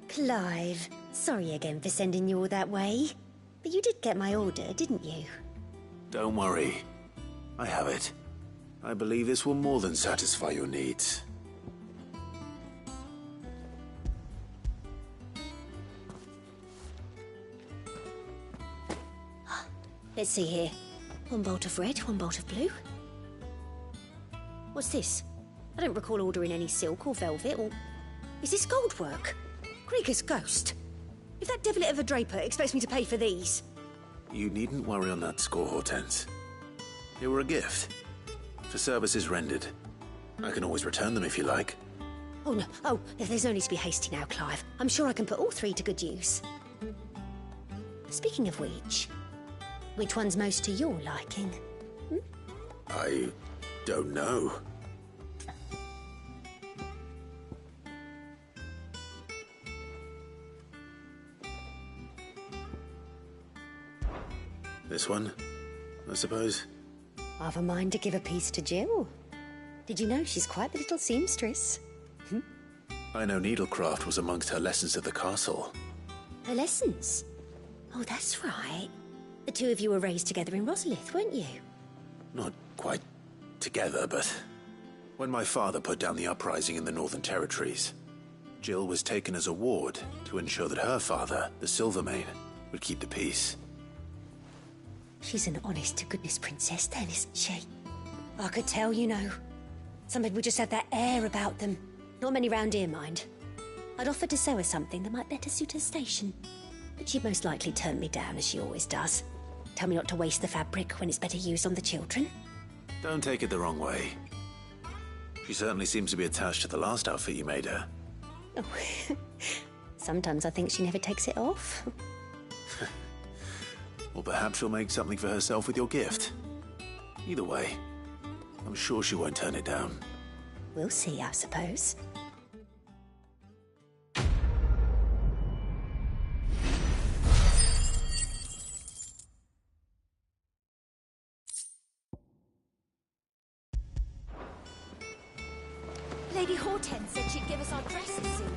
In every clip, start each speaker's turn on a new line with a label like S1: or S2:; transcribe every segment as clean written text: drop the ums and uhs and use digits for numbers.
S1: Clive, sorry again for sending you all that way. But you did get my order, didn't you?
S2: Don't worry. I have it. I believe this will more than satisfy your needs.
S1: Let's see here. 1 bolt of red, 1 bolt of blue. What's this? I don't recall ordering any silk or velvet or... Is this gold work? Krieger's ghost. If that devilit of a draper expects me to pay for these...
S2: You needn't worry on that score, Hortense. They were a gift. For services rendered. I can always return them if you like.
S1: Oh, no. Oh, there's no need to be hasty now, Clive. I'm sure I can put all 3 to good use. Speaking of which one's most to your liking?
S2: I don't know. This one, I suppose.
S1: I've a mind to give a piece to Jill. Did you know she's quite the little seamstress?
S2: I know needlecraft was amongst her lessons at the castle.
S1: Her lessons? Oh, that's right. The 2 of you were raised together in Rosalith, weren't you?
S2: Not quite together, but when my father put down the uprising in the Northern Territories, Jill was taken as a ward to ensure that her father, the Silvermane, would keep the peace.
S1: She's an honest-to-goodness princess then, isn't she? I could tell, you know. Some people just have that air about them. Not many round here, mind. I'd offered to sew her something that might better suit her station. But she'd most likely turn me down, as she always does. Tell me not to waste the fabric when it's better used on the children.
S2: Don't take it the wrong way. She certainly seems to be attached to the last outfit you made her.
S1: Oh, sometimes I think she never takes it off.
S2: Or perhaps she'll make something for herself with your gift. Either way, I'm sure she won't turn it down.
S1: We'll see, I suppose.
S3: Lady Hortense said she'd give us our dresses soon.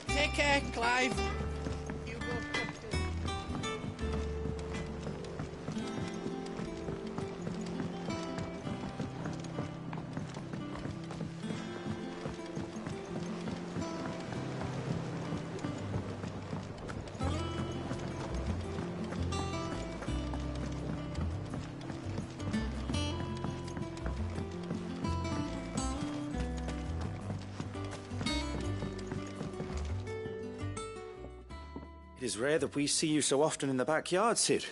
S4: Take care, Clive. You go quickly.
S5: It is rare that we see you so often in the backyard, Cid.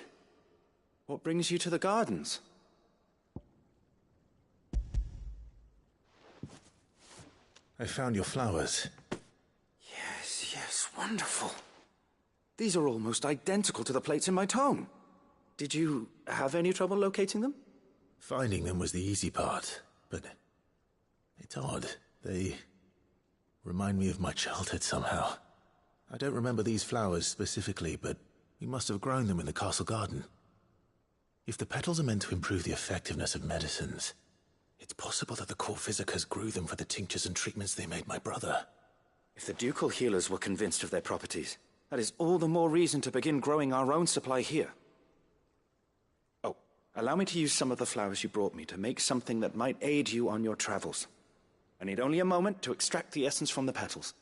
S5: What brings you to the gardens?
S2: I found your flowers.
S5: Yes, wonderful. These are almost identical to the plates in my tome. Did you have any trouble locating them?
S2: Finding them was the easy part, but it's odd. They remind me of my childhood somehow. I don't remember these flowers specifically, but we must have grown them in the castle garden. If the petals are meant to improve the effectiveness of medicines, it's possible that the court physicers grew them for the tinctures and treatments they made my brother.
S5: If the ducal healers were convinced of their properties, that is all the more reason to begin growing our own supply here. Oh, allow me to use some of the flowers you brought me to make something that might aid you on your travels. I need only a moment to extract the essence from the petals.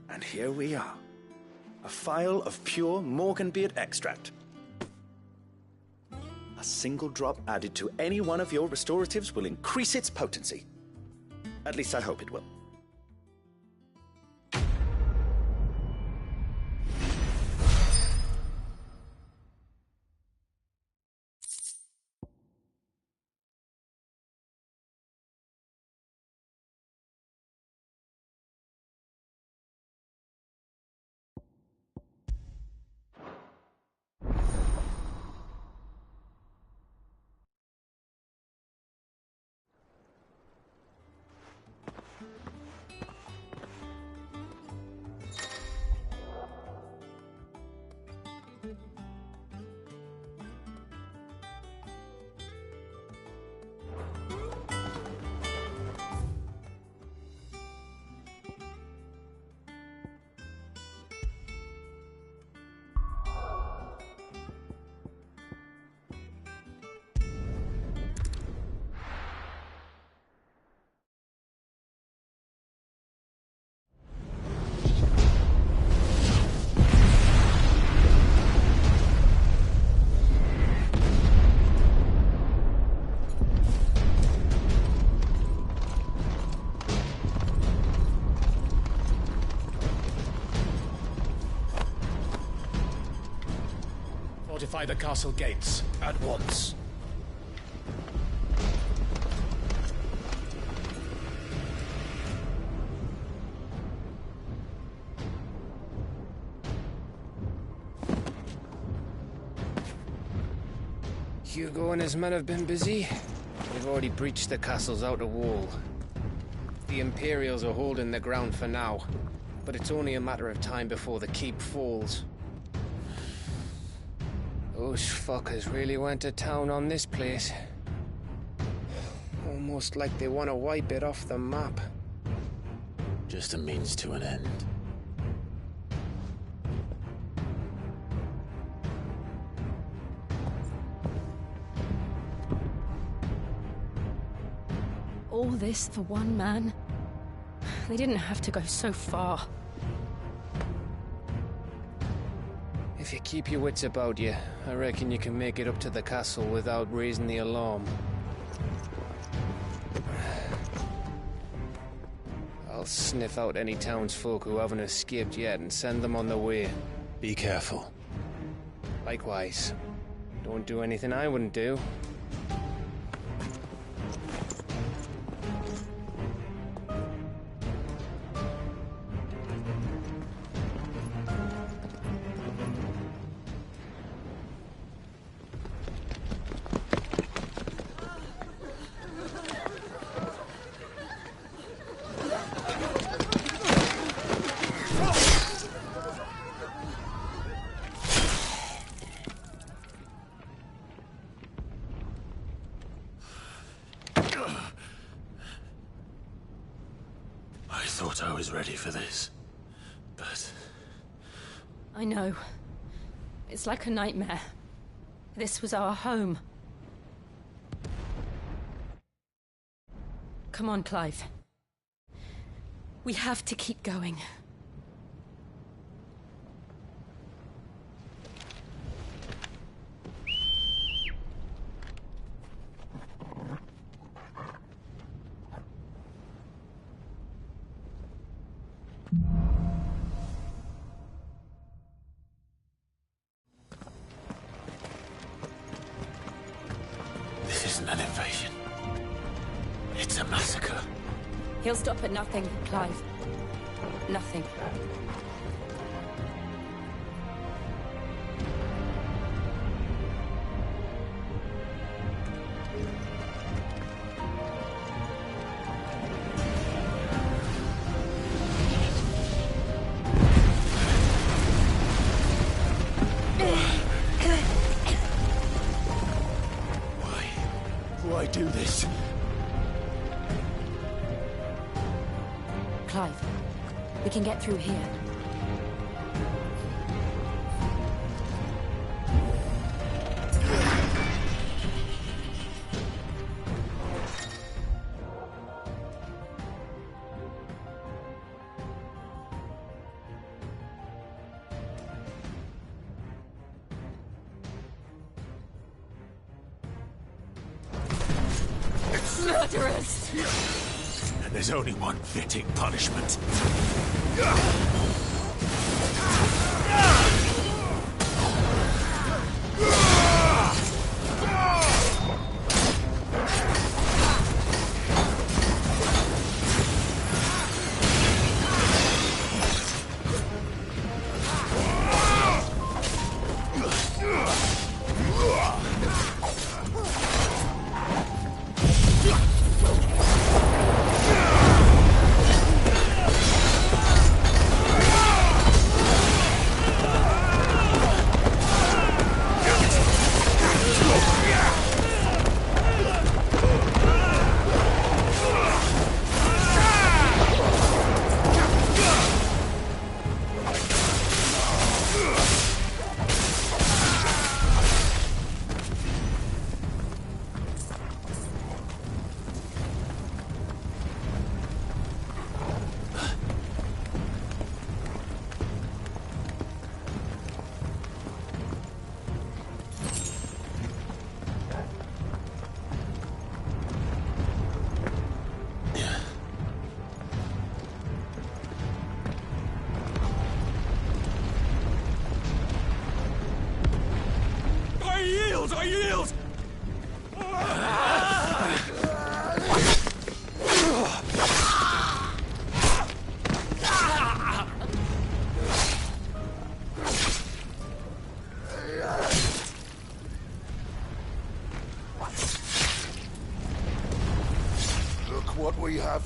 S5: And here we are. A phial of pure Morganbeard extract. A single drop added to any one of your restoratives will increase its potency. At least I hope it will.
S6: Fortify the castle gates at once.
S4: Hugo and his men have been busy. They've already breached the castle's outer wall. The Imperials are holding the ground for now, but it's only a matter of time before the keep falls. Those fuckers really went to town on this place. Almost like they want to wipe it off the map.
S2: Just a means to an end.
S7: All this for one man? They didn't have to go so far.
S4: If you keep your wits about you, I reckon you can make it up to the castle without raising the alarm. I'll sniff out any townsfolk who haven't escaped yet and send them on their way.
S2: Be careful.
S4: Likewise. Don't do anything I wouldn't do.
S2: I thought I was ready for this, but...
S7: I know. It's like a nightmare. This was our home. Come on, Clive. We have to keep going.
S2: This isn't an invasion. It's a massacre.
S7: He'll stop at nothing, Clive. Nothing.
S2: Why do this?
S7: Clive, we can get through here. Murderers!
S2: And there's only one fitting punishment.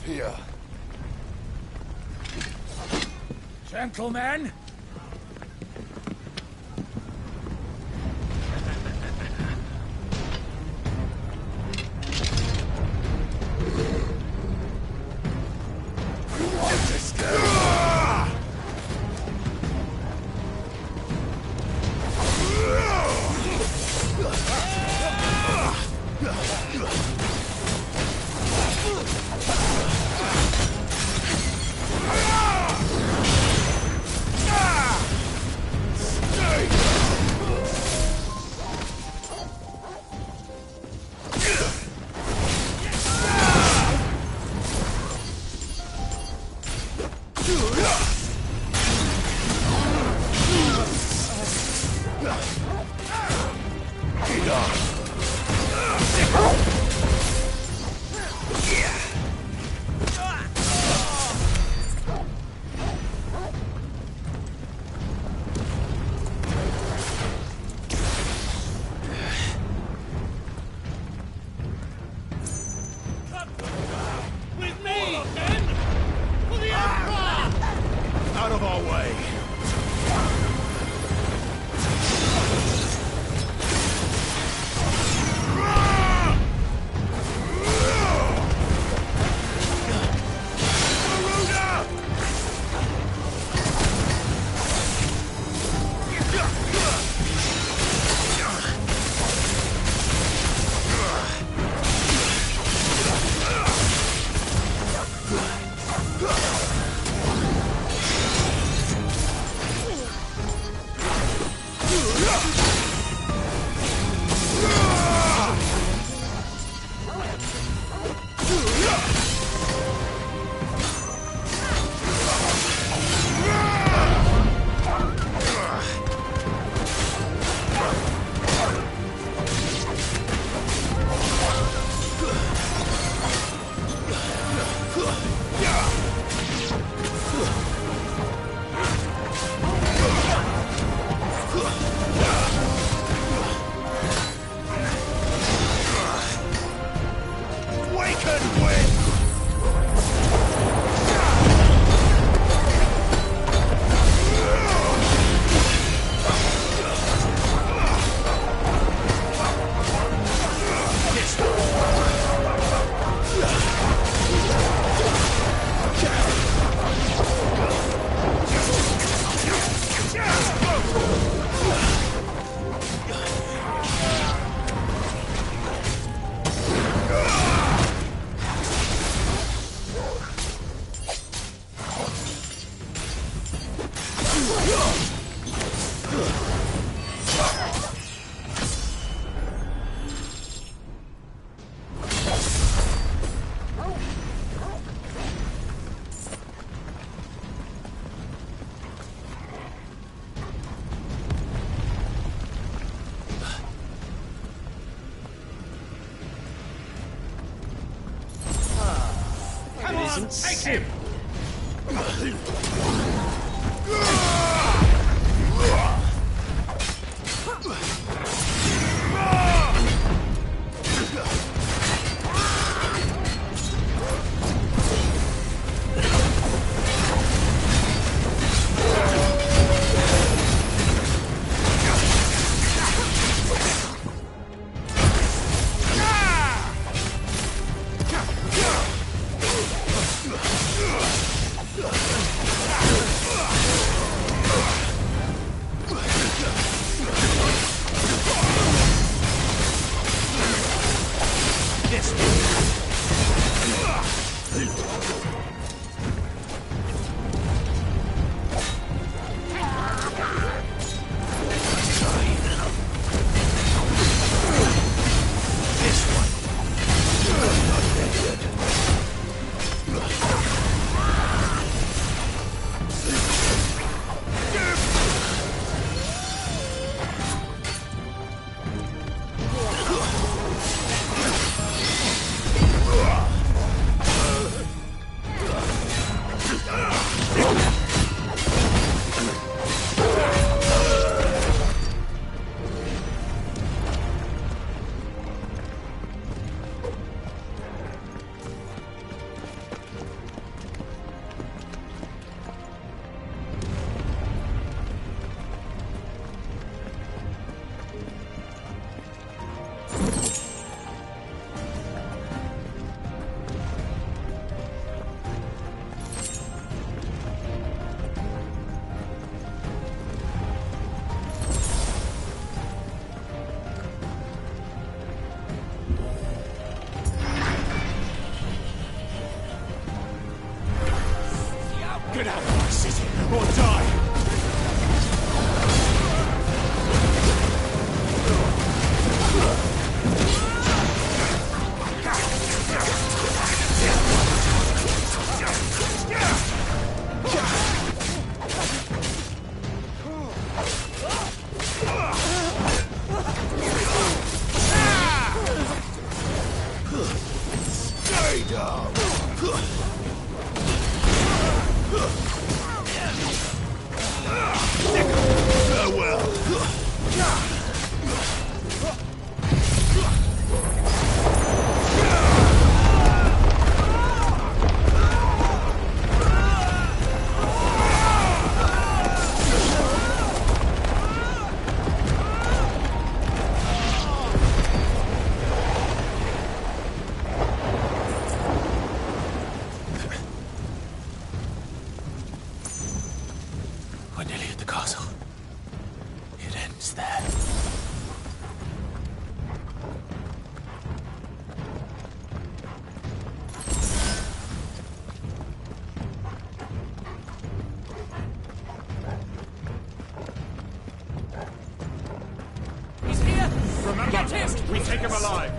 S6: here. Gentlemen! Out of our way!
S4: Take him!
S6: Get out of my city, or die! Stay down! Farewell!
S2: We're nearly at the castle. It ends there.
S6: He's here! Remember, get him! We take him alive!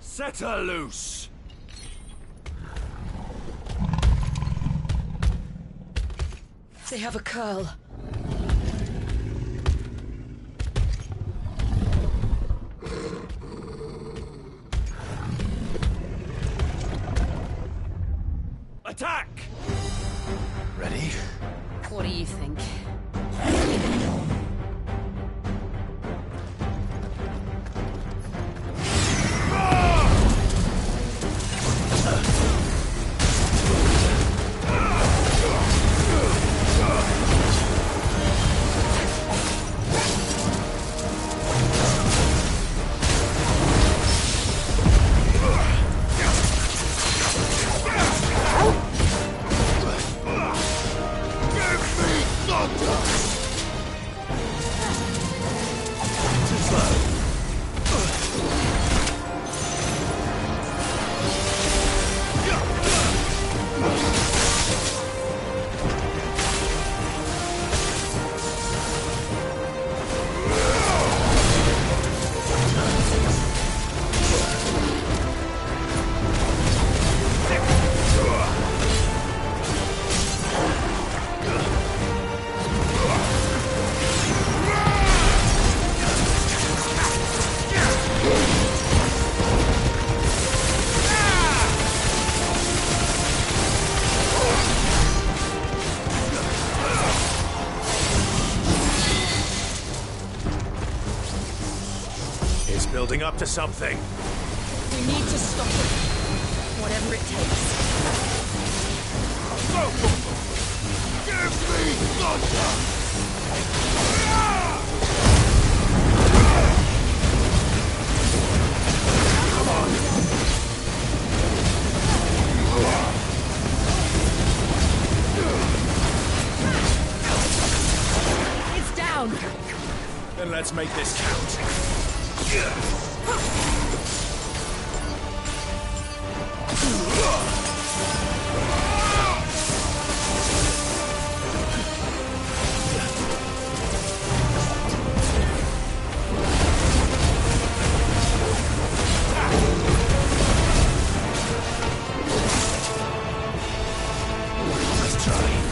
S6: Set her loose!
S8: They have a curl.
S6: Attack!
S2: Ready?
S7: What do you think?
S6: Building up to something.
S8: We need to stop it. Whatever it takes.
S6: Go!
S7: It's down!
S6: Then let's make this count. Let's try.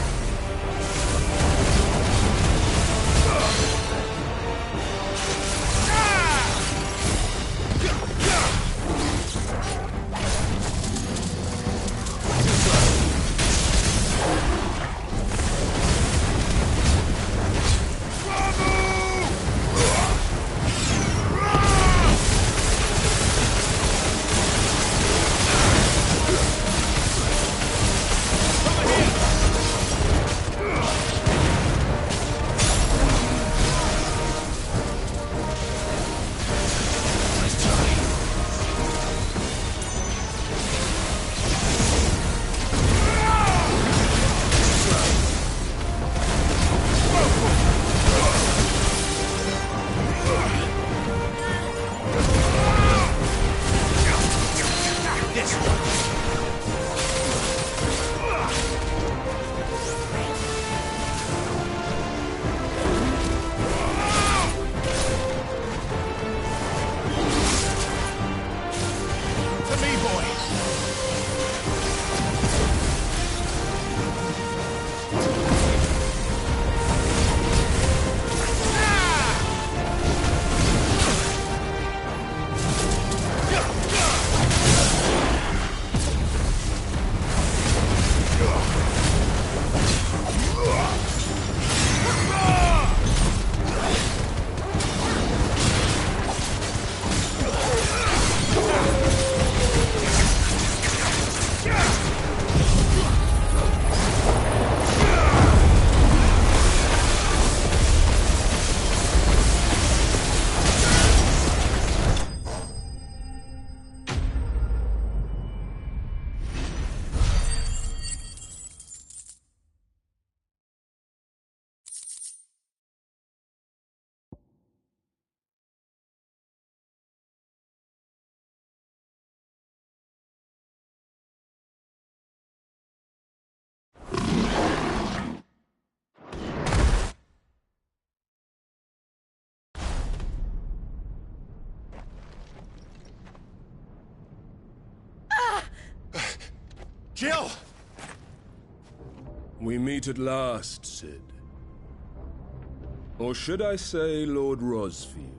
S6: Jill!
S9: We meet at last, Sid. Or should I say, Lord Rosfield?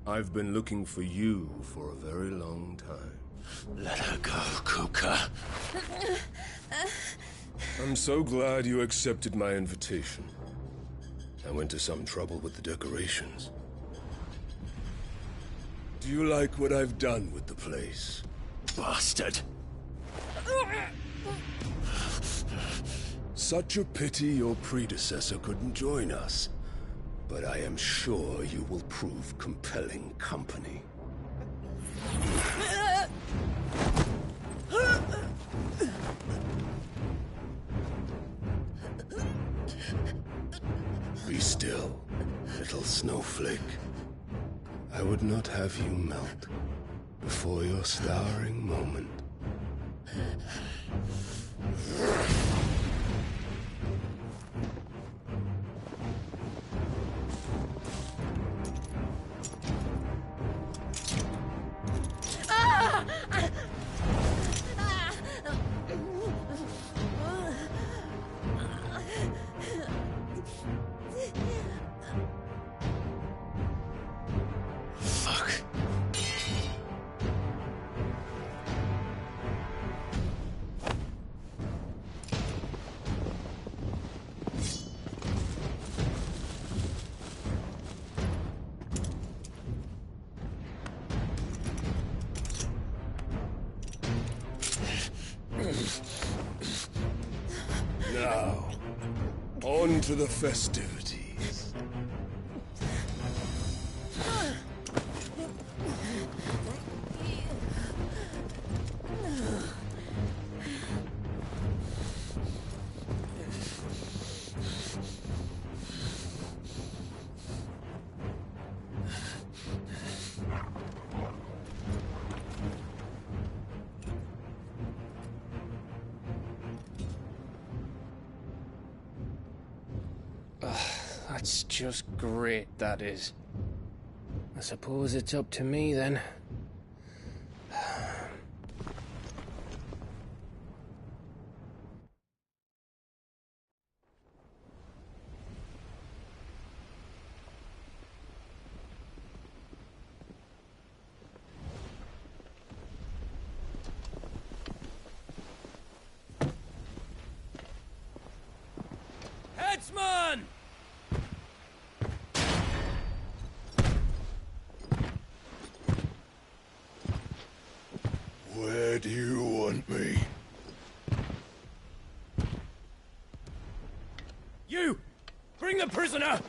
S9: I've been looking for you for a very long time.
S2: Let her go, Kuka.
S9: I'm so glad you accepted my invitation. I went to some trouble with the decorations. Do you like what I've done with the place?
S2: Bastard.
S9: Such a pity your predecessor couldn't join us. But I am sure you will prove compelling company. Be still, little snowflake. I would not have you melt before your starring moment. On to the festivities.
S4: That's just great, that is. I suppose it's up to me, then.
S6: Headsman!
S9: Where do you want me?
S6: You! Bring the prisoner!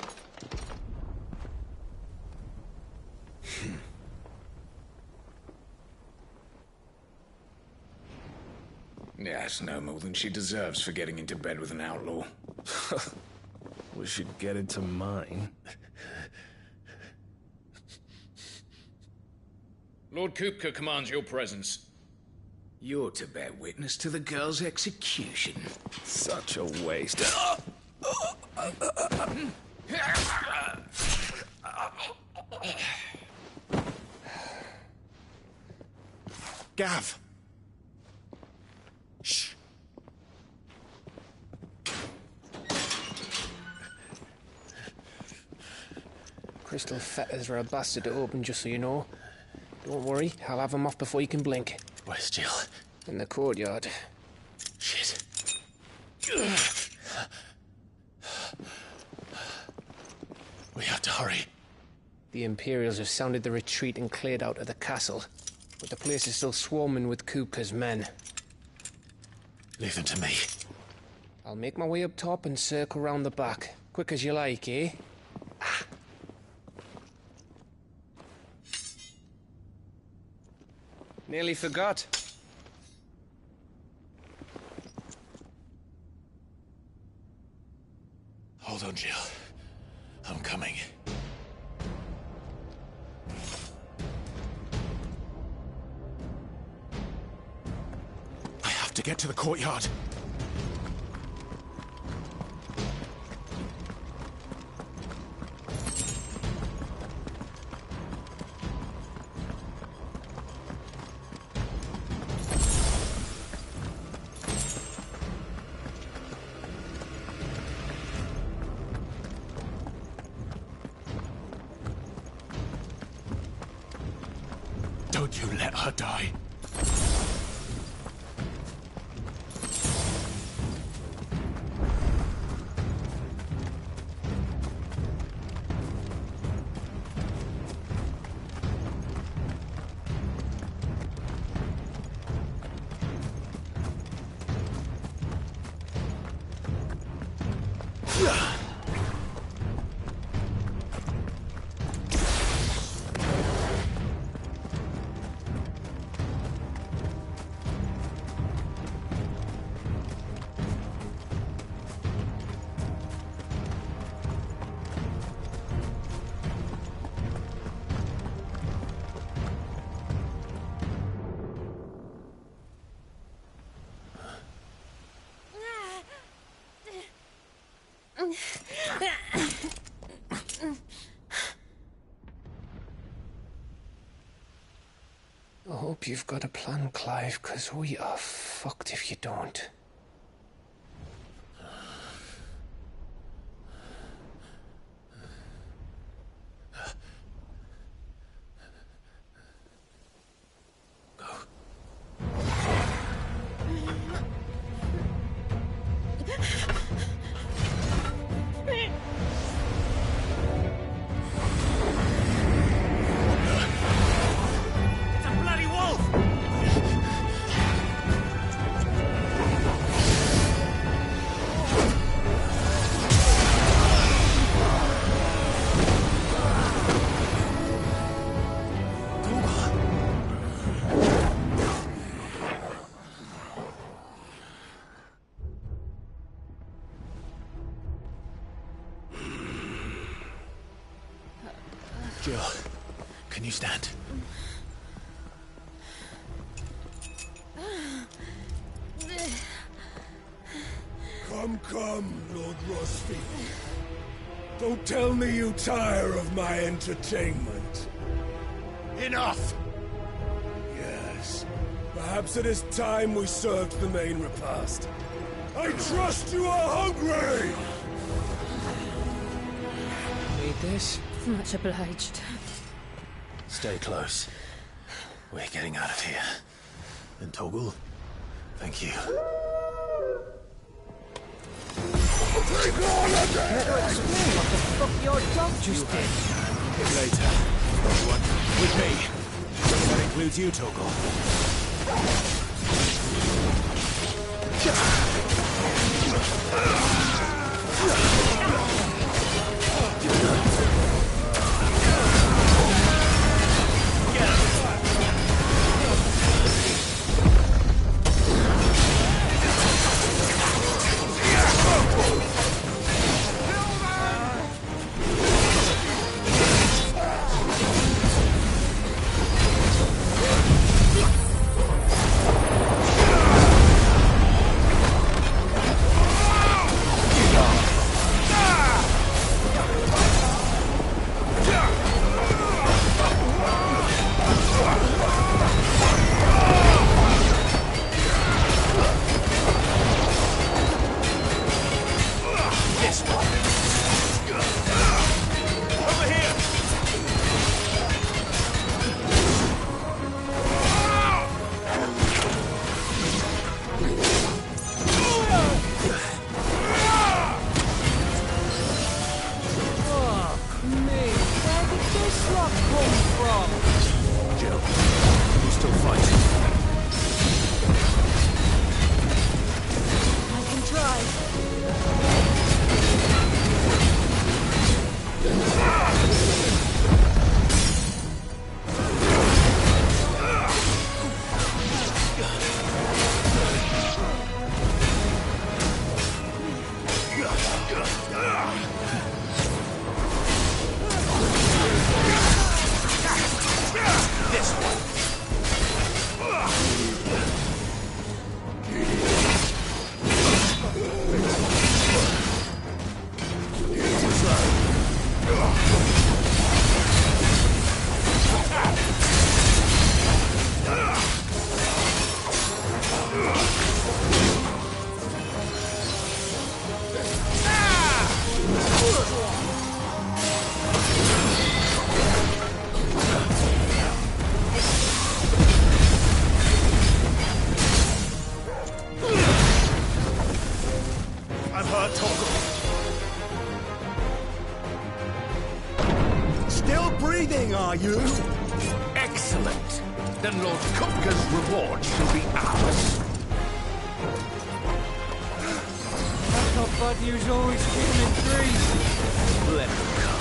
S10: Yes, no more than she deserves for getting into bed with an outlaw.
S11: We should get into mine.
S10: Lord Kupka commands your presence. You're to bear witness to the girl's execution.
S11: Such a waste.
S5: Gav! Shh.
S4: Crystal fetters are a bastard to open, just so you know. Don't worry, I'll have them off before you can blink.
S2: Where's Jill?
S4: In the courtyard.
S2: Shit. We have to hurry.
S4: The Imperials have sounded the retreat and cleared out of the castle, but the place is still swarming with Kupka's men.
S2: Leave them to me.
S4: I'll make my way up top and circle round the back. Quick as you like, eh? Nearly forgot.
S2: Hold on, Jill. I'm coming. I have to get to the courtyard. Don't you let her die.
S4: I hope you've got a plan, Clive, because we are fucked if you don't.
S6: It's a bloody wolf!
S2: Jill, can you stand?
S9: Come, Lord Rosfield. Don't tell me you tire of my entertainment.
S2: Enough!
S9: Yes. Perhaps it is time we served the main repast. I trust you are hungry!
S4: Need this?
S7: Much obliged.
S2: Stay close. We're getting out of here. And Toggle, thank you.
S9: Take all of them!
S4: Explain what the fuck your dog just did.
S2: Later. Everyone, with me. That includes you, Toggle.
S10: Are you? Excellent. Then Lord Kupka's reward shall be ours.
S4: I thought bad news always came in threes.
S10: Let them come.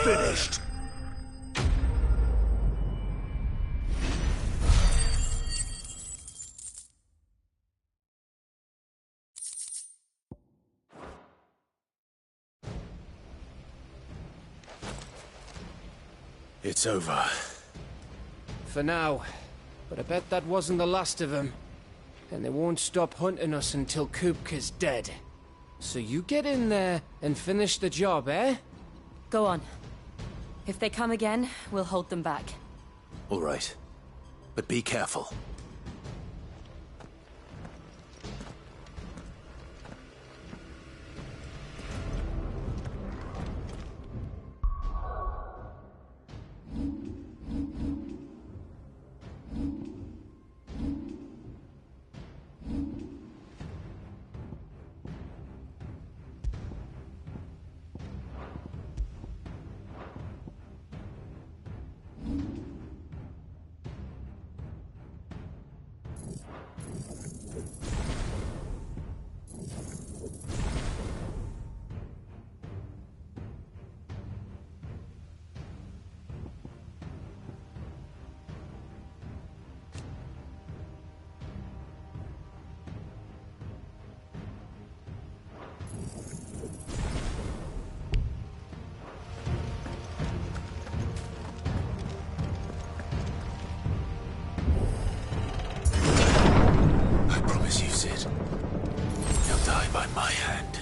S9: finished.
S2: It's over.
S4: For now. But I bet that wasn't the last of them. And they won't stop hunting us until Kupka's dead. So you get in there and finish the job, eh?
S7: Go on. If they come again, we'll hold them back.
S2: All right. But be careful. He'll die by my hand.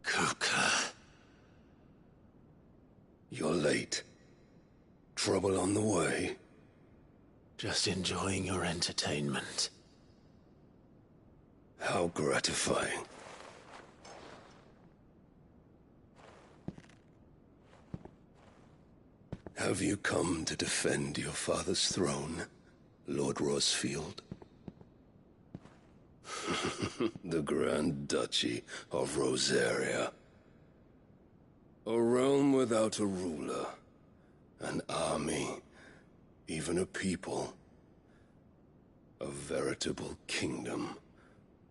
S2: Kupka.
S9: You're late. Trouble on the way?
S2: Just enjoying your entertainment.
S9: How gratifying. Have you come to defend your father's throne, Lord Rosfield? The Grand Duchy of Rosaria. A realm without a ruler, an army, even a people. A veritable kingdom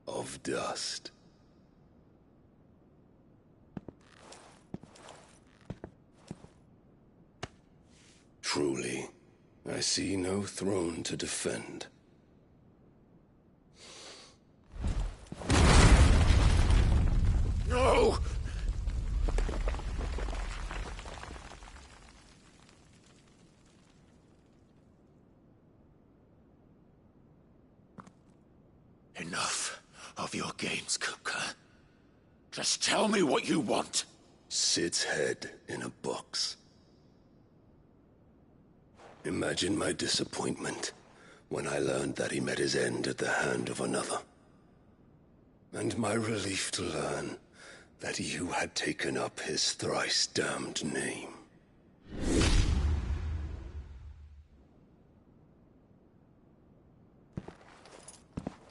S9: of dust. Truly, I see no throne to defend.
S2: No! Enough of your games, Kupka. Just tell me what you want.
S9: Sid's head in a box. Imagine my disappointment when I learned that he met his end at the hand of another. And my relief to learn that you had taken up his thrice-damned name.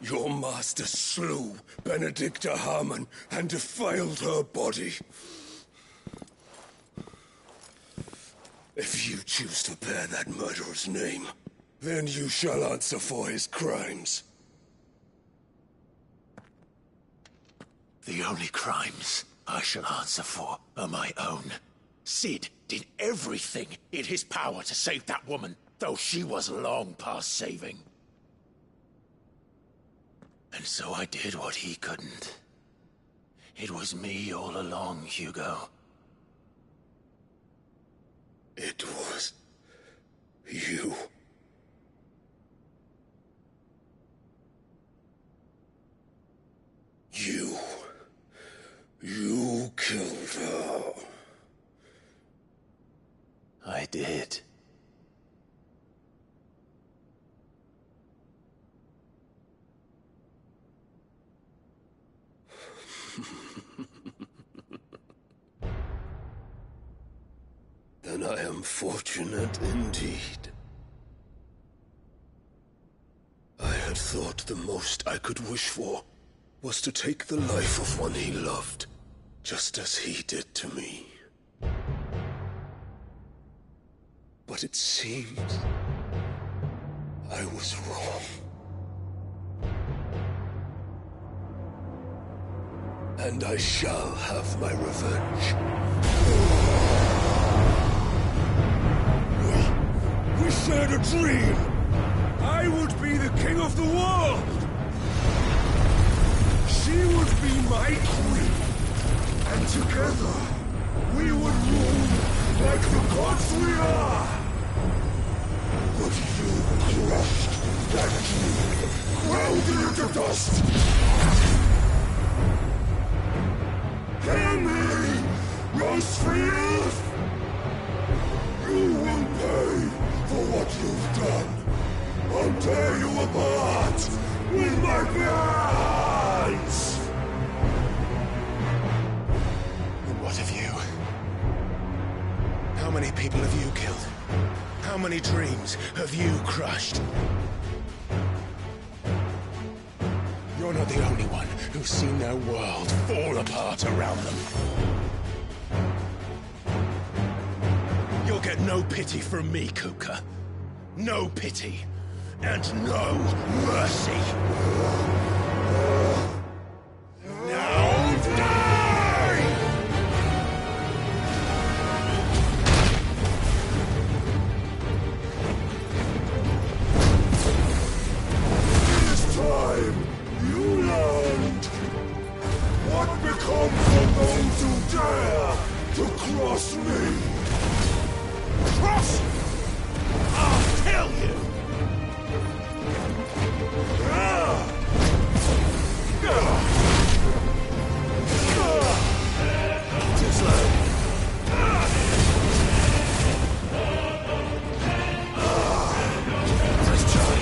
S9: Your master slew Benedicta Harmon and defiled her body. If you choose to bear that murderer's name, then you shall answer for his crimes.
S2: The only crimes I shall answer for are my own. Sid did everything in his power to save that woman, though she was long past saving. And so I did what he couldn't. It was me all along, Hugo.
S9: It was you. You killed her.
S2: I did.
S9: Then I am fortunate indeed. I had thought the most I could wish for was to take the life of one he loved, just as he did to me. But it seems I was wrong. And I shall have my revenge. We shared a dream! I would be the king of the world! She would be my queen! And together, we would rule like the gods we are! But you crushed that dream, ground it into dust! Hear me, Rosefield! You will pay for what you've done. I'll tear you apart with my hands! And what of you? How many people have you killed? How many dreams have you crushed? You're not the only one who's seen their world fall apart around them. You'll get no pity from me, Kuka. No pity. And no mercy. Now die! This time, you learned what becomes of those who dare to cross me. Cross? I'll kill you! Too slow. Let's try.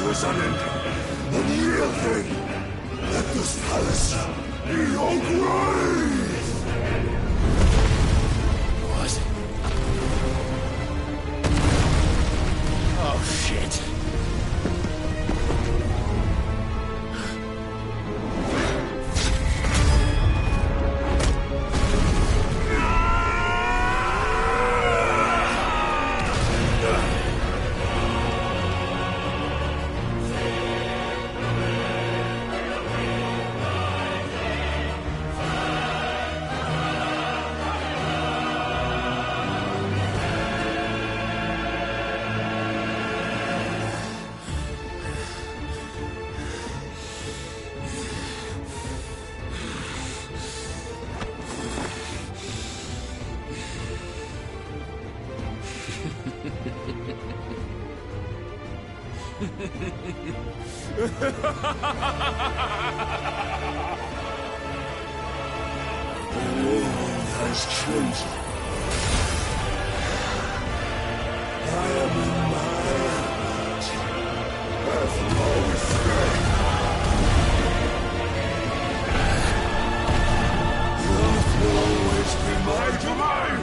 S9: there's an ending. The real thing. Let this palace be your grave!
S10: What? Oh, shit.
S9: Has chosen. I am in my heart. Have no escape. Youth will always be my domain.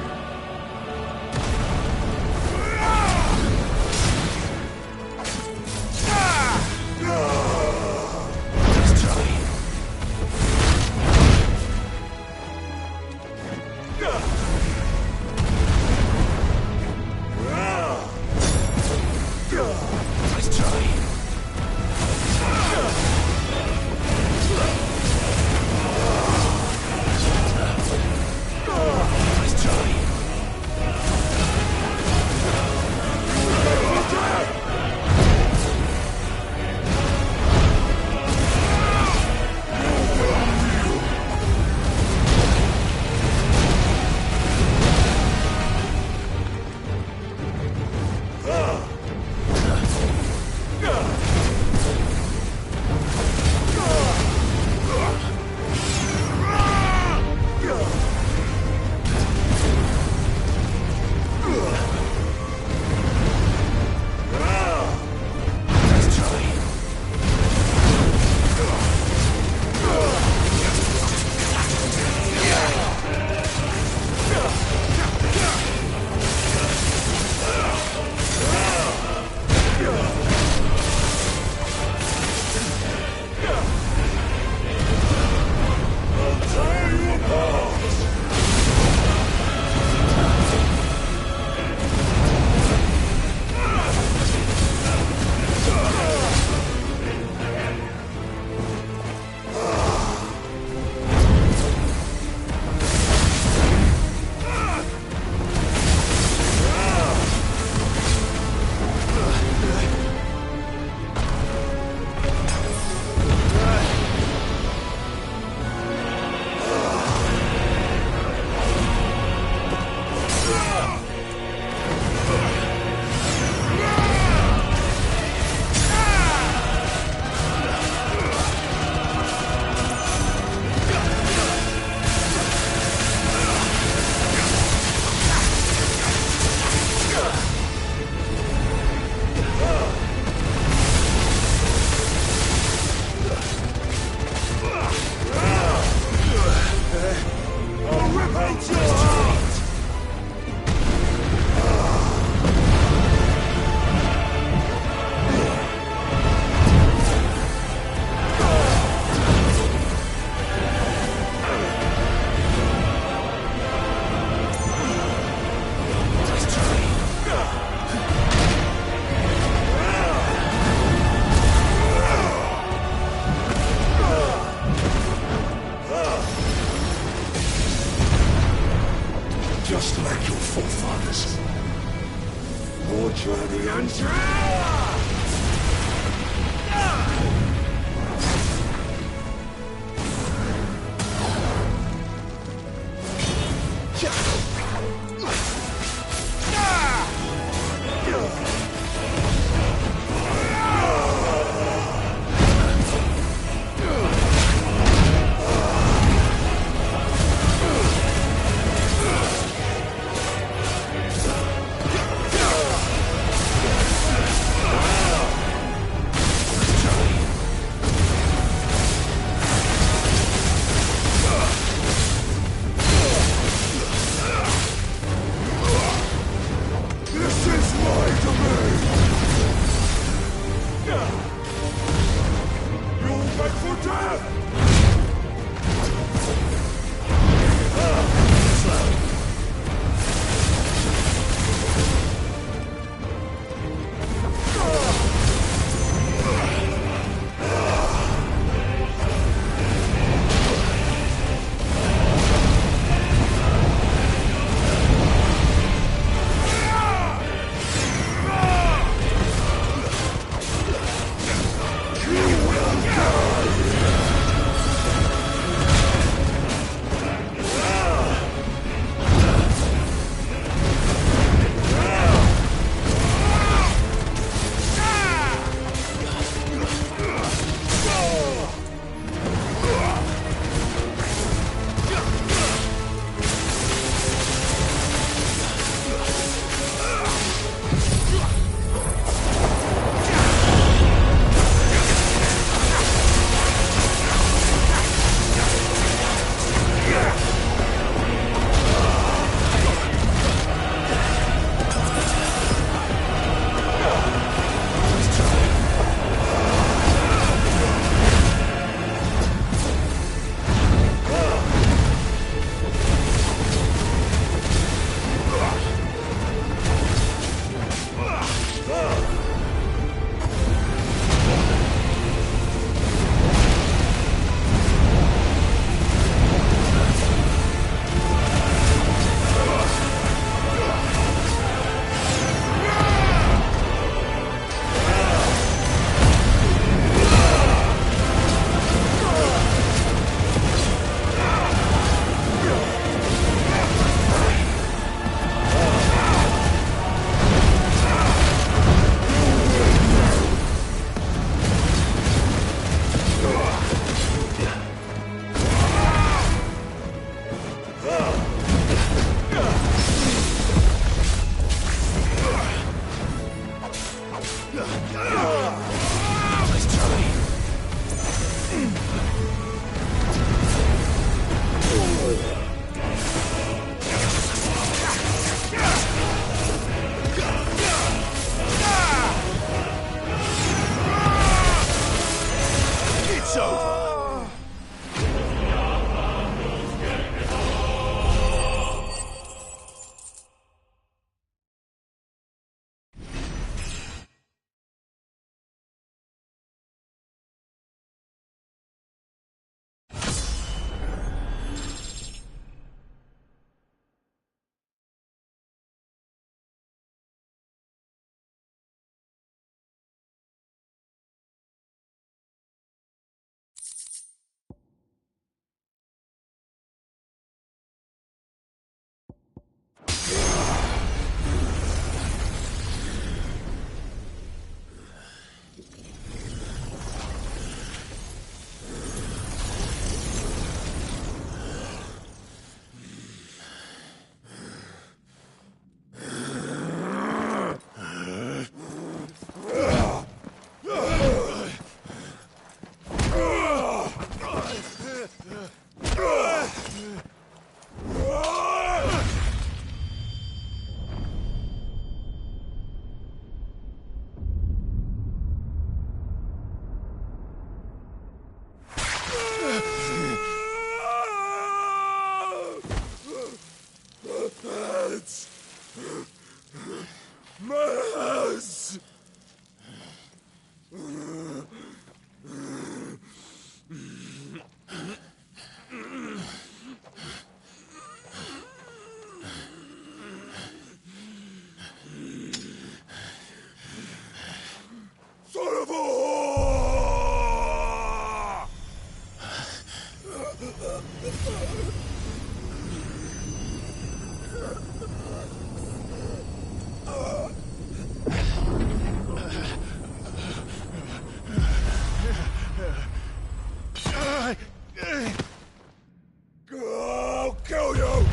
S9: I'll kill you!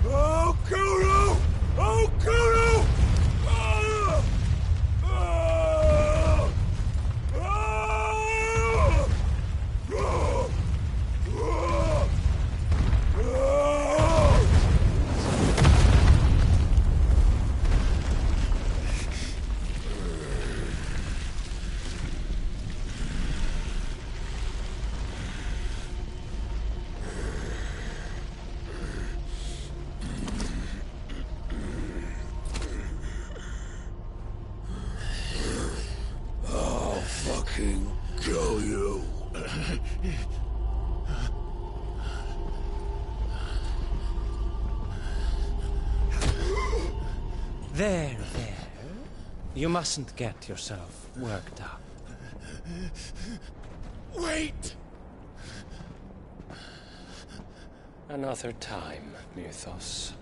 S9: I'll kill you! I'll kill you! Ah! Ah! Ah! Ah! I'll fucking kill you.
S12: There. You mustn't get yourself worked up.
S9: Wait!
S12: Another time, Mythos.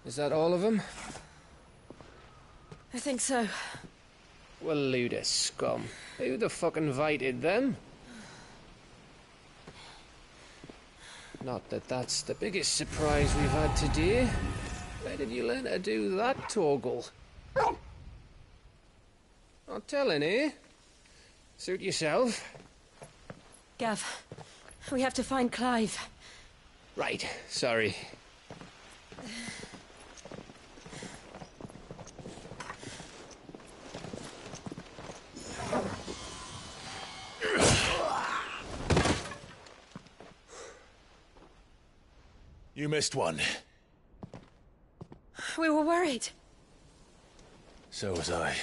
S4: Is that all of them?
S7: I think so.
S4: Well, load of scum. Who the fuck invited them? Not that that's the biggest surprise we've had today. Where did you learn to do that, Torgal? Not telling, eh? Suit yourself.
S7: Gav, we have to find Clive.
S4: Right, sorry.
S2: You missed one.
S7: We were worried.
S2: So was I.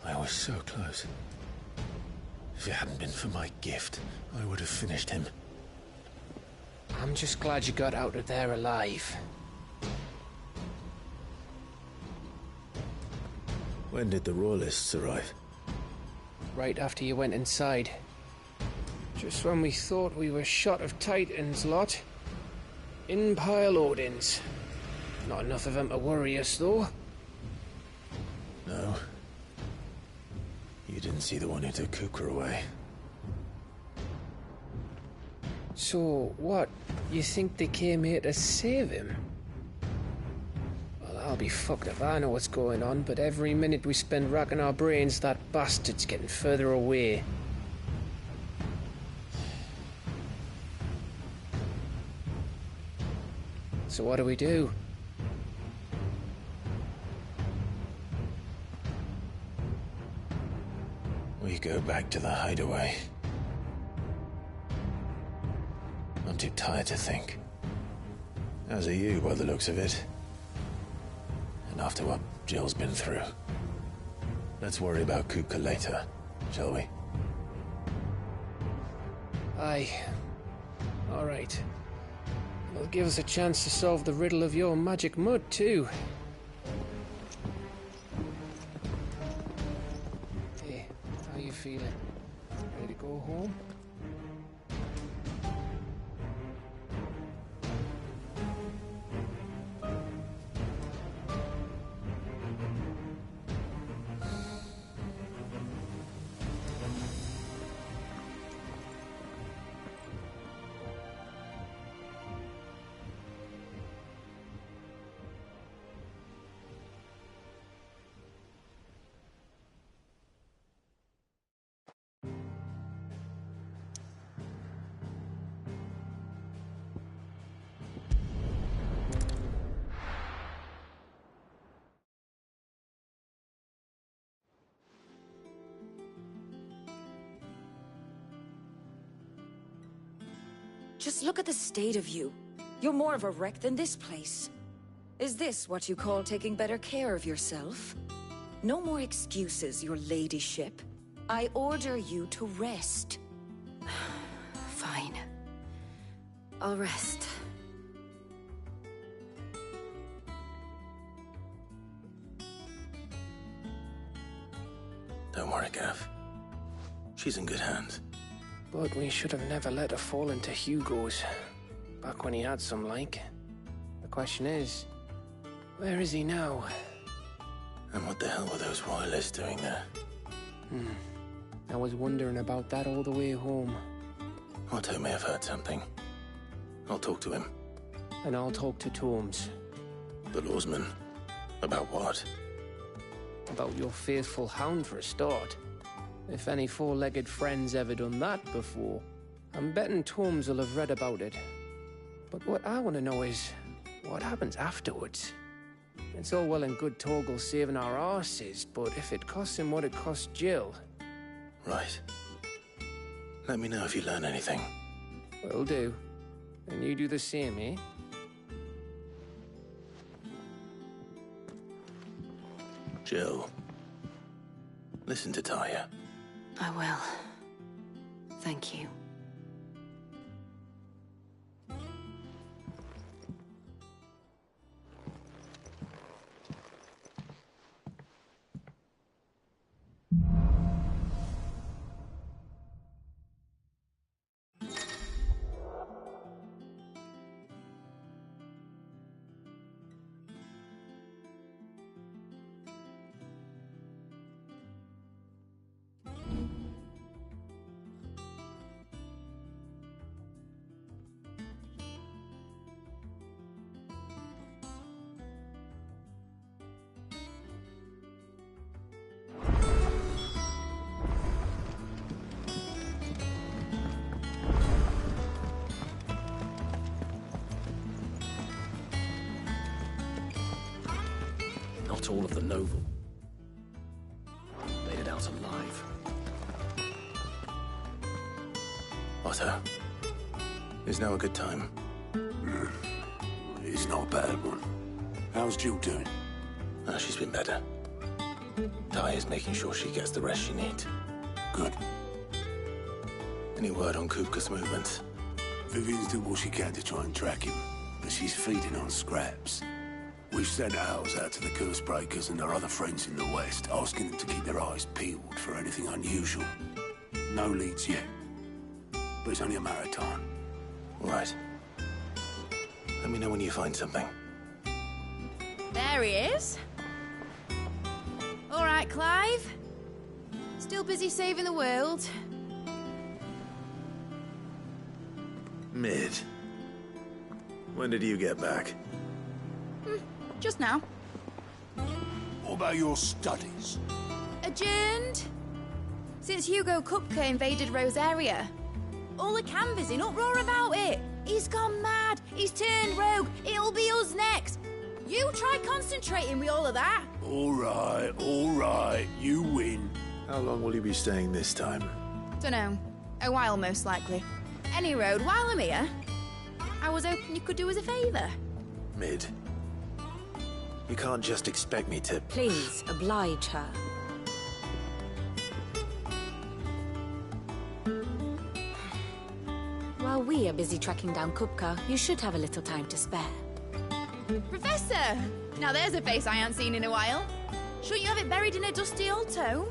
S2: I was so close. If it hadn't been for my gift, I would have finished him.
S4: I'm just glad you got out of there alive.
S2: When did the Royalists arrive?
S4: Right after you went inside. Just when we thought we were shot of Titans, lot. In pile Odins. Not enough of them to worry us, though.
S2: No. You didn't see the one who took Kukra away.
S4: So, what? You think they came here to save him? Well, I'll be fucked if I know what's going on, but every minute we spend racking our brains, that bastard's getting further away. So what do we do?
S2: We go back to the hideaway. I'm too tired to think. As are you, by the looks of it. And after what Jill's been through. Let's worry about Kupka later, shall we?
S4: Aye. All right. It'll give us a chance to solve the riddle of your magic mud, too. Hey, how you feeling? Ready to go home?
S8: Just look at the state of you. You're more of a wreck than this place. Is this what you call taking better care of yourself? No more excuses, your ladyship. I order you to rest.
S7: Fine. I'll rest.
S2: Don't worry, Gav. She's in good hands.
S4: But we should have never let her fall into Hugo's. Back when he had some like. The question is, where is he now?
S2: And what the hell were those royalists doing there?
S4: I was wondering about that all the way home.
S2: Otto may have heard something. I'll talk to him.
S4: And I'll talk to Torms.
S2: The lawsman? About what?
S4: About your faithful hound for a start. If any four-legged friend's ever done that before, I'm betting Torms will have read about it. But what I want to know is, what happens afterwards? It's all well and good Torgal saving our arses, but if it costs him what it cost Jill...
S2: Right. Let me know if you learn anything.
S4: Will do. And you do the same, eh?
S2: Jill, listen to Taya.
S7: I will. Thank you.
S11: Not all of the noble made it out alive.
S2: Otto, is now a good time?
S9: It's not a bad one. How's Jill doing?
S2: She's been better. Taya's making sure she gets the rest she needs.
S9: Good.
S2: Any word on Kupka's movements?
S9: Vivian's doing what she can to try and track him, but she's feeding on scraps. We've sent ours out to the Cursebreakers and our other friends in the West, asking them to keep their eyes peeled for anything unusual. No leads yet, but it's only a matter of time.
S2: All right. Let me know when you find something.
S3: There he is. All right, Clive. Still busy saving the world.
S2: Mid. When did you get back?
S3: Just now.
S9: What about your studies?
S3: Adjourned. Since Hugo Kupka invaded Rosaria. All the canvas in uproar about it. He's gone mad. He's turned rogue. It'll be us next. You try concentrating with all of that.
S9: All right. You win.
S2: How long will you be staying this time?
S3: Dunno. A while, most likely. Any road, while I'm here, I was hoping you could do us a favour.
S2: Mid. You can't just expect me to...
S7: Please, oblige her. While we are busy tracking down Kupka, you should have a little time to spare.
S3: Professor! Now there's a face I haven't seen in a while. Shouldn't you have it buried in a dusty old tome?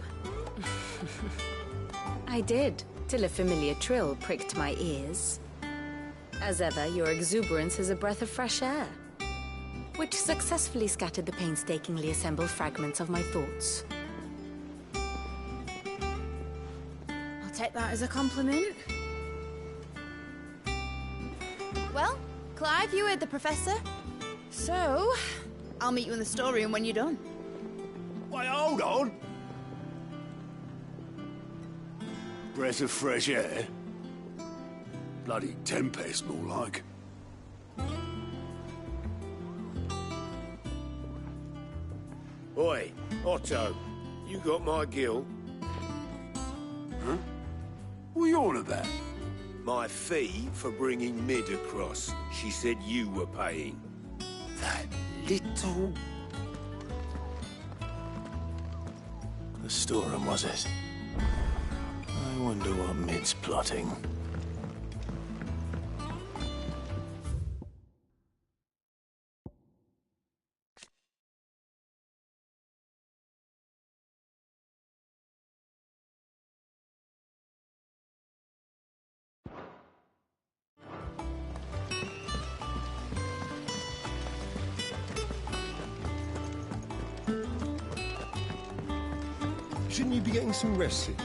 S7: I did, till a familiar trill pricked my ears. As ever, your exuberance is a breath of fresh air, which successfully scattered the painstakingly assembled fragments of my thoughts.
S3: I'll take that as a compliment. Well, Clive, you heard the Professor. So, I'll meet you in the storeroom when you're done.
S9: Wait, hold on. Breath of fresh air? Bloody tempest, more like.
S13: Oi, Otto, you got my gill?
S9: Huh? What are you on about?
S13: My fee for bringing Mid across. She said you were paying.
S9: That little...
S2: The storeroom, was it? Wonder what Mid's plotting.
S9: Shouldn't you be getting some rest here?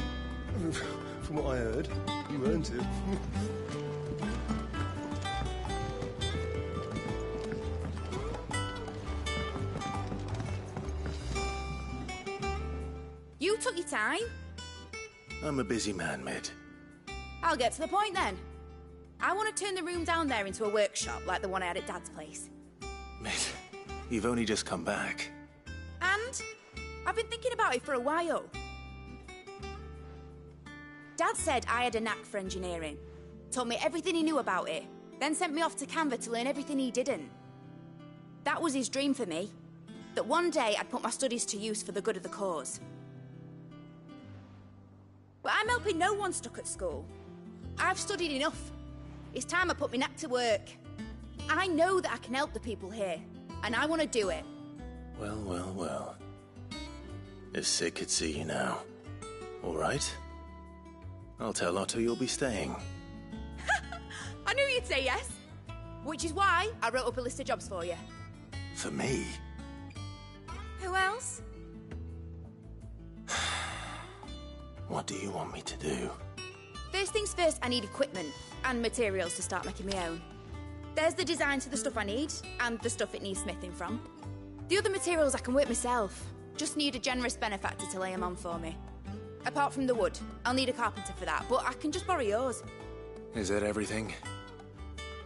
S9: From what I heard, you earned it.
S3: You took your time.
S2: I'm a busy man, Mid.
S3: I'll get to the point then. I want to turn the room down there into a workshop like the one I had at Dad's place.
S2: Mid, you've only just come back.
S3: And I've been thinking about it for a while. Dad said I had a knack for engineering. Told me everything he knew about it. Then sent me off to Canva to learn everything he didn't. That was his dream for me. That one day I'd put my studies to use for the good of the cause. But I'm helping no one stuck at school. I've studied enough. It's time I put my knack to work. I know that I can help the people here, and I want to do it.
S2: Well, well, well. If Sid could see you now. All right? I'll tell Otto you'll be staying.
S3: I knew you'd say yes. Which is why I wrote up a list of jobs for you.
S2: For me?
S3: Who else?
S2: What do you want me to do?
S3: First things first, I need equipment and materials to start making my own. There's the designs for the stuff I need, and the stuff it needs smithing from. The other materials I can work myself. Just need a generous benefactor to lay them on for me. Apart from the wood, I'll need a carpenter for that, but I can just borrow yours.
S2: Is that everything?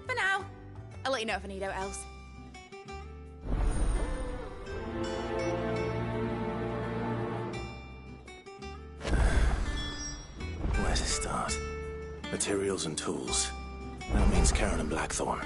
S3: For now. I'll let you know if I need out else.
S2: Where to start? Materials and tools. That means Karen and Blackthorn.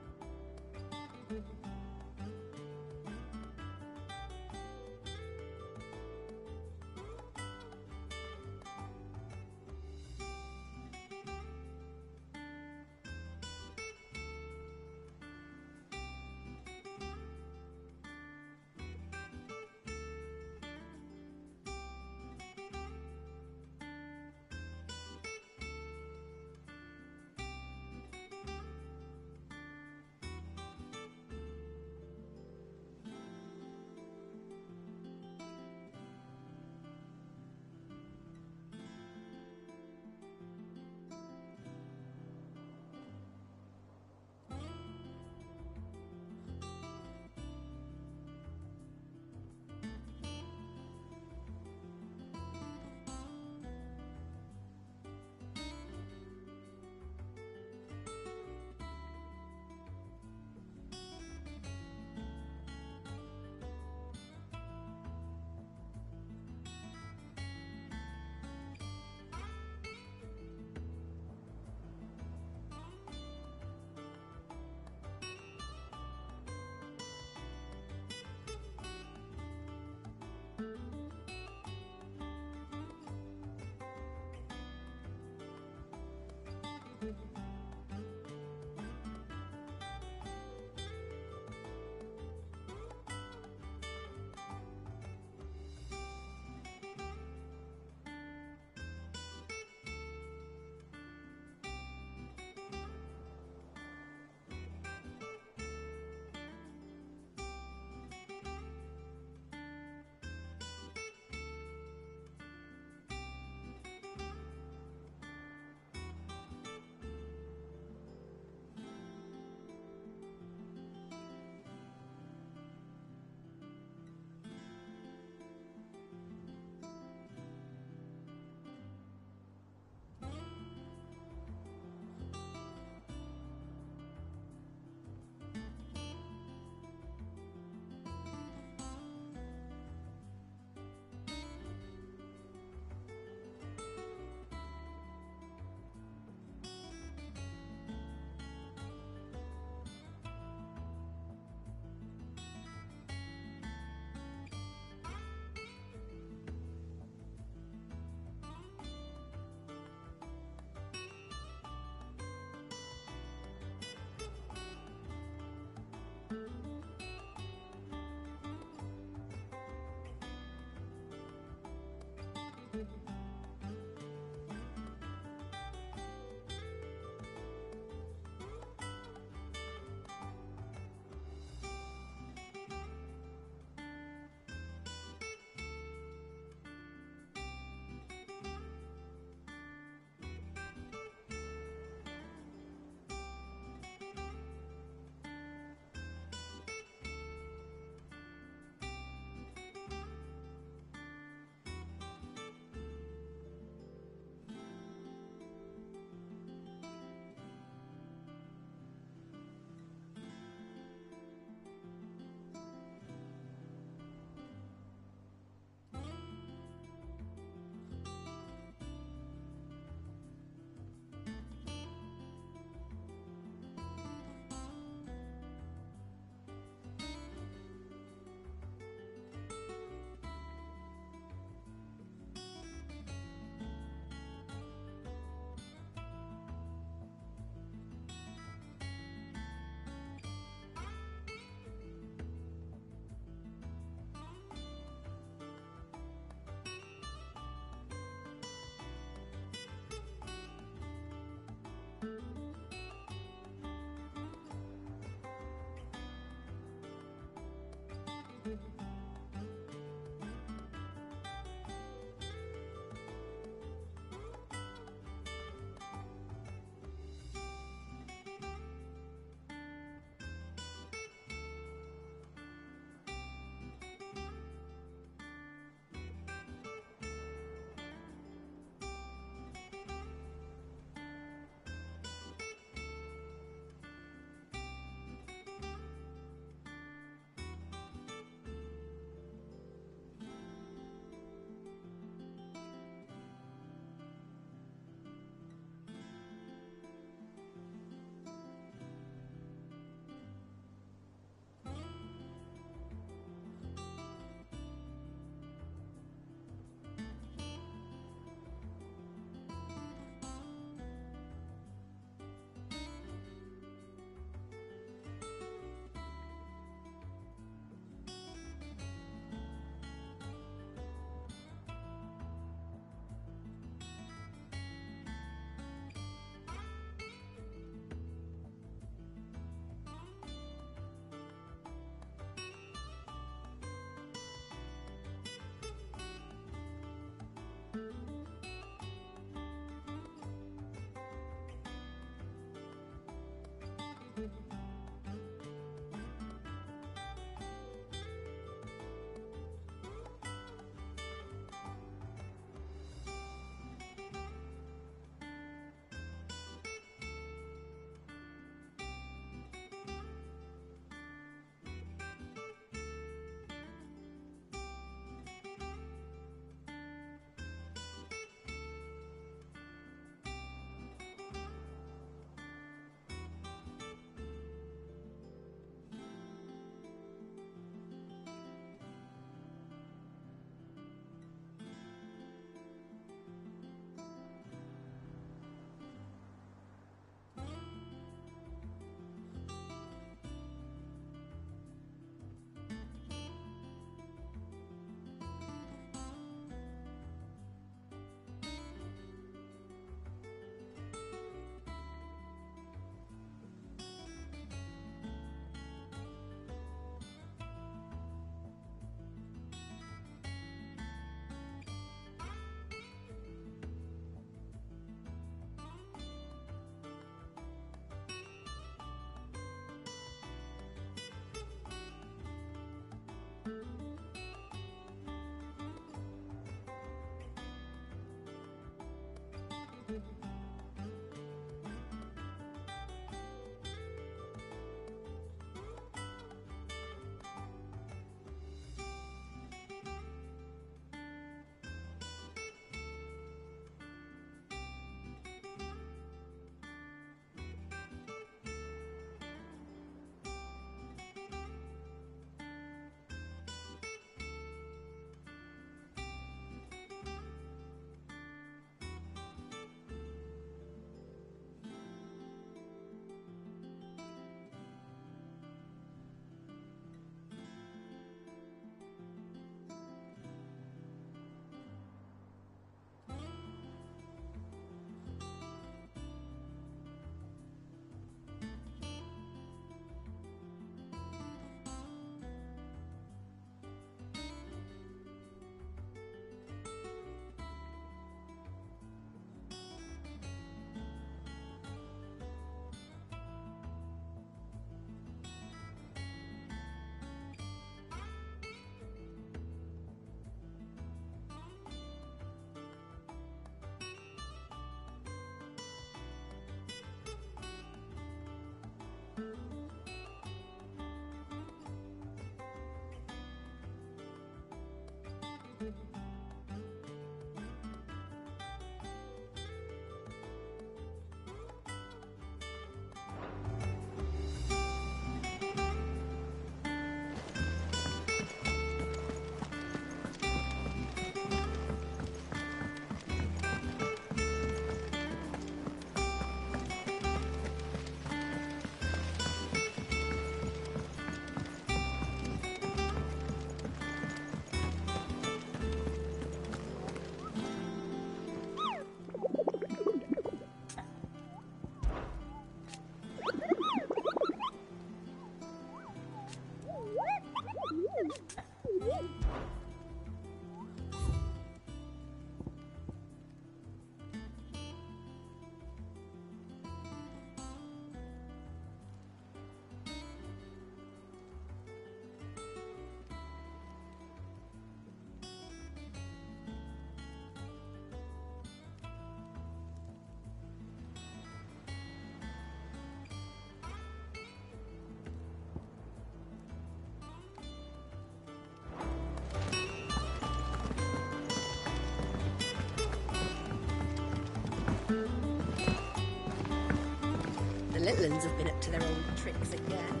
S1: The little ones have been up to their old tricks again.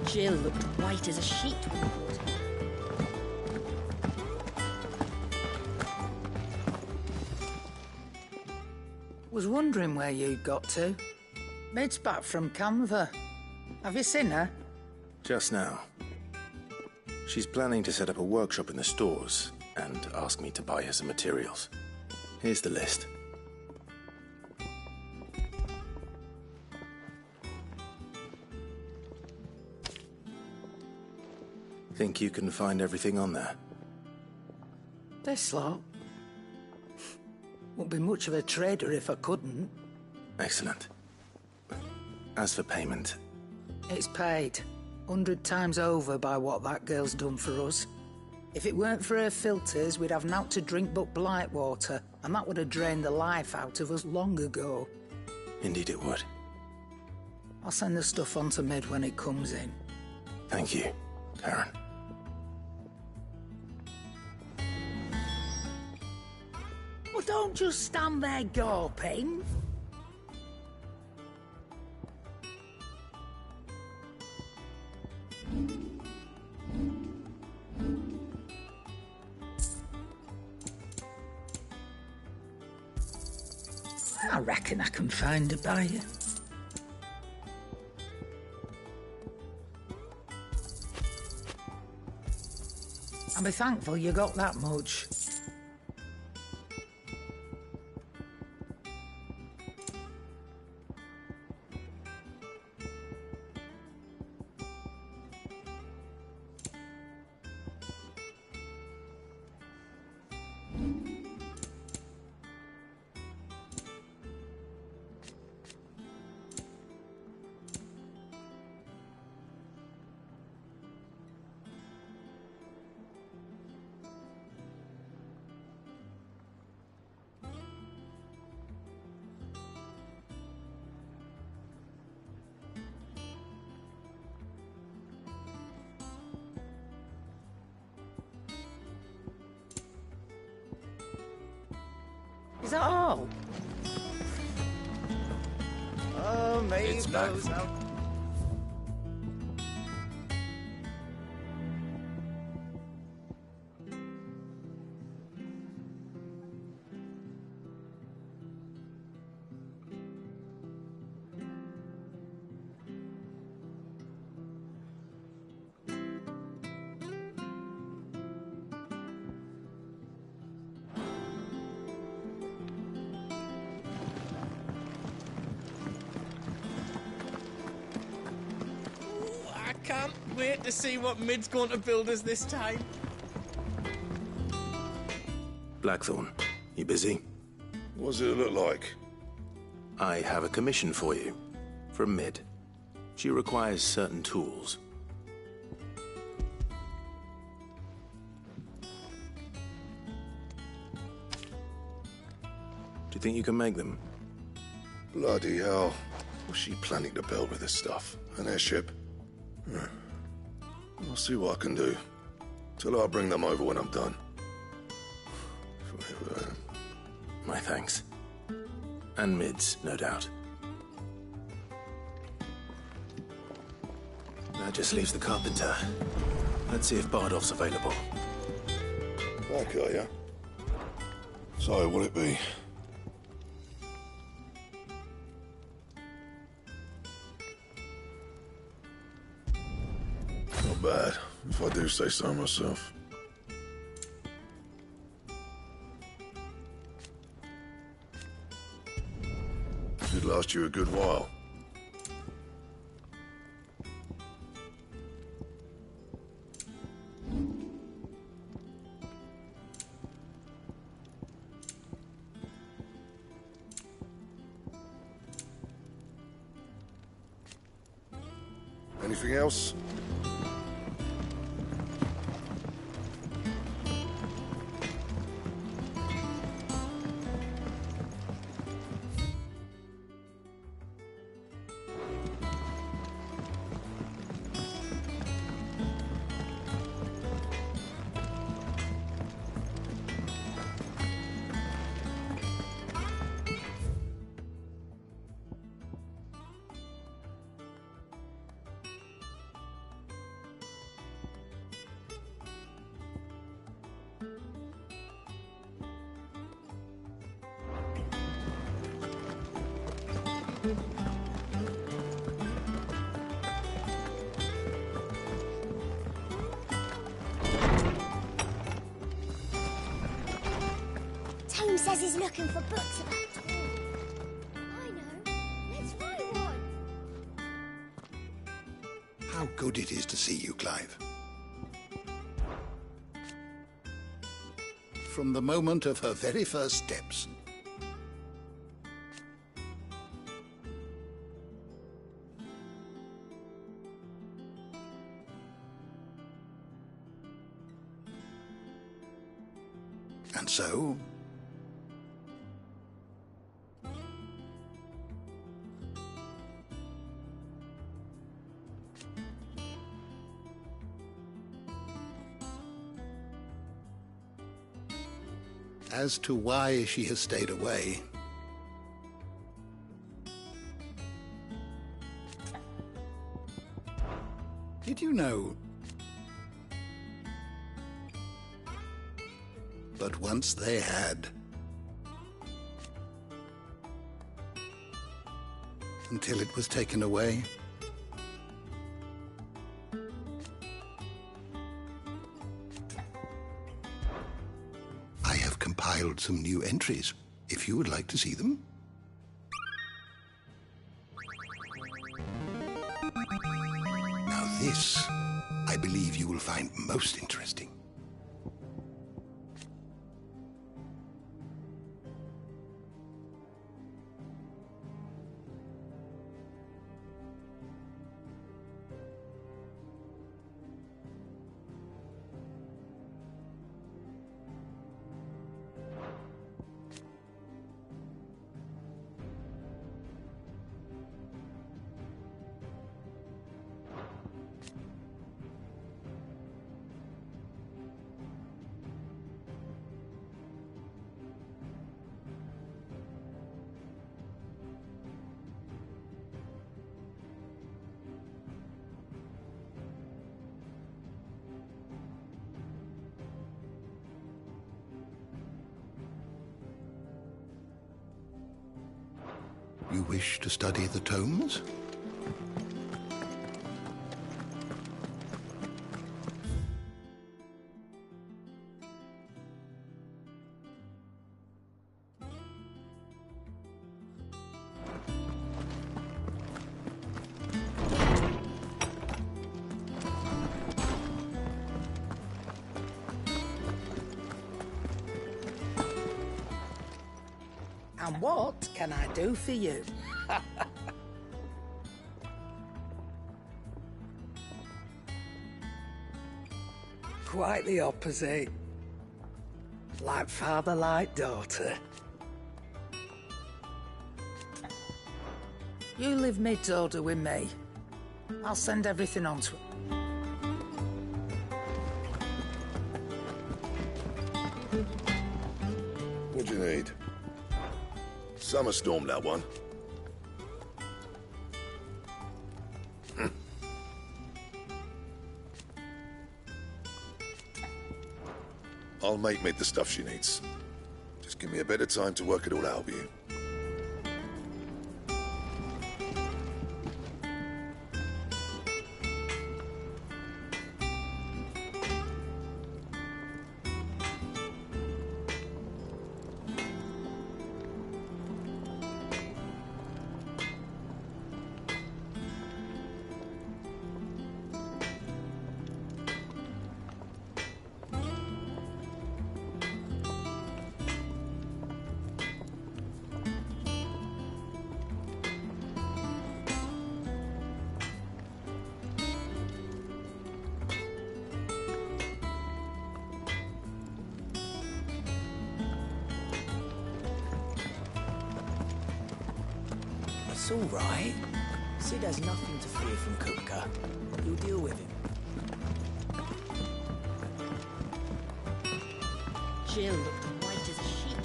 S1: Jill looked white as a sheet when we brought her.
S14: Was wondering where you'd got to. Mid's back from Canva. Have you seen her?
S2: Just now. She's planning to set up a workshop in the stores and ask me to buy her some materials. Here's the list. Think you can find everything on there?
S14: this lot. Wouldn't be much of a trader if I couldn't.
S2: Excellent. As for payment...
S14: It's paid. 100 times over by what that girl's done for us. If it weren't for her filters, we'd have naught to drink but blight water, and that would have drained the life out of us long ago.
S2: Indeed it would.
S14: I'll send the stuff on to Mid when it comes in.
S2: Thank you, Karen.
S14: Well, don't just stand there gawping. I reckon I can find a buyer. I'll be thankful you got that much. Is that all?
S4: Oh, Maeve knows how.
S11: Can't wait to see what Mid's going to build us this time.
S2: Blackthorn, you busy?
S9: What does it look like?
S2: I have a commission for you. From Mid. She requires certain tools. Do you think you can make them?
S9: Bloody hell. What's she planning to build with this stuff? An airship? I'll see what I can do. Tell her I'll bring them over when I'm done.
S2: My thanks. And Mid's, no doubt. That just leaves the carpenter. Let's see if Bardolph's available.
S9: Back, are ya? So, will it be? Not bad, if I do say so myself. Should last you a good while. Anything else?
S15: Tome says he's looking for books about tools. I know. Let's write one.
S16: How good it is to see you, Clive. from the moment of her very first steps. And so, as to why she has stayed away, did you know that once they had, until it was taken away? I have compiled some new entries, if you would like to see them. Now this, I believe you will find most interesting. You wish to study the tomes?
S14: And what can I do for you? Quite the opposite. Like father, like daughter. You live mid-order with me. I'll send everything on to him.
S17: What do you need? Summer storm, that one. I'll make the stuff she needs. Just give me a bit of time to work it all out with you.
S18: It's all right. Sid has nothing to fear from Kupka. You'll deal with him.
S15: Jill looked white as a sheet.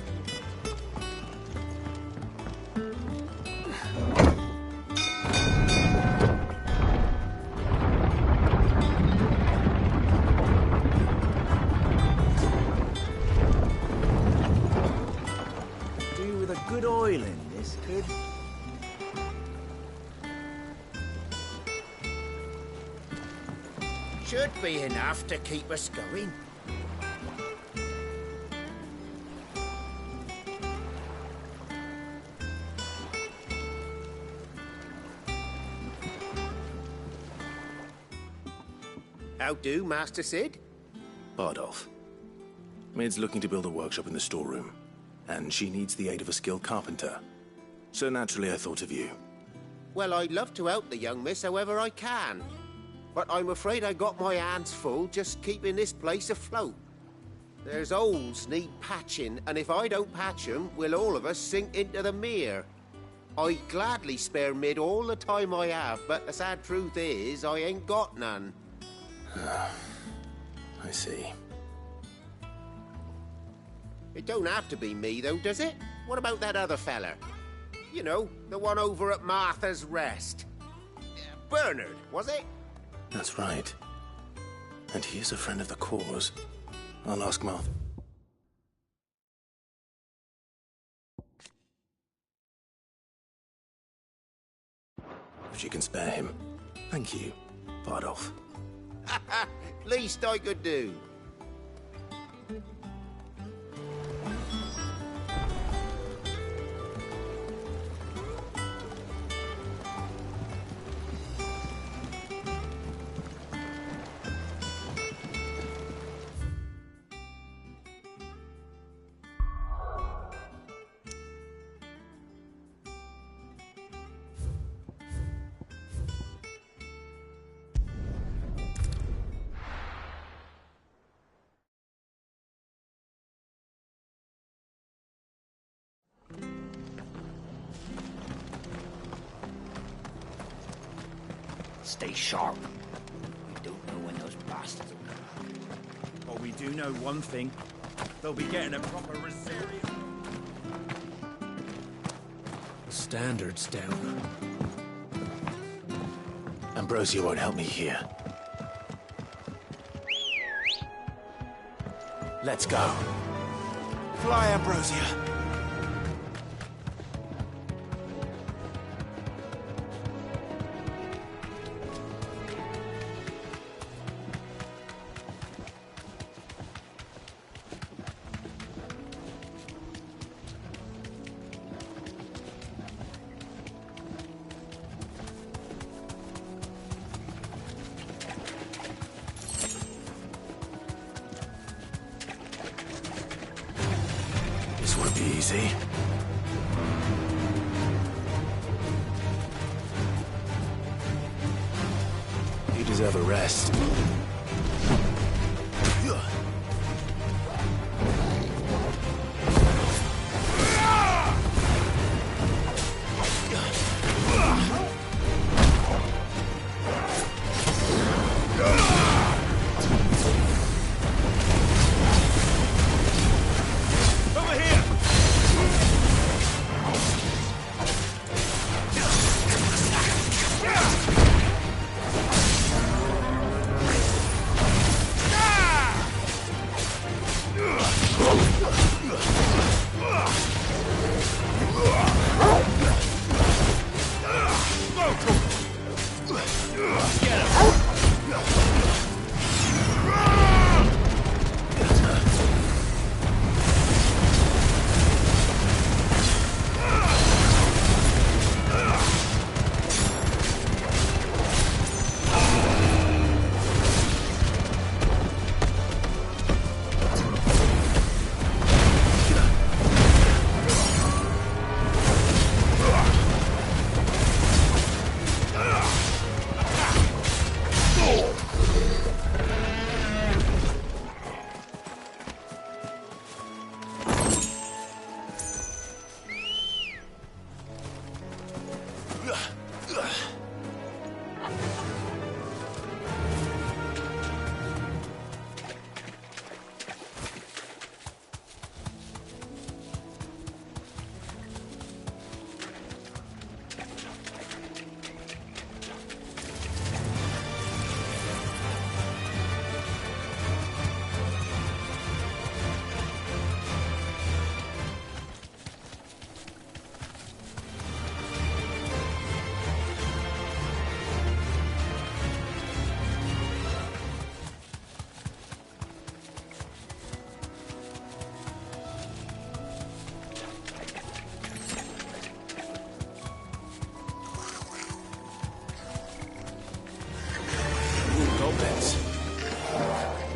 S18: Do with a good oil in this, kid.
S19: Should be enough to keep us going. How do, Master Sid?
S5: Bardolph,
S2: Mid's looking to build a workshop in the storeroom, and she needs the aid of a skilled carpenter. So naturally I thought of you.
S20: Well, I'd love to help the young miss however I can. But I'm afraid I got my hands full just keeping this place afloat. There's holes need patching, and if I don't patch them, we'll all of us sink into the mere. I'd gladly spare Mid all the time I have, but the sad truth is, I ain't got none.
S2: I see.
S20: It don't have to be me, though, does it? What about that other fella? You know, the one over at Martha's Rest. Bernard, was it?
S2: That's right. And he is a friend of the cause. I'll ask Martha. If she can spare him. Thank you, Bardolph.
S20: Least I could do.
S19: Stay sharp. We don't know when those bastards will come out.
S6: But we do know one thing. They'll be getting a proper resilient.
S11: Standards down.
S2: Ambrosia won't help me here. Let's go. Fly, Ambrosia. This won't be easy. You deserve a rest.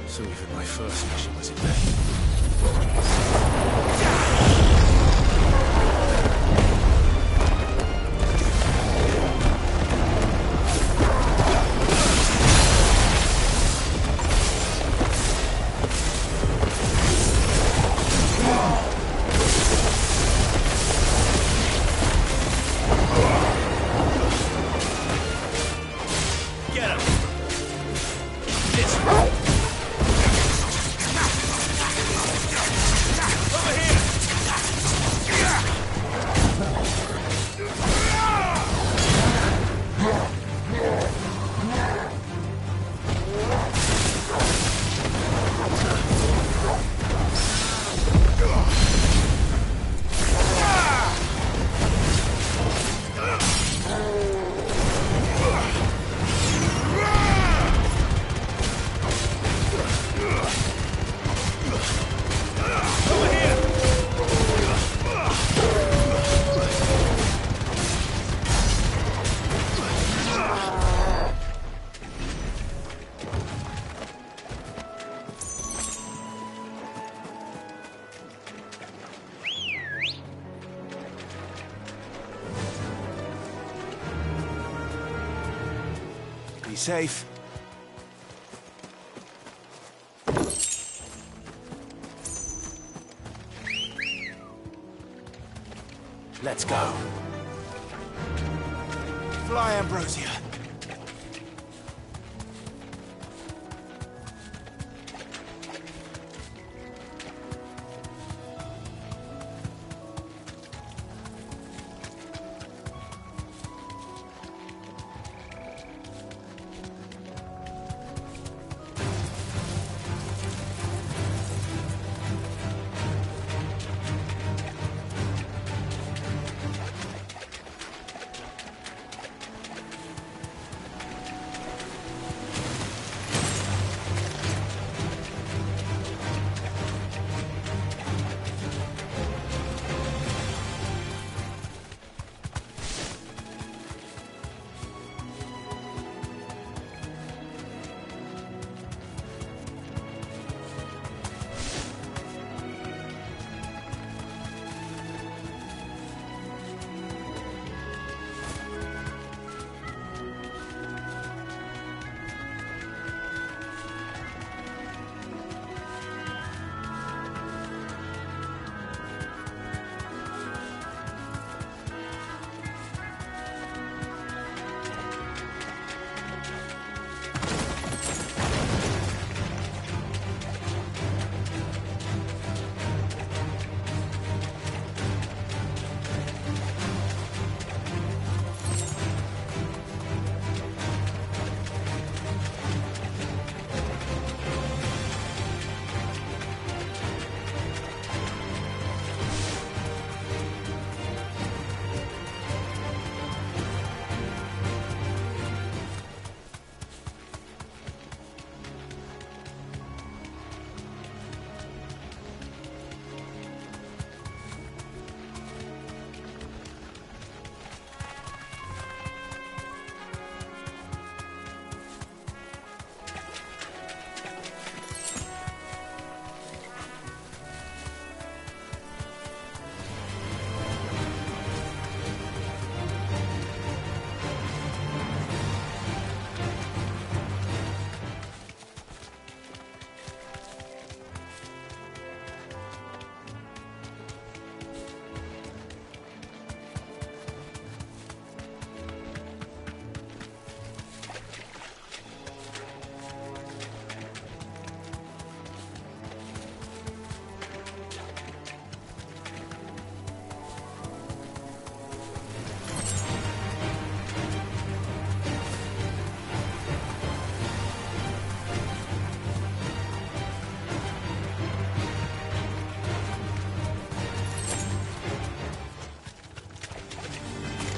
S2: So even my first mission was in vain.
S11: safe. Let's go. Fly, Ambrosia.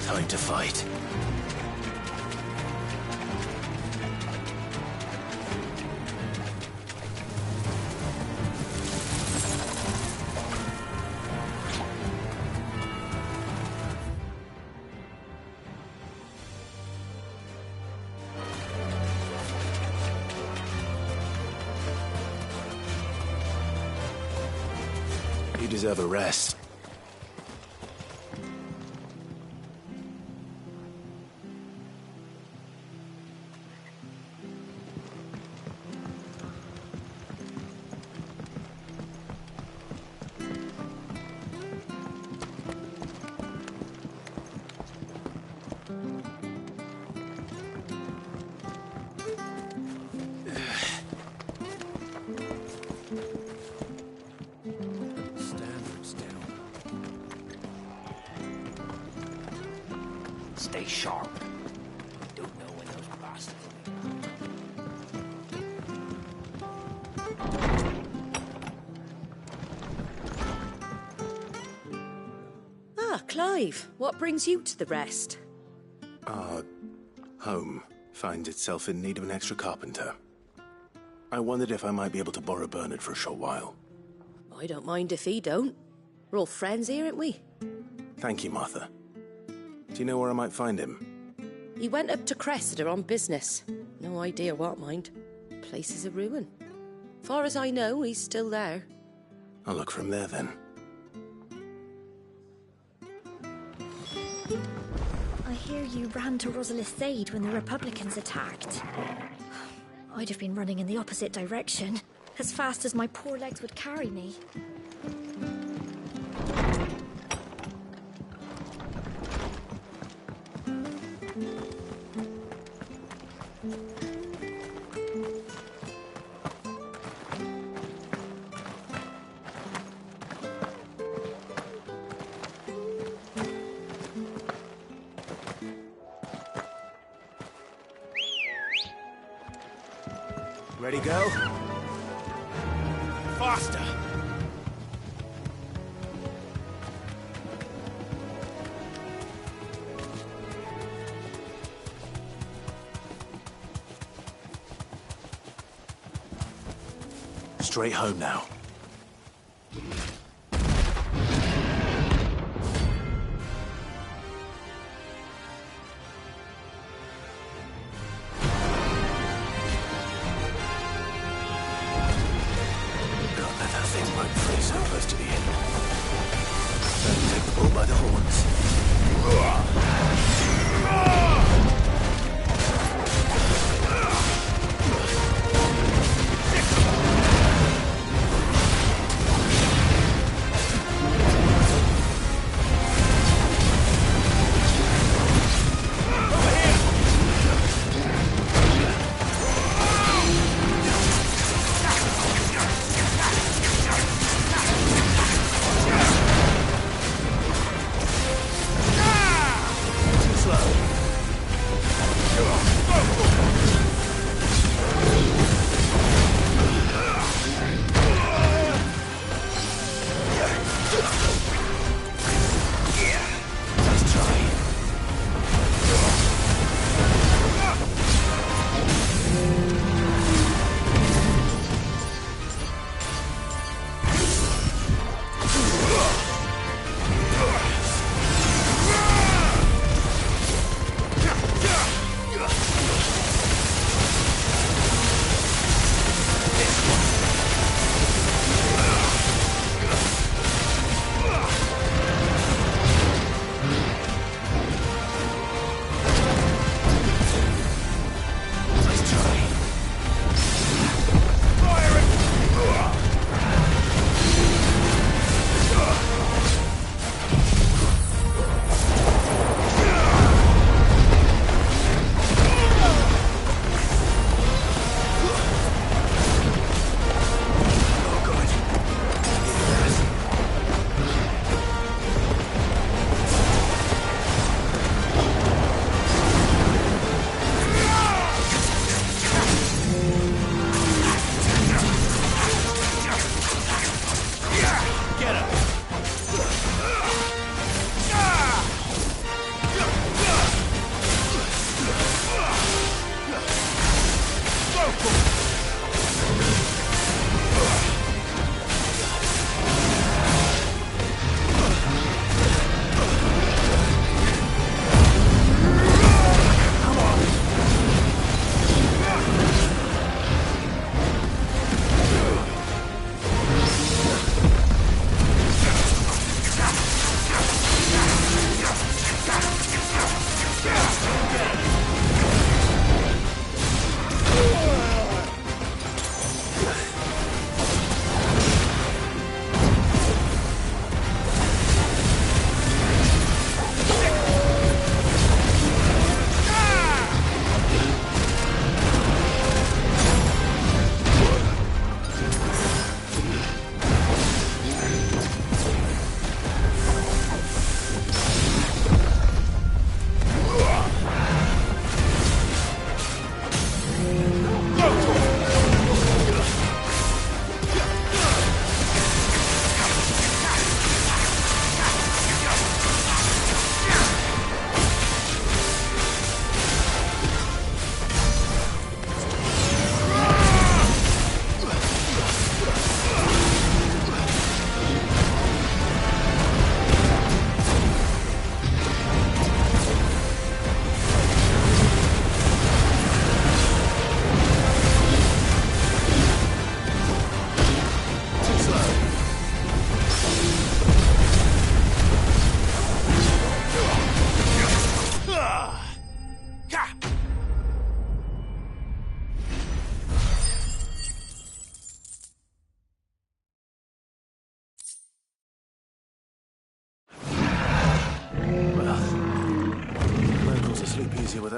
S11: Time to fight. You deserve a rest.
S19: Stay sharp. Don't know when those bastards will be.
S21: Ah, Clive, what brings you to the rest?
S2: Our home finds itself in need of an extra carpenter. I wondered if I might be able to borrow Bernard for a short while.
S21: I don't mind if he don't. We're all friends here, aren't we?
S2: Thank you, Martha. Do you know where I might find him?
S21: He went up to Cressida on business. No idea what, mind. Place is a ruin. Far as I know, he's still there.
S2: I'll look from there, then.
S15: I hear you ran to Rosalith's aid when the Republicans attacked. I'd have been running in the opposite direction, as fast as my poor legs would carry me.
S18: Ready, go? Faster!
S2: Straight home now.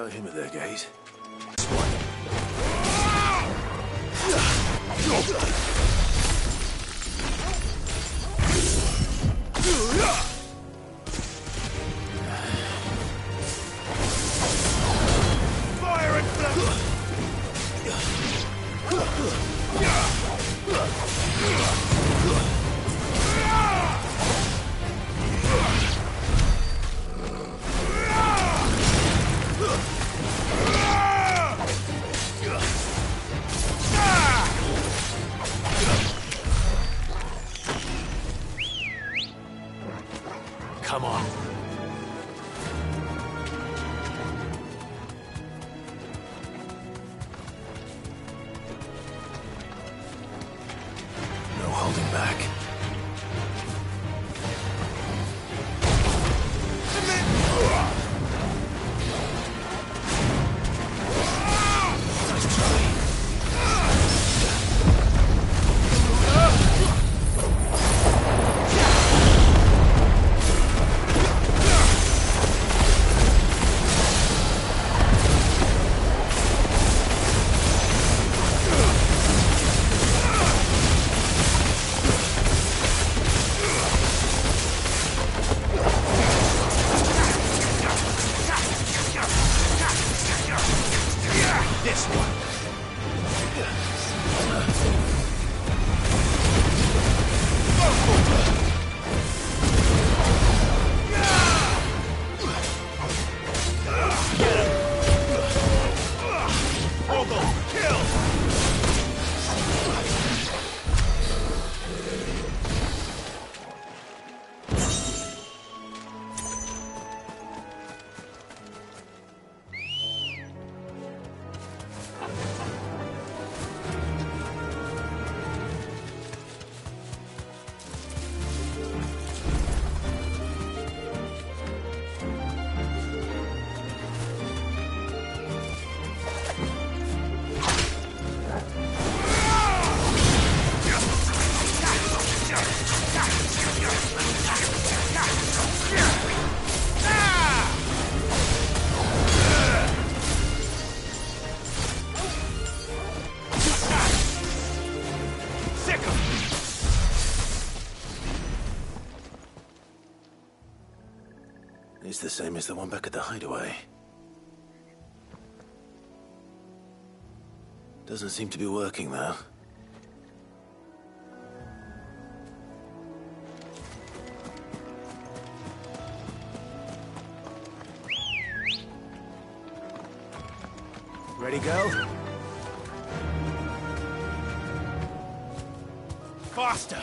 S2: without him at their gate.
S13: Fire and blood!
S2: Come on. No holding back. Nice try. This one. Kill! It's the same as the one back at the hideaway. Doesn't seem to be working, though. Ready, go? Faster!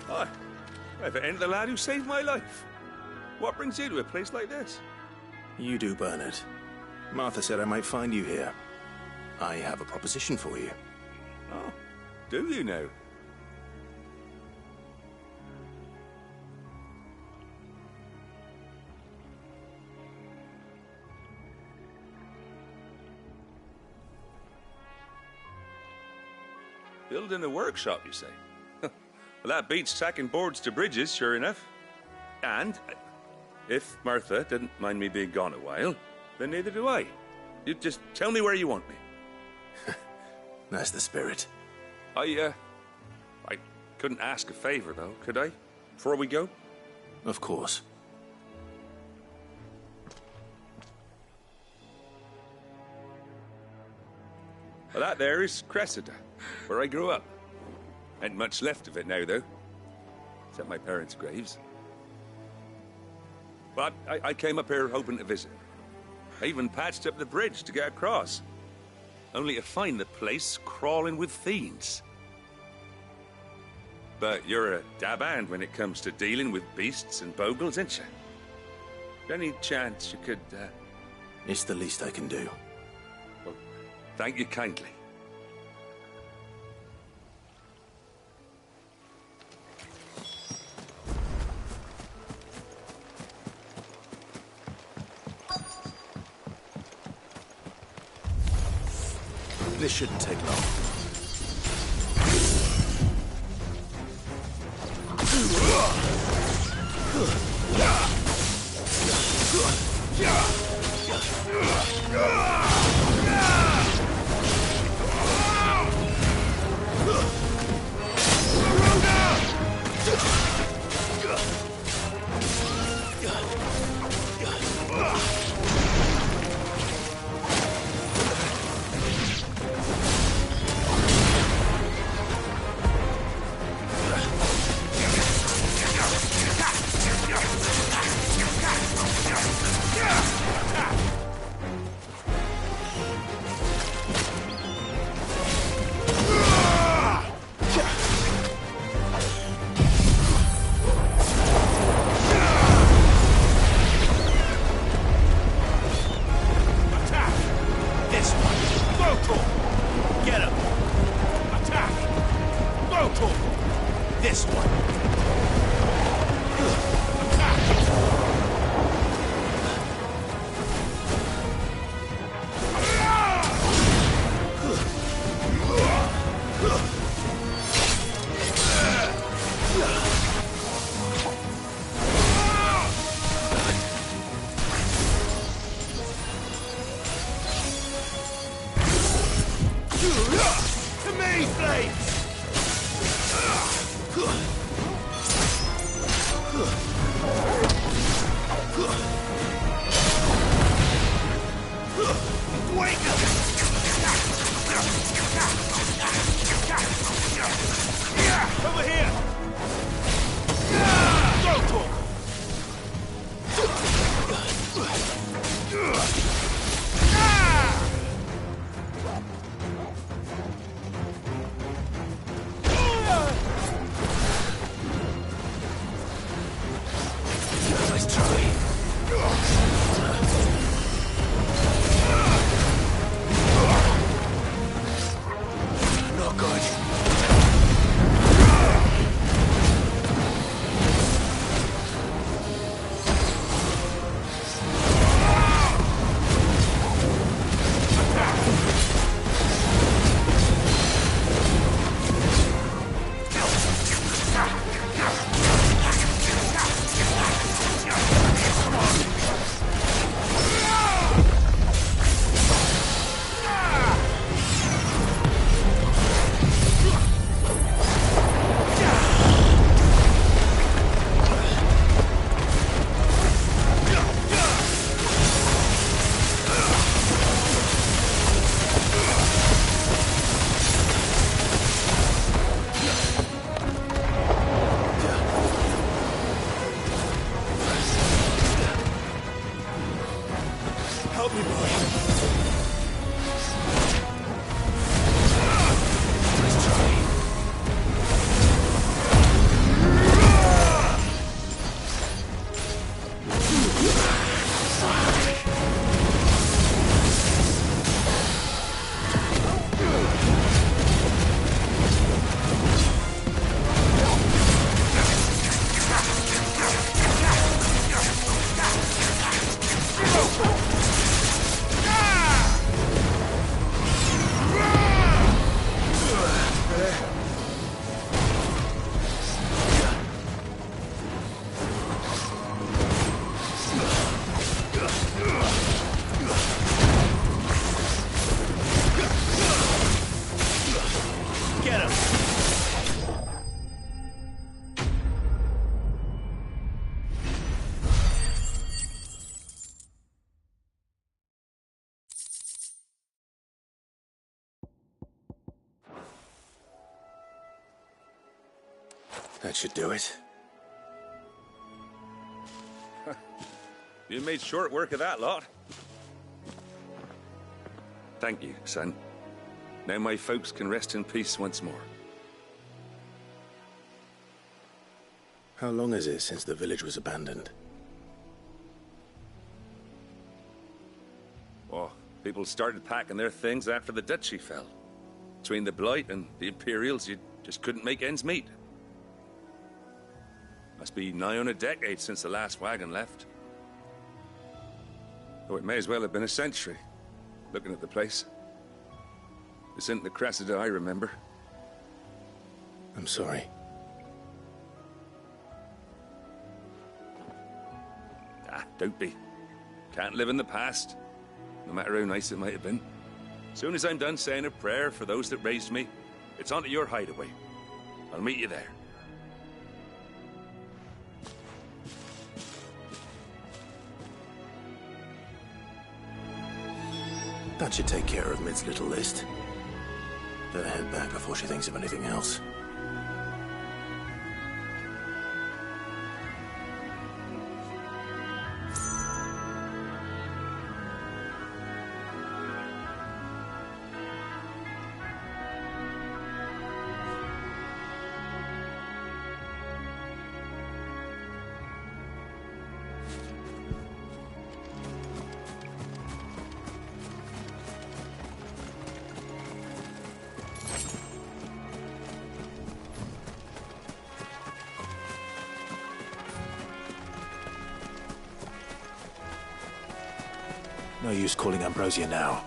S13: Hi. If it ain't the lad who saved my life. What brings you to a place like this?
S2: You do, Bernard. Martha said I might find you here. I have a proposition for you.
S13: Oh, do you now? Building a workshop, you say? Well, that beats tacking boards to bridges, sure enough. And if Martha didn't mind me being gone a while, then neither do I. You just tell me where you want me.
S2: That's the spirit.
S13: I couldn't ask a favor, though, could I? Before we go?
S2: Of course.
S13: Well, that there is Cressida, where I grew up. Ain't much left of it now, though. Except my parents' graves. But I came up here hoping to visit. I even patched up the bridge to get across. Only to find the place crawling with fiends. But you're a dab hand when it comes to dealing with beasts and bogles, ain't you? Any chance you could,
S2: It's the least I can do.
S13: Well, thank you kindly.
S2: This shouldn't take long. That should do it.
S13: You made short work of that lot. Thank you, son. Now my folks can rest in peace once more.
S2: How long is it since the village was abandoned?
S13: people started packing their things after the duchy fell. Between the Blight and the Imperials, you just couldn't make ends meet. Must be nigh on a decade since the last wagon left. Though it may as well have been a century, looking at the place. This isn't the Cressida I remember.
S2: I'm sorry.
S13: Ah, don't be. Can't live in the past, no matter how nice it might have been. Soon as I'm done saying a prayer for those that raised me, it's on to your hideaway. I'll meet you there.
S2: That should take care of Mid's little list. Better head back before she thinks of anything else. No use calling Ambrosia now.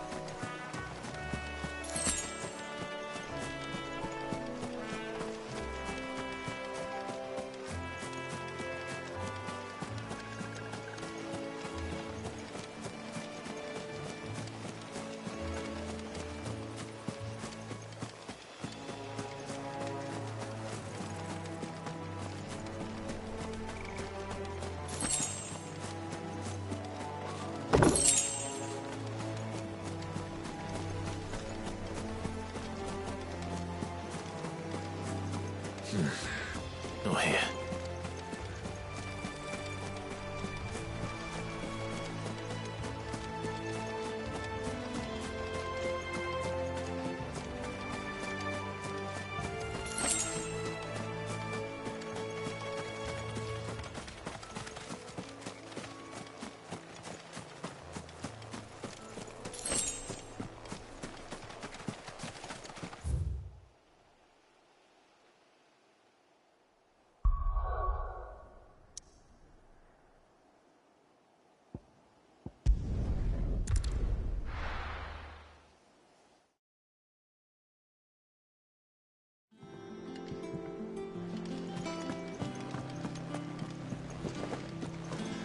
S2: Not here.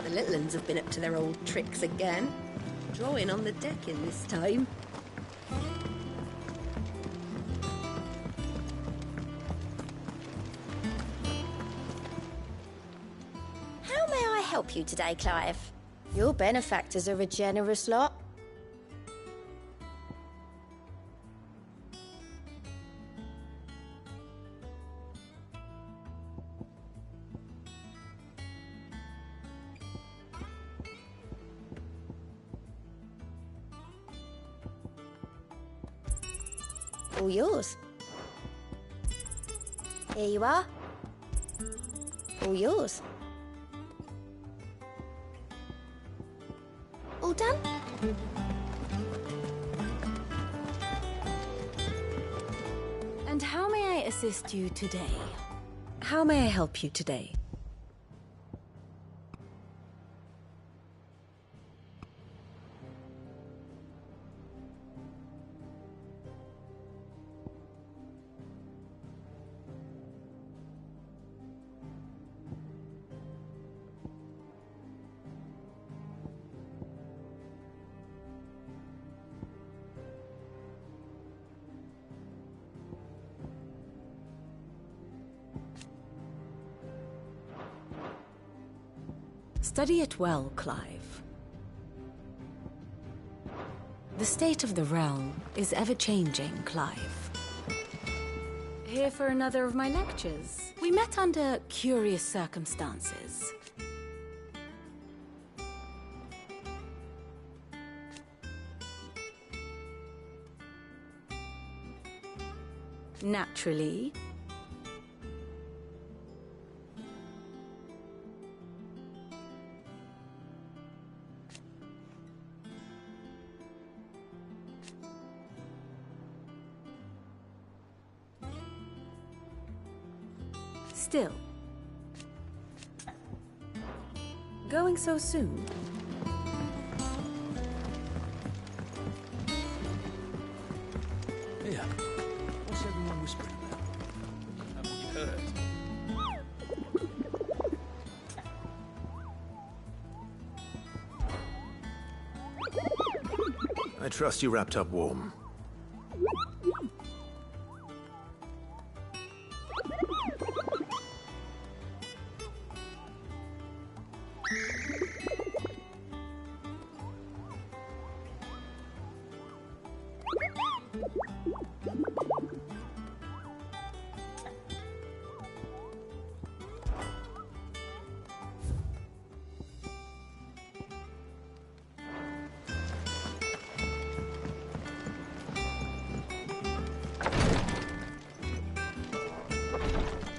S21: The little uns have been up to their old tricks again. Drawing on the decking this time.
S15: How may I help you today, Clive? Your benefactors are a generous lot. All yours. Here you are. All yours. All done?
S7: And how may I assist you today? How may I help you today? Study it well, Clive. The state of the realm is ever-changing, Clive. Here for another of my lectures. We met under curious circumstances. Naturally. Still. Going so soon?
S11: Yeah. What's everyone whispering about?
S4: Haven't you heard?
S2: I trust you wrapped up warm.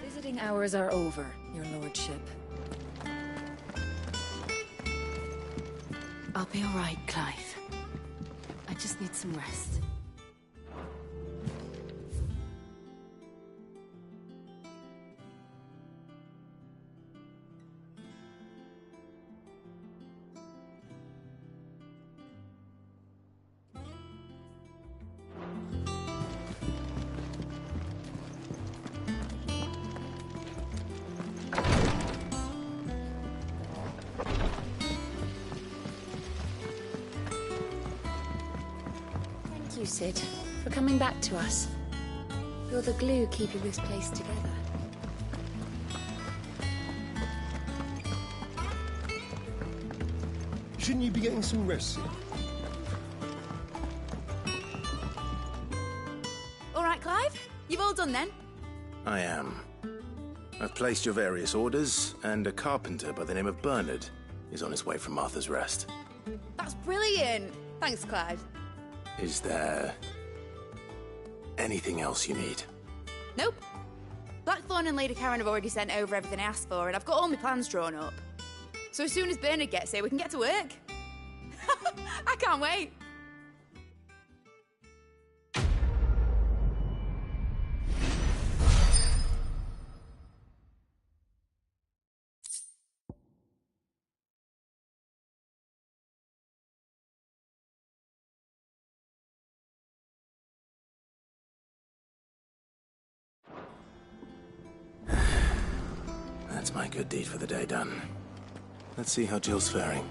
S8: Visiting hours are over, your lordship.
S7: I'll be all right, Clive. I just need some rest.
S8: Thank you, Sid, for coming back to us. You're the glue keeping this place together.
S11: Shouldn't you be getting some rest, Sid?
S3: All right, Clive? You've all done then?
S2: I am. I've placed your various orders, and a carpenter by the name of Bernard is on his way from Martha's Rest.
S3: That's brilliant. Thanks, Clive.
S2: Is there anything else you need?
S3: Nope. Blackthorn and Lady Karen have already sent over everything I asked for, and I've got all my plans drawn up. So as soon as Bernard gets here, we can get to work. I can't wait.
S2: That's my good deed for the day done. Let's see how Jill's faring.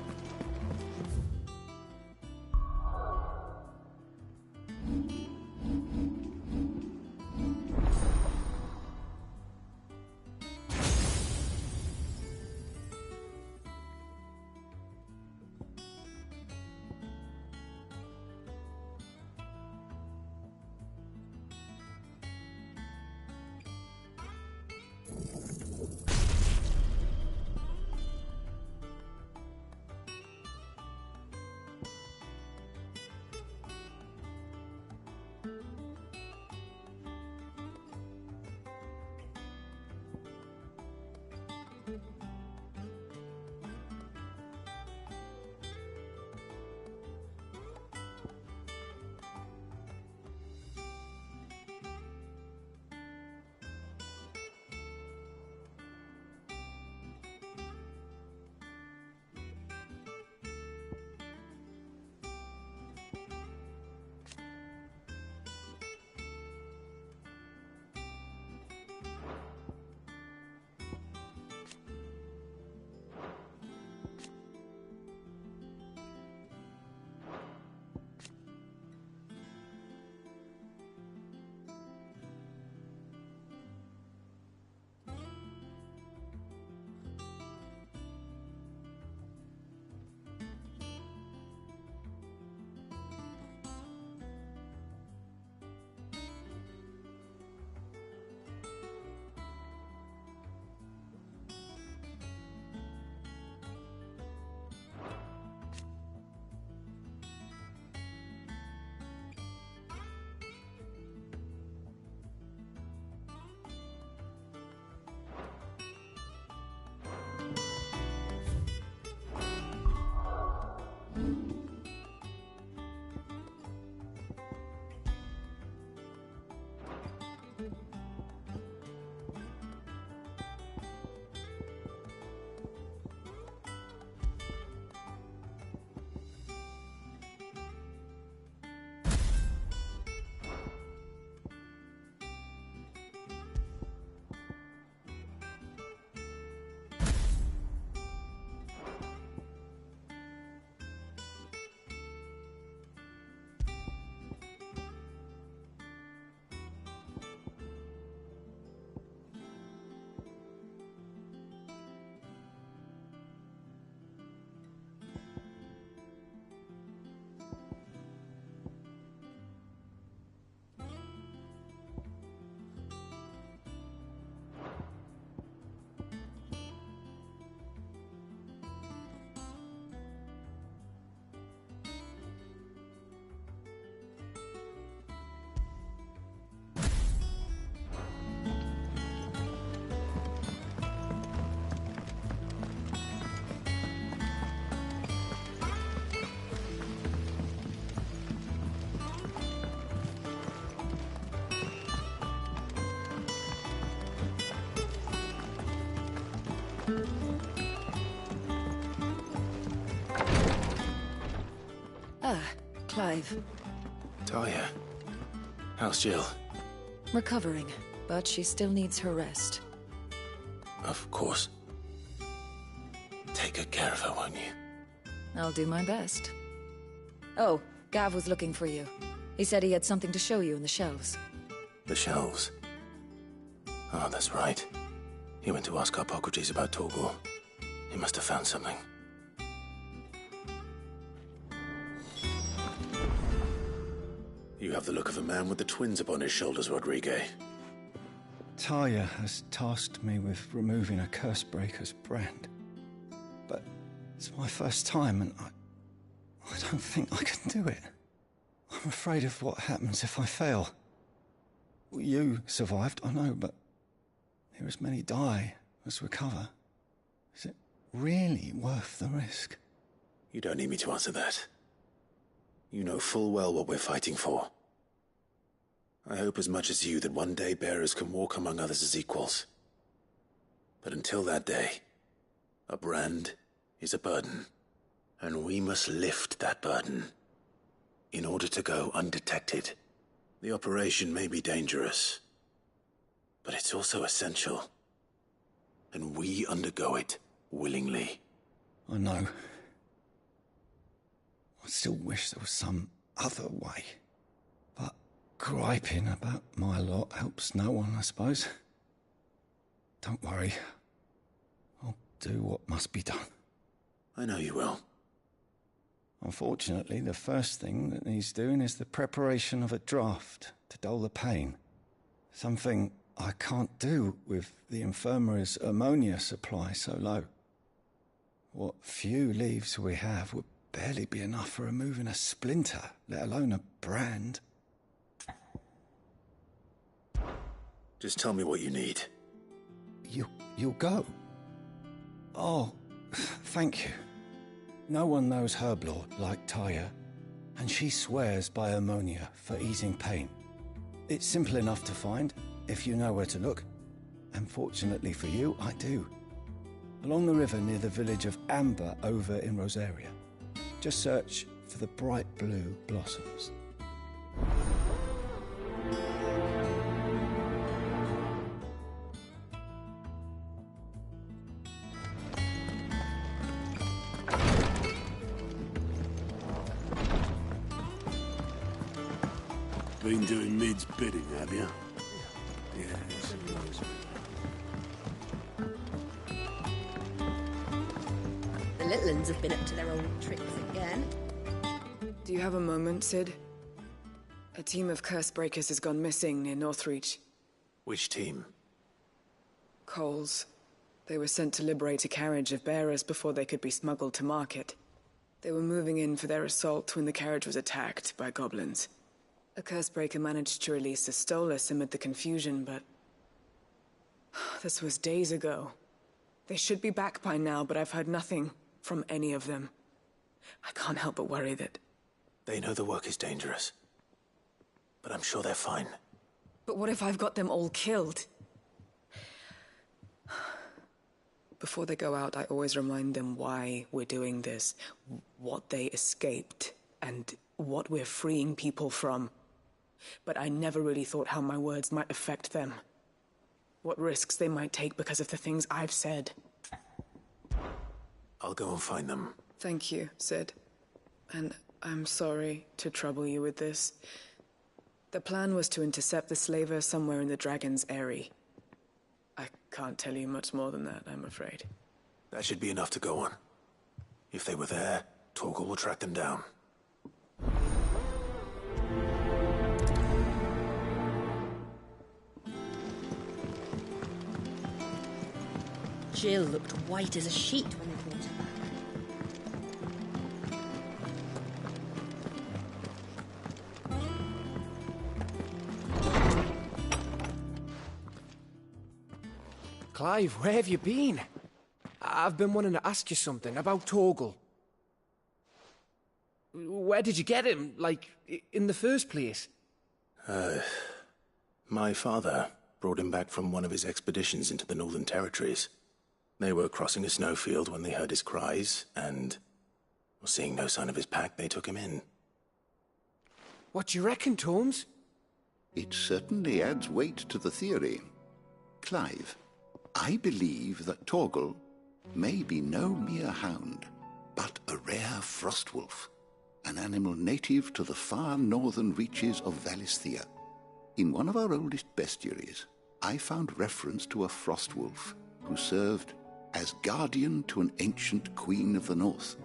S8: Clive.
S2: Talia. How's Jill?
S8: Recovering, but she still needs her rest.
S2: Of course. Take good care of her, won't you?
S8: I'll do my best. Oh, Gav was looking for you. He said he had something to show you in the shelves.
S2: The shelves? Oh, that's right. He went to ask Harpocrates about Torgal. He must have found something. You have the look of a man with the twins upon his shoulders, Rodrigue.
S10: Talia has tasked me with removing a Cursebreaker's brand. But it's my first time, and I don't think I can do it. I'm afraid of what happens if I fail. You survived, I know, but here as many die as recover. Is it really worth the risk?
S2: You don't need me to answer that. You know full well what we're fighting for. I hope as much as you that one day bearers can walk among others as equals. But until that day, a brand is a burden, and we must lift that burden in order to go undetected. The operation may be dangerous, but it's also essential, and we undergo it willingly.
S10: I know. I still wish there was some other way. But griping about my lot helps no one, I suppose. Don't worry. I'll do what must be done.
S2: I know you will.
S10: Unfortunately, the first thing that needs doing is the preparation of a draft to dull the pain. Something I can't do with the infirmary's ammonia supply so low. What few leaves we have would barely be enough for removing a splinter, let alone a brand.
S2: Just tell me what you need.
S10: You'll go? Oh, thank you. No one knows Herblord like Taya, and she swears by ammonia for easing pain. It's simple enough to find, if you know where to look. And fortunately for you, I do. Along the river near the village of Amber over in Rosaria. Just search for the bright blue blossoms.
S22: Been doing Mid's bidding, have you? Yes.
S1: The little uns have been up to their old tricks again.
S23: Do you have a moment, Sid? A team of Cursebreakers has gone missing near Northreach.
S2: Which team?
S23: Coles. They were sent to liberate a carriage of bearers before they could be smuggled to market. They were moving in for their assault when the carriage was attacked by goblins. A Cursebreaker managed to release a Stolas amid the confusion, but... this was days ago. They should be back by now, but I've heard nothing from any of them. I can't help but worry that...
S2: They know the work is dangerous, but I'm sure they're fine.
S23: But what if I've got them all killed? Before they go out, I always remind them why we're doing this, what they escaped, and what we're freeing people from. But I never really thought how my words might affect them. What risks they might take because of the things I've said.
S2: I'll go and find them.
S23: Thank you, Sid. And I'm sorry to trouble you with this. The plan was to intercept the slaver somewhere in the Dragon's Eyrie. I can't tell you much more than that, I'm afraid.
S2: That should be enough to go on. If they were there, Torgal will track them down.
S1: Jill looked white as a sheet when they brought her back.
S4: Clive, where have you been? I've been wanting to ask you something about Torgal. Where did you get him, like, in the first place?
S2: My father brought him back from one of his expeditions into the Northern Territories. They were crossing a snowfield when they heard his cries, and, seeing no sign of his pack, they took him in.
S4: What do you reckon, Torms?
S9: It certainly adds weight to the theory. Clive, I believe that Torgal may be no mere hound, but a rare frostwolf, an animal native to the far northern reaches of Valisthea. In one of our oldest bestiaries, I found reference to a frostwolf who served as guardian to an ancient queen of the north.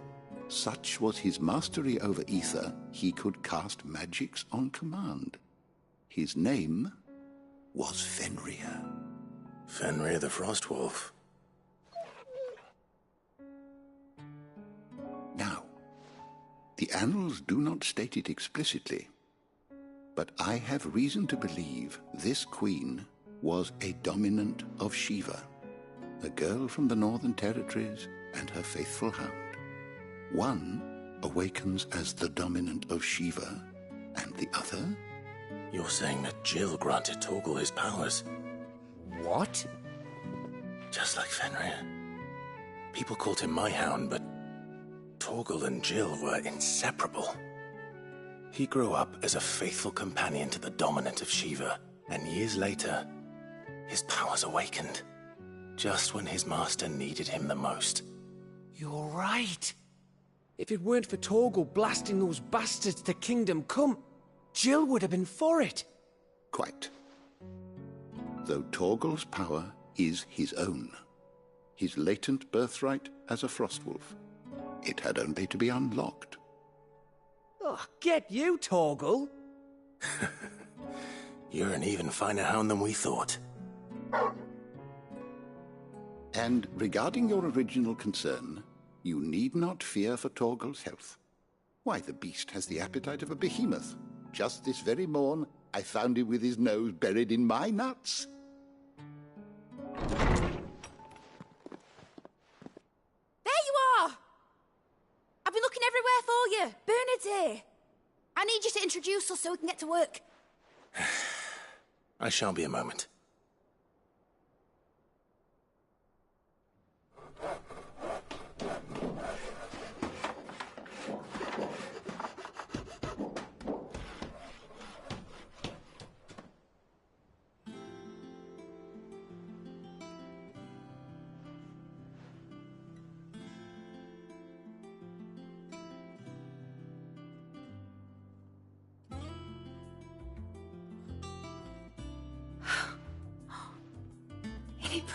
S9: Such was his mastery over ether, he could cast magics on command. His name was Fenrir.
S2: Fenrir the Frostwolf.
S9: Now, the annals do not state it explicitly, but I have reason to believe this queen was a dominant of Shiva, a girl from the Northern Territories and her faithful hound. One awakens as the dominant of Shiva, and the other?
S2: You're saying that Jill granted Torgal his powers?
S4: What?
S2: Just like Fenrir. People called him my hound, but Torgal and Jill were inseparable. He grew up as a faithful companion to the dominant of Shiva, and years later, his powers awakened, just when his master needed him the most.
S4: You're right. If it weren't for Torgal blasting those bastards to Kingdom Come, Jill would have been for it.
S9: Quite. Though Torgal's power is his own, his latent birthright as a Frostwolf, it had only to be unlocked.
S4: Oh, get you, Torgal!
S2: You're an even finer hound than we thought.
S9: And regarding your original concern, you need not fear for Torgal's health. Why, the beast has the appetite of a behemoth. Just this very morn, I found him with his nose buried in my nuts.
S3: There you are! I've been looking everywhere for you. Bernard's here. I need you to introduce us so we can get to work.
S2: I shan't be a moment.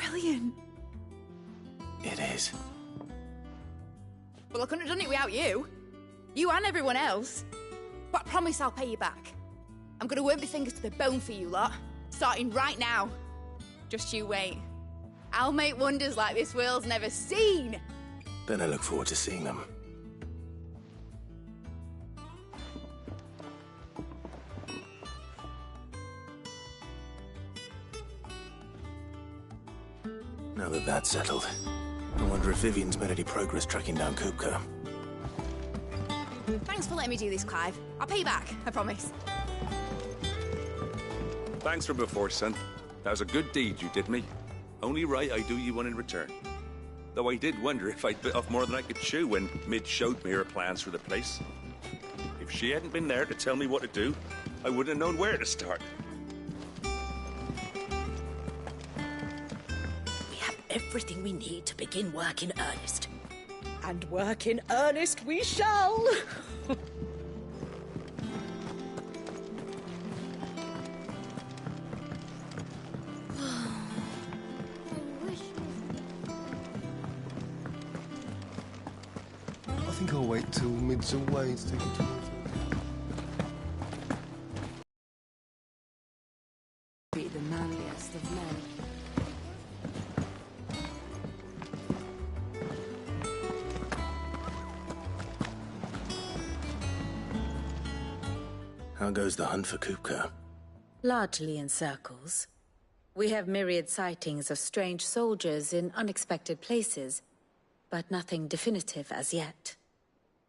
S3: Brilliant.
S2: It is.
S3: Well, I couldn't have done it without you. You and everyone else. But I promise I'll pay you back. I'm gonna work my fingers to the bone for you lot, starting right now. Just you wait. I'll make wonders like this world's never seen.
S2: Then I look forward to seeing them. Now that that's settled, I wonder if Vivian's made any progress tracking down Kupka.
S3: Thanks for letting me do this, Clive. I'll pay you back, I promise.
S13: Thanks from before, son. That was a good deed you did me. Only right I do you one in return. Though I did wonder if I'd bit off more than I could chew when Mid showed me her plans for the place. If she hadn't been there to tell me what to do, I wouldn't have known where to start.
S21: Everything we need to begin work in earnest. And work in earnest we shall!
S11: I think I'll wait till Mid's away to take a tour.
S7: Be the manliest of men.
S2: How goes the hunt for Kupka?
S7: Largely in circles. We have myriad sightings of strange soldiers in unexpected places, but nothing definitive as yet.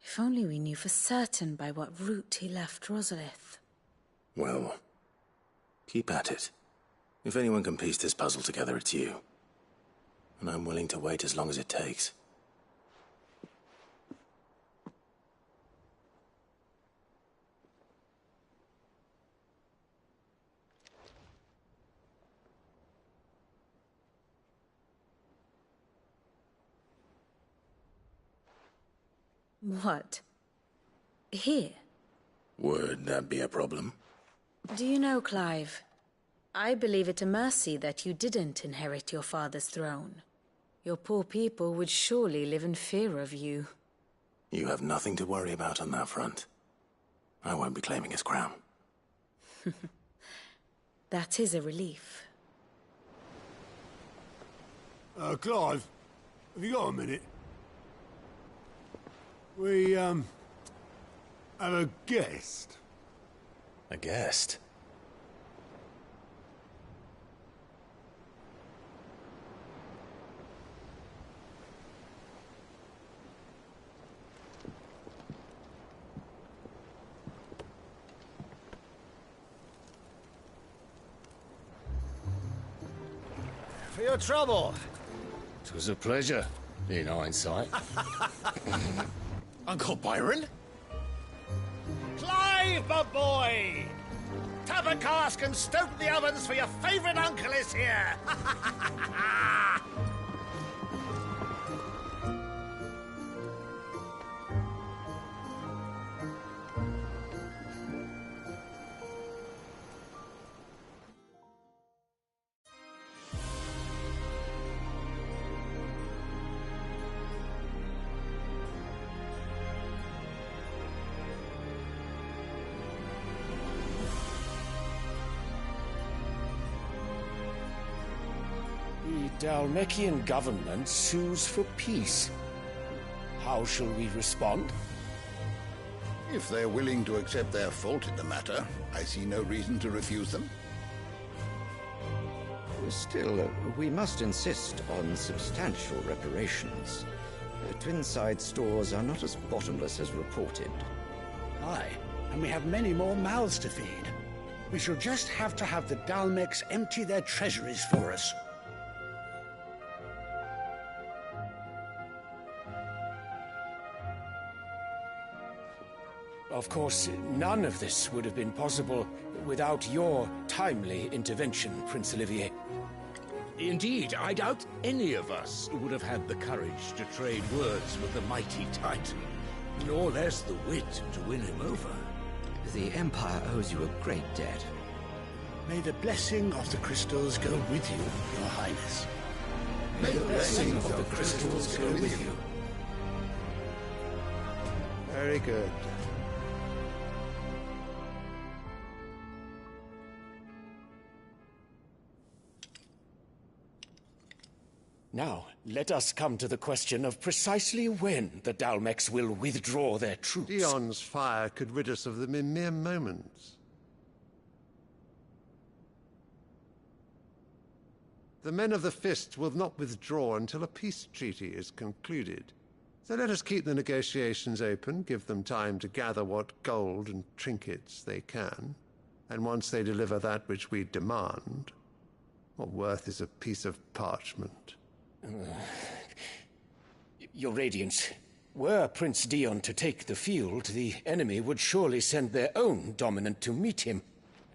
S7: If only we knew for certain by what route he left Rosalith.
S2: Well, keep at it. If anyone can piece this puzzle together, it's you. And I'm willing to wait as long as it takes.
S7: What? Here?
S2: Would that be a problem?
S7: Do you know, Clive, I believe it a mercy that you didn't inherit your father's throne. Your poor people would surely live in fear of you.
S2: You have nothing to worry about on that front. I won't be claiming his crown.
S7: That is a relief.
S22: Clive, have you got a minute? We, have a guest.
S2: A guest?
S12: For your trouble.
S4: It was a pleasure, in hindsight.
S12: Uncle Byron? Clive, my boy! Tap a cask and stoke the ovens for your favourite uncle is here!
S4: The Dalmekian government sues for peace. How shall we respond?
S9: If they're willing to accept their fault in the matter, I see no reason to refuse them.
S19: Still, we must insist on substantial reparations. Twinside stores are not as bottomless as reported.
S6: Aye, and we have many more mouths to feed. We shall just have to have the Dalmeks empty their treasuries for us.
S4: Of course, none of this would have been possible without your timely intervention, Prince Olivier.
S14: Indeed, I doubt any of us would have had the courage to trade words with the mighty Titan, nor less the wit to win him over.
S19: The Empire owes you a great debt.
S6: May the blessing of the crystals go with you, Your Highness.
S9: May the blessing of the crystals go with you.
S20: Very good.
S4: Now, let us come to the question of precisely when the Dalmeks will withdraw their troops.
S20: Dion's fire could rid us of them in mere moments. The men of the Fist will not withdraw until a peace treaty is concluded. So let us keep the negotiations open, give them time to gather what gold and trinkets they can, and once they deliver that which we demand, what worth is a piece of parchment?
S4: Your Radiance, were Prince Dion to take the field, the enemy would surely send their own dominant to meet him.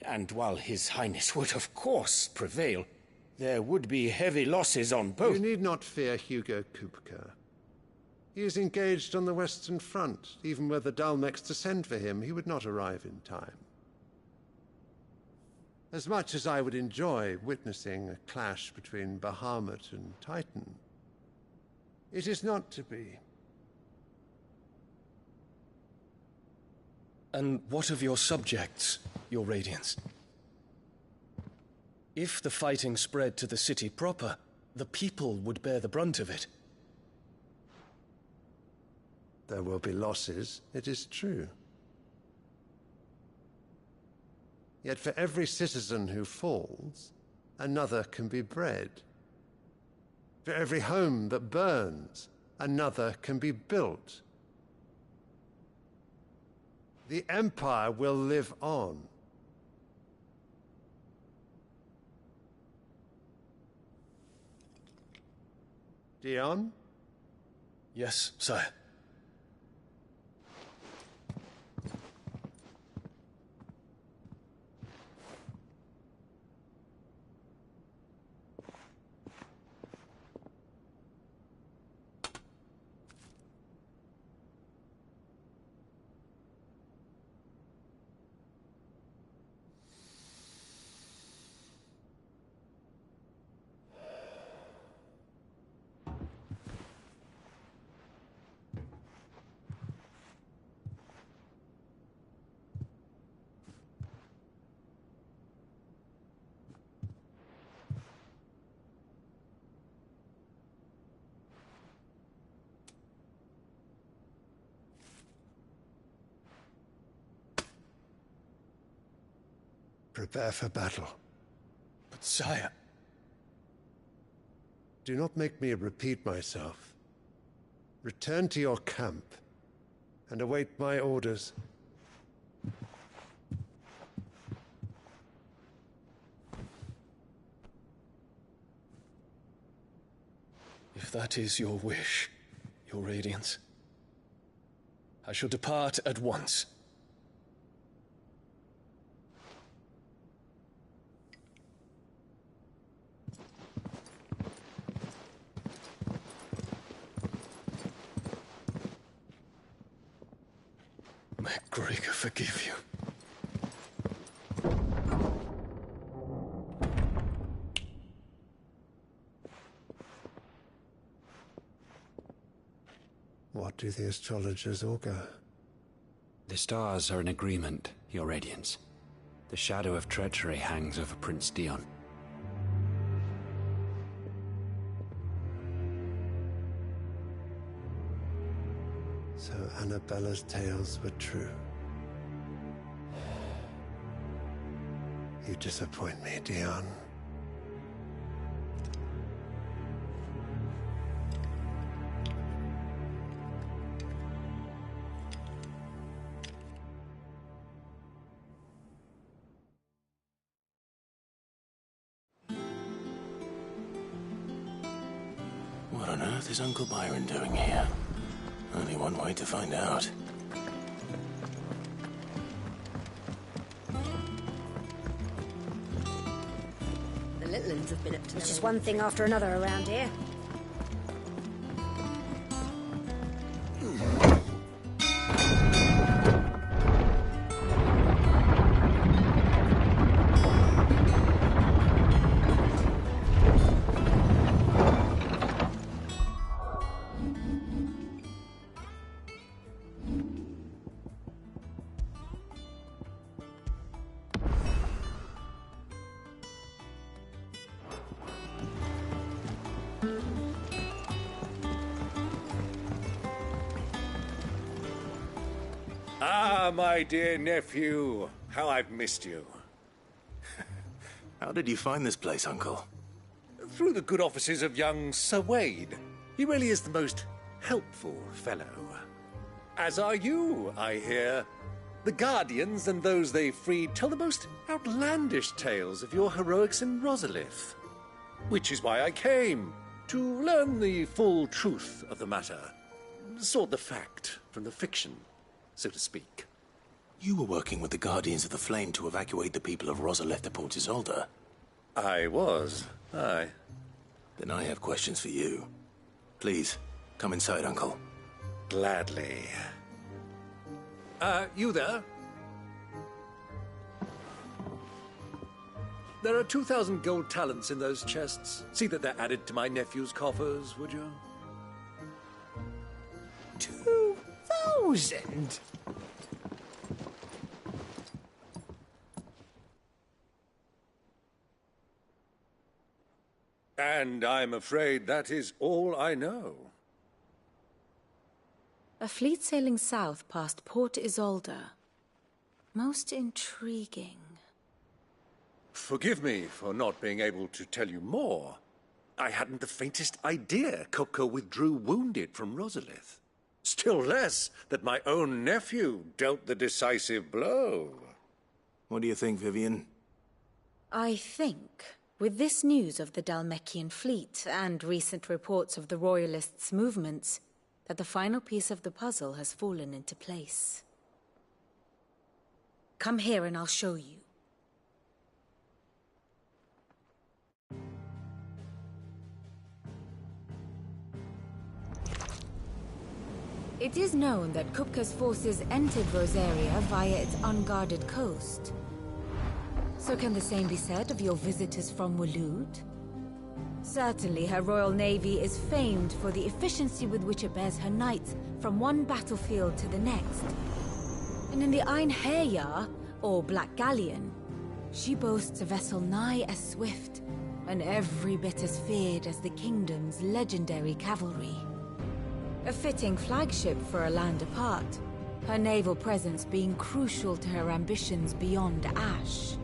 S4: And while His Highness would of course prevail, there would be heavy losses on both.
S20: You need not fear Hugo Kupka. He is engaged on the Western Front. Even were the Dalmeks to send for him, he would not arrive in time. As much as I would enjoy witnessing a clash between Bahamut and Titan, it is not to be.
S16: And what of your subjects, Your Radiance? If the fighting spread to the city proper, the people would bear the brunt of it.
S20: There will be losses, it is true. Yet for every citizen who falls, another can be bred. For every home that burns, another can be built. The Empire will live on. Dion?
S16: Yes, sire.
S11: Prepare for battle.
S16: But sire...
S11: Do not make me repeat myself. Return to your camp and await my orders.
S16: If that is your wish, Your Radiance, I shall depart at once. May Gregor forgive you.
S11: What do the astrologers augur?
S5: The stars are in agreement, Your Radiance. The shadow of treachery hangs over Prince Dion.
S11: So Annabella's tales were true. You disappoint me, Dion.
S2: What on earth is Uncle Byron doing here? Only one way to find out.
S1: The little ones have been up to... It's just one thing after another around here.
S12: Ah, my dear nephew. How I've missed you.
S2: How did you find this place, Uncle?
S12: Through the good offices of young Sir Wade. He really is the most helpful fellow. As are you, I hear. The Guardians and those they freed tell the most outlandish tales of your heroics in Rosalith. Which is why I came, to learn the full truth of the matter. Sort the fact from the fiction, so to speak.
S2: You were working with the Guardians of the Flame to evacuate the people of Rosalith to Port Isolde.
S12: I was, aye.
S2: Then I have questions for you. Please, come inside, Uncle.
S12: Gladly. You there? There are 2,000 gold talents in those chests. See that they're added to my nephew's coffers, would you?
S17: 2,000?
S12: And I'm afraid that is all I know.
S7: A fleet sailing south past Port Isolde. Most intriguing.
S12: Forgive me for not being able to tell you more. I hadn't the faintest idea Kopko withdrew wounded from Rosalith. Still less that my own nephew dealt the decisive blow.
S2: What do you think, Vivian?
S7: I think, with this news of the Dhalmekian fleet and recent reports of the Royalists' movements, that the final piece of the puzzle has fallen into place. Come here and I'll show you. It is known that Kupka's forces entered Rosaria via its unguarded coast. So can the same be said of your visitors from Waloed? Certainly her Royal Navy is famed for the efficiency with which it bears her knights from one battlefield to the next. And in the Einherjar, or Black Galleon, she boasts a vessel nigh as swift and every bit as feared as the kingdom's legendary cavalry. A fitting flagship for a land apart, her naval presence being crucial to her ambitions beyond Ash.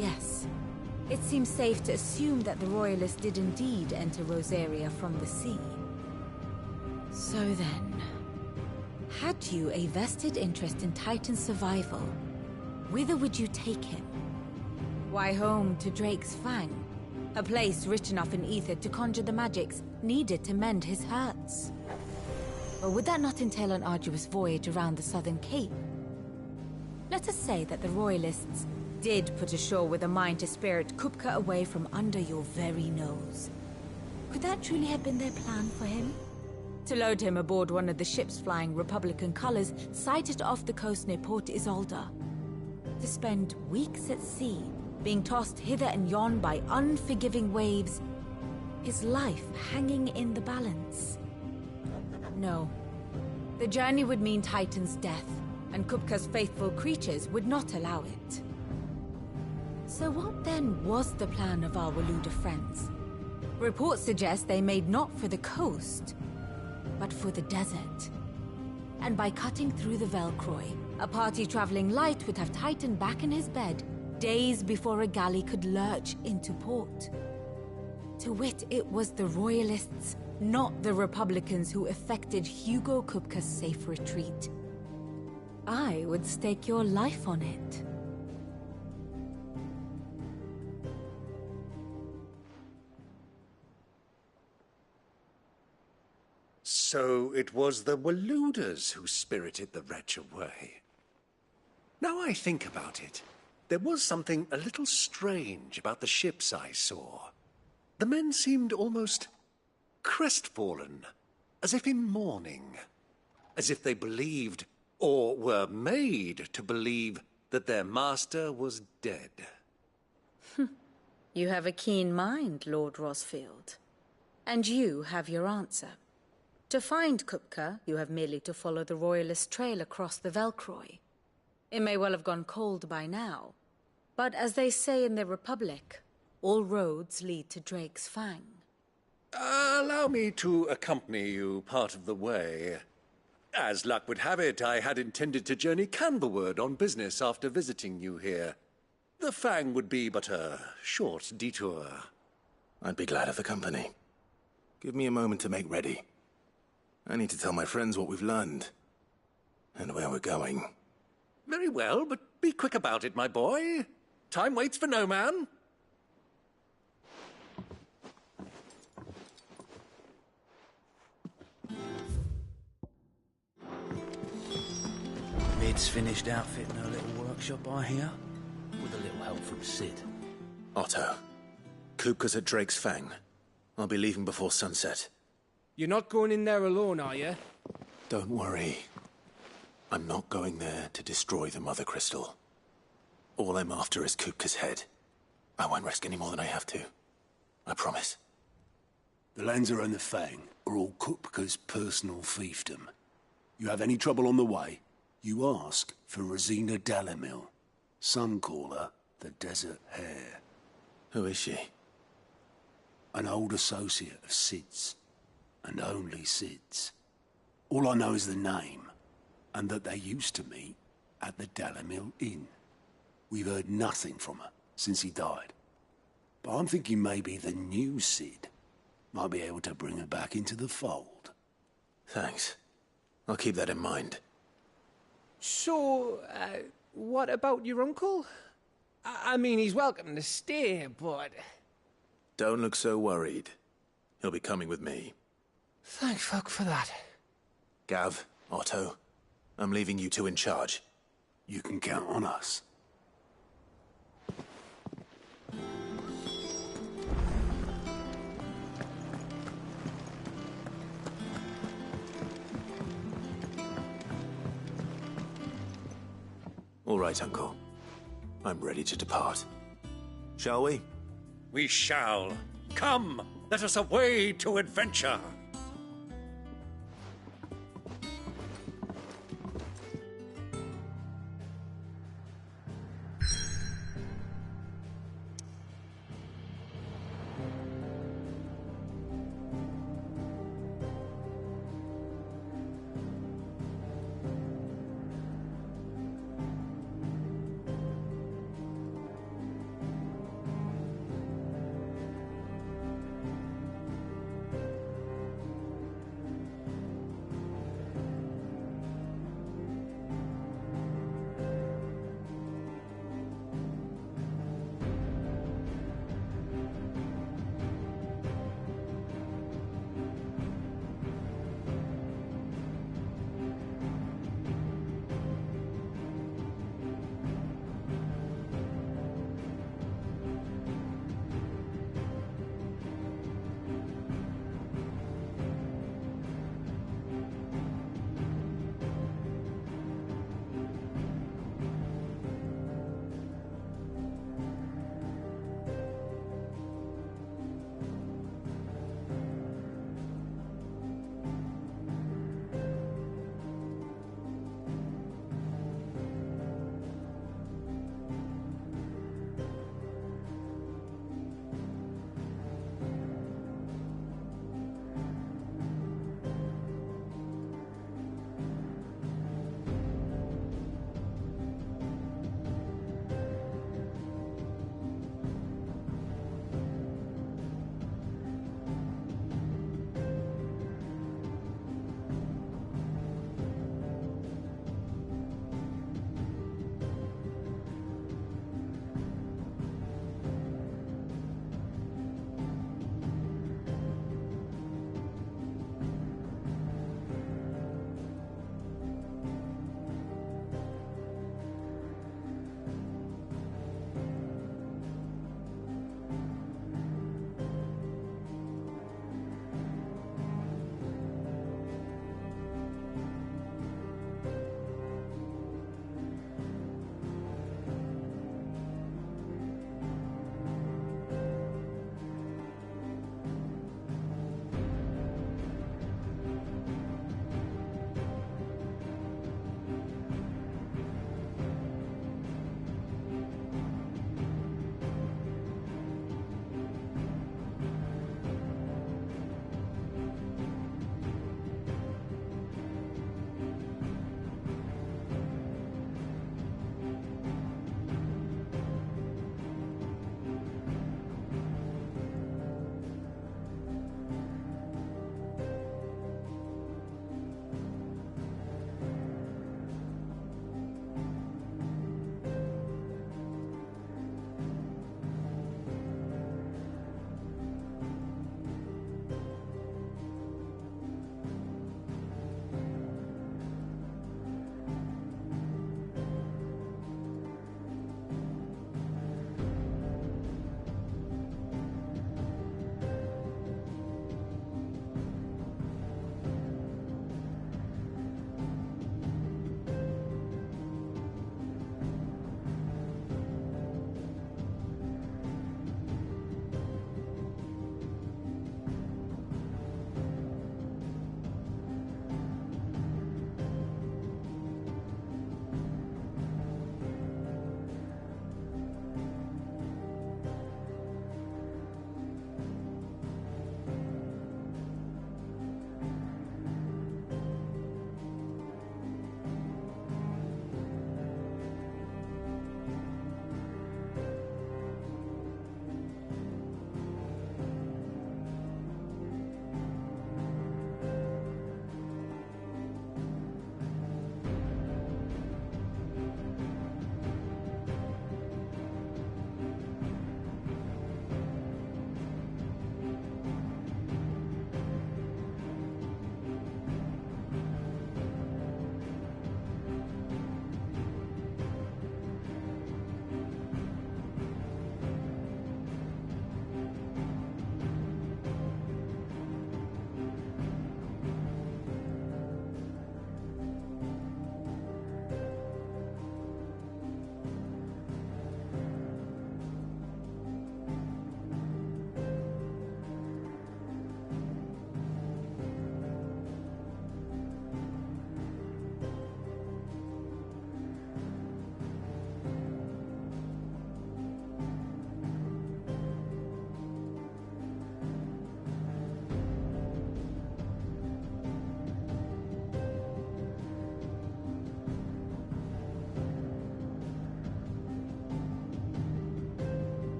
S7: Yes. It seems safe to assume that the Royalists did indeed enter Rosaria from the sea. So then, had you a vested interest in Titan's survival, whither would you take him? Why, home to Drake's Fang, a place rich enough in ether to conjure the magics needed to mend his hurts. Or would that not entail an arduous voyage around the southern cape? Let us say that the Royalists did put ashore with a mind to spirit Kupka away from under your very nose. Could that truly have been their plan for him? To load him aboard one of the ships flying Republican colors sighted off the coast near Port Isolde. To spend weeks at sea, being tossed hither and yon by unforgiving waves, his life hanging in the balance. No. The journey would mean Titan's death, and Kupka's faithful creatures would not allow it. So what then was the plan of our Waluda friends? Reports suggest they made not for the coast, but for the desert. And by cutting through the Velcroy, a party traveling light would have Titan back in his bed days before a galley could lurch into port. To wit, it was the Royalists, not the Republicans, who effected Hugo Kupka's safe retreat. I would stake your life on it.
S12: So it was the Waludas who spirited the wretch away. Now I think about it, there was something a little strange about the ships I saw. The men seemed almost crestfallen, as if in mourning, as if they believed, or were made to believe, that their master was dead.
S7: You have a keen mind, Lord Rosfield. And you have your answer. To find Kupka, you have merely to follow the Royalist trail across the Velcroy. It may well have gone cold by now, but as they say in the Republic, all roads lead to Drake's Fang.
S12: Allow me to accompany you part of the way. As luck would have it, I had intended to journey Canberward on business after visiting you here. The Fang would be but a short detour.
S2: I'd be glad of the company. Give me a moment to make ready. I need to tell my friends what we've learned, and where we're going.
S12: Very well, but be quick about it, my boy. Time waits for no man.
S22: Mid's finished outfitting her little workshop, I hear, with a little help from Sid.
S2: Otto, Kupka's at Drake's Fang. I'll be leaving before sunset.
S4: You're not going in there alone, are you?
S2: Don't worry. I'm not going there to destroy the Mother Crystal. All I'm after is Kupka's head. I won't risk any more than I have to. I promise.
S22: The Lanza and the Fang are all Kupka's personal fiefdom. You have any trouble on the way, you ask for Rosina Dalamil. Some call her the Desert Hare.
S2: Who is she?
S22: An old associate of Sid's. And only Sid's. All I know is the name, and that they used to meet at the Dalamil Inn. We've heard nothing from her since he died. But I'm thinking maybe the new Sid might be able to bring her back into the fold.
S2: Thanks. I'll keep that in mind.
S4: So, what about your uncle? I mean, he's welcome to stay, but...
S2: Don't look so worried. He'll be coming with me.
S4: Thank fuck for that.
S2: Gav, Otto, I'm leaving you two in charge.
S22: You can count on us.
S2: All right, Uncle. I'm ready to depart. Shall we?
S12: We shall. Come, let us away to adventure.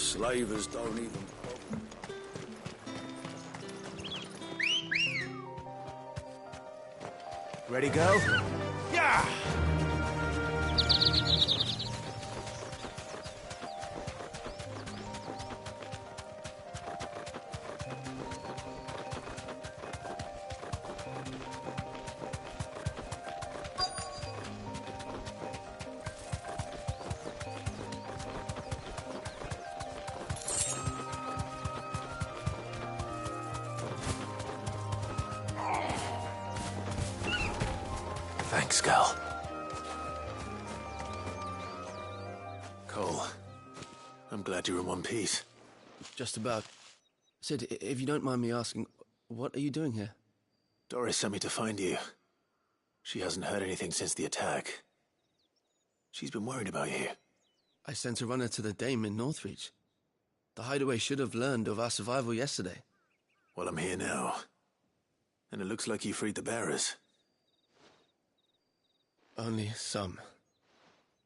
S22: slavers don't even...
S2: Ready, go?
S22: Yeah!
S2: Thanks, Gal. Cole, I'm glad you're in one piece.
S15: Just about. Sid, if you don't mind me asking, what are you doing here?
S2: Doris sent me to find you. She hasn't heard anything since the attack. She's been worried about you.
S15: I sent a runner to the Dame in Northreach. The hideaway should have learned of our survival yesterday.
S2: Well, I'm here now. And it looks like you freed the bearers.
S15: Only some.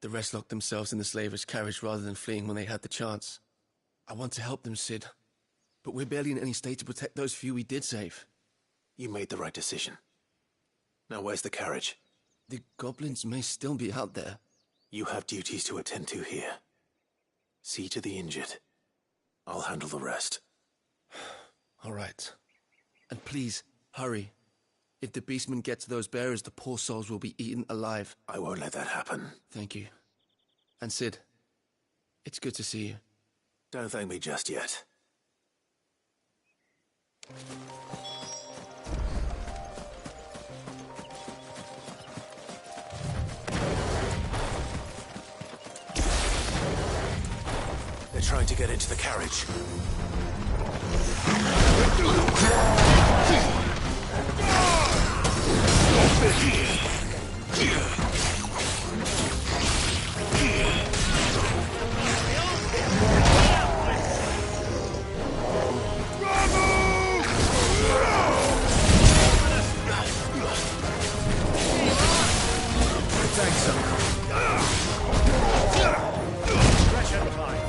S15: The rest locked themselves in the slavers' carriage rather than fleeing when they had the chance. I want to help them, Sid. But we're barely in any state to protect those few we did save.
S2: You made the right decision. Now where's the carriage?
S15: The goblins may still be out there.
S2: You have duties to attend to here. See to the injured. I'll handle the rest.
S15: All right. And please, hurry. If the beastmen get to those bearers, the poor souls will be eaten alive.
S2: I won't let that happen.
S15: Thank you. And Sid, it's good to see you.
S2: Don't thank me just yet. They're trying to get into the carriage. Thanks, Uncle. Pressure time.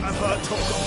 S2: I've heard talk of...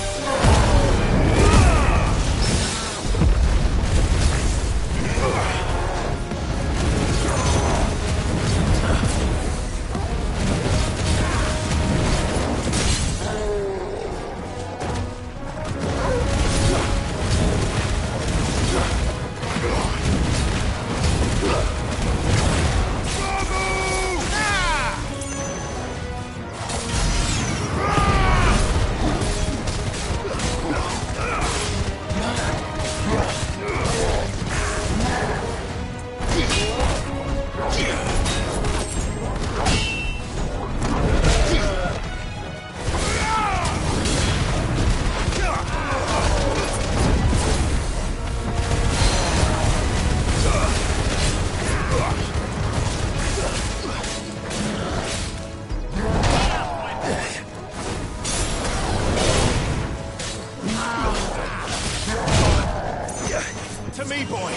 S2: To me, boy!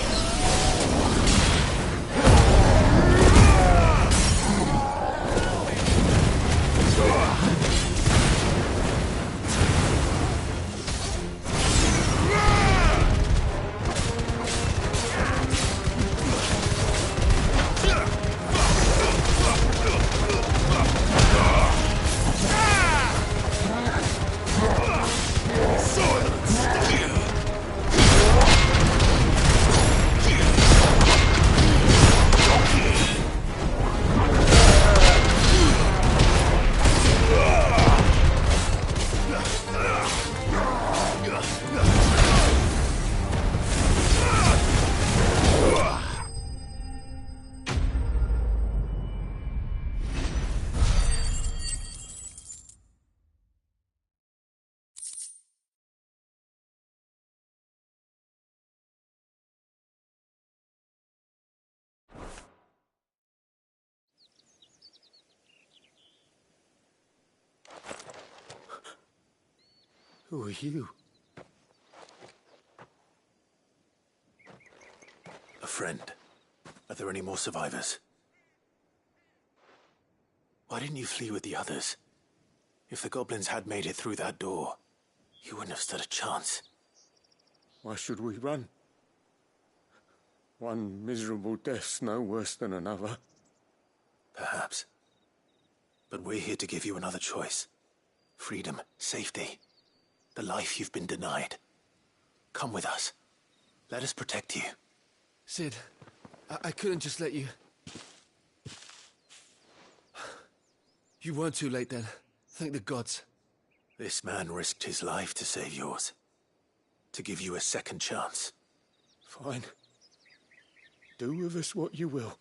S2: Silence!
S22: Who are you?
S2: A friend. Are there any more survivors? Why didn't you flee with the others? If the goblins had made it through that door, you wouldn't have stood a chance.
S22: Why should we run? One miserable death's no worse than another.
S2: Perhaps. But we're here to give you another choice. Freedom, safety, the life you've been denied. Come with us. Let us protect you.
S15: Sid, I couldn't just let you... You weren't too late then. Thank the gods.
S2: This man risked his life to save yours. To give you a second chance.
S22: Fine. Do with us what you will.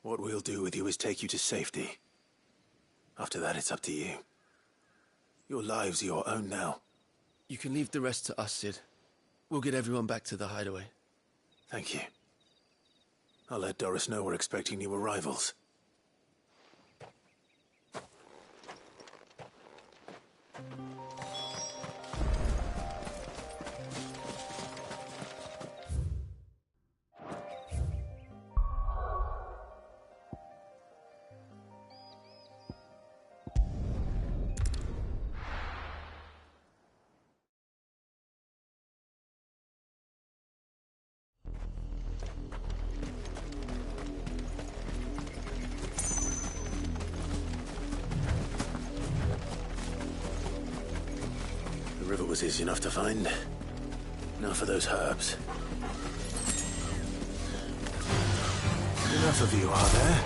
S2: What we'll do with you is take you to safety. After that, it's up to you. Your lives are your own now.
S15: You can leave the rest to us, Sid. We'll get everyone back to the hideaway.
S2: Thank you. I'll let Doris know we're expecting new arrivals. The river was easy enough to find. Now for those herbs. Enough of you, are there?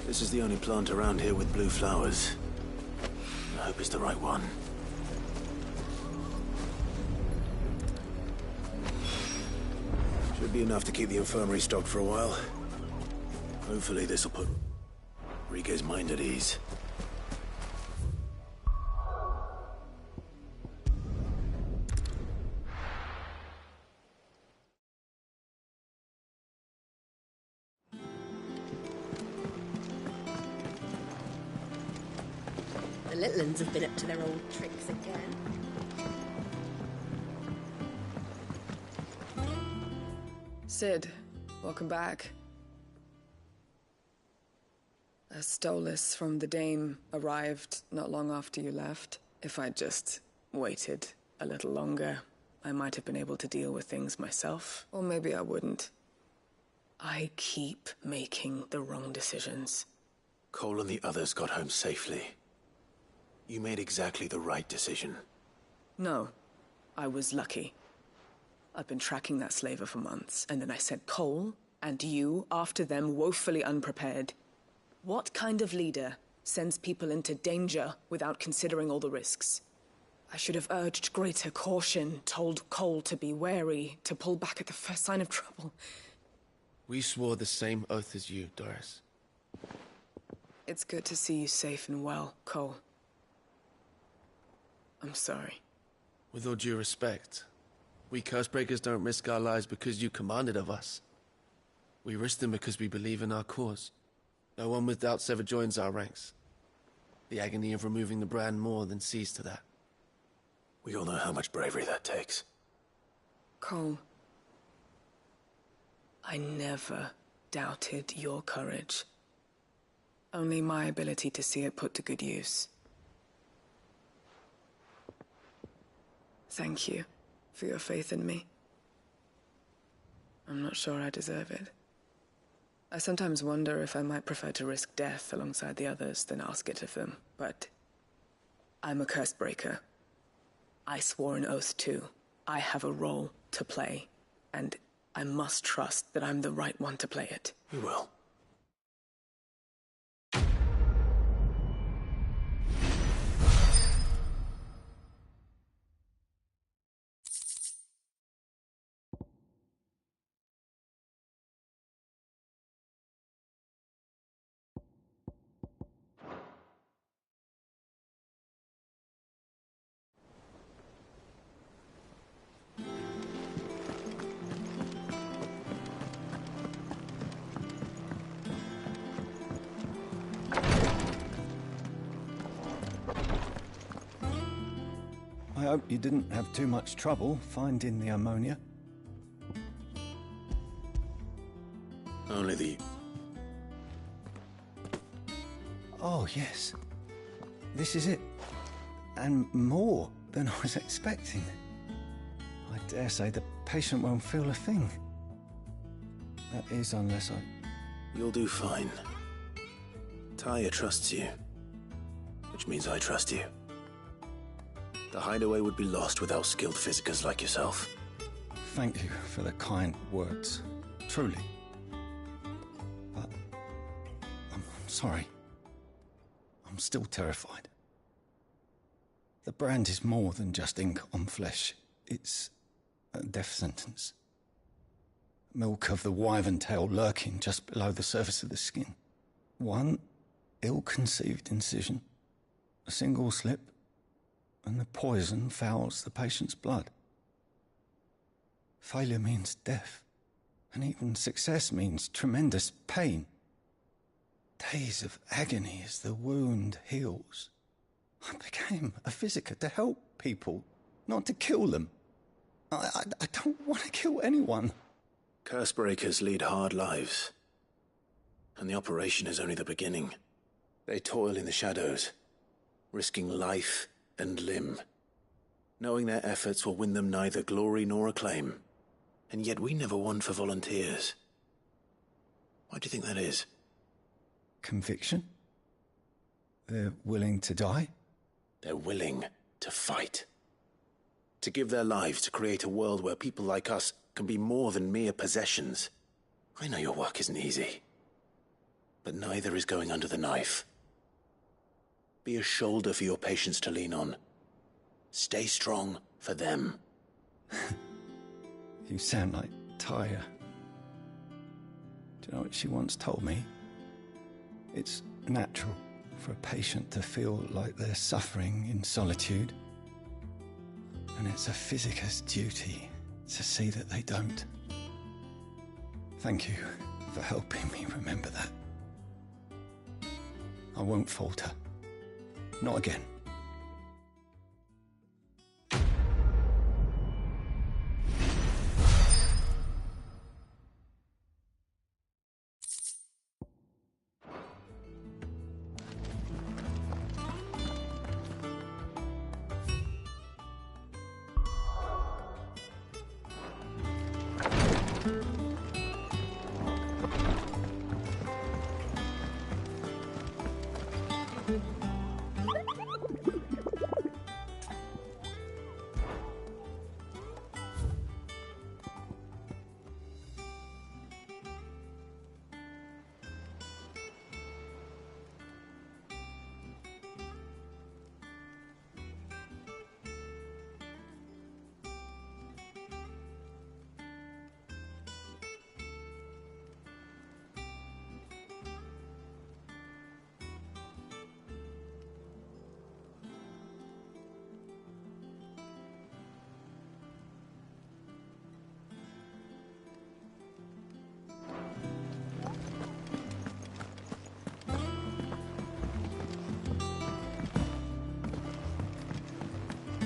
S2: This is the only plant around here with blue flowers. I hope it's the right one. Should be enough to keep the infirmary stocked for a while. Hopefully this will put Rika's mind at ease.
S21: The little ones have been up to their old tricks again.
S23: Sid, welcome back. A Stolas from the Dame arrived not long after you left. If I'd just waited a little longer, I might have been able to deal with things myself. Or maybe I wouldn't. I keep making the wrong decisions.
S2: Cole and the others got home safely. You made exactly the right decision.
S23: No, I was lucky. I've been tracking that slaver for months, and then I sent Cole and you after them, woefully unprepared. What kind of leader sends people into danger without considering all the risks? I should have urged greater caution, told Cole to be wary, to pull back at the first sign of trouble.
S15: We swore the same oath as you, Doris.
S23: It's good to see you safe and well, Cole. I'm sorry.
S15: With all due respect, we Cursebreakers don't risk our lives because you commanded of us. We risk them because we believe in our cause. No one with doubts ever joins our ranks. The agony of removing the brand more than sees to that.
S2: We all know how much bravery that takes.
S23: Cole, I never doubted your courage. Only my ability to see it put to good use. Thank you for your faith in me. I'm not sure I deserve it. I sometimes wonder if I might prefer to risk death alongside the others than ask it of them, but I'm a Cursebreaker. I swore an oath too. I have a role to play, and I must trust that I'm the right one to play it.
S2: You will.
S10: I hope you didn't have too much trouble finding the ammonia.
S2: Only the...
S10: Oh, yes. This is it. And more than I was expecting. I dare say the patient won't feel a thing. That is, unless I...
S2: You'll do fine. Tyre trusts you. Which means I trust you. The hideaway would be lost without skilled physicers like yourself.
S10: Thank you for the kind words. Truly. But... I'm sorry. I'm still terrified. The brand is more than just ink on flesh. It's a death sentence. Milk of the wyvern tail lurking just below the surface of the skin. One ill-conceived incision, a single slip, and the poison fouls the patient's blood. Failure means death, and even success means tremendous pain. Days of agony as the wound heals. I became a physiker to help people, not to kill them. I don't want to kill anyone.
S2: Cursebreakers lead hard lives, and the operation is only the beginning. They toil in the shadows, risking life and limb, knowing their efforts will win them neither glory nor acclaim. And yet we never won for volunteers. Why do you think that is?
S10: Conviction? They're willing to die?
S2: They're willing to fight. To give their lives to create a world where people like us can be more than mere possessions. I know your work isn't easy, but neither is going under the knife. Be a shoulder for your patients to lean on. Stay strong for them.
S10: You sound like Tyre. Do you know what she once told me? It's natural for a patient to feel like they're suffering in solitude. And it's a physiker's duty to see that they don't. Thank you for helping me remember that. I won't falter. Not again.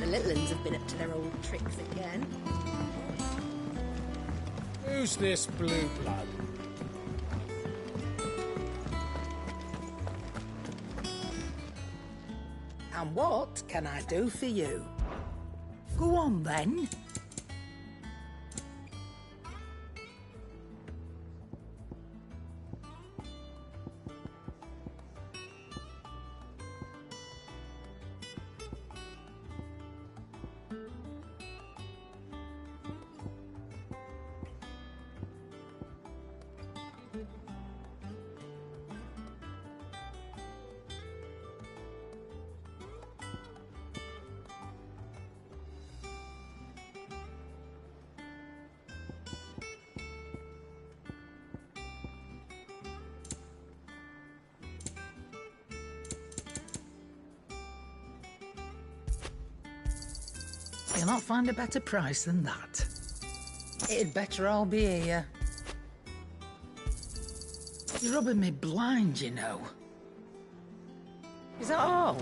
S21: little uns have been up to their old tricks again.
S14: Who's this blue blood?
S8: And what can I do for you? Go on, then. You'll not find a better price than that. It'd better all be here. You're rubbing me blind, you know. Is that all?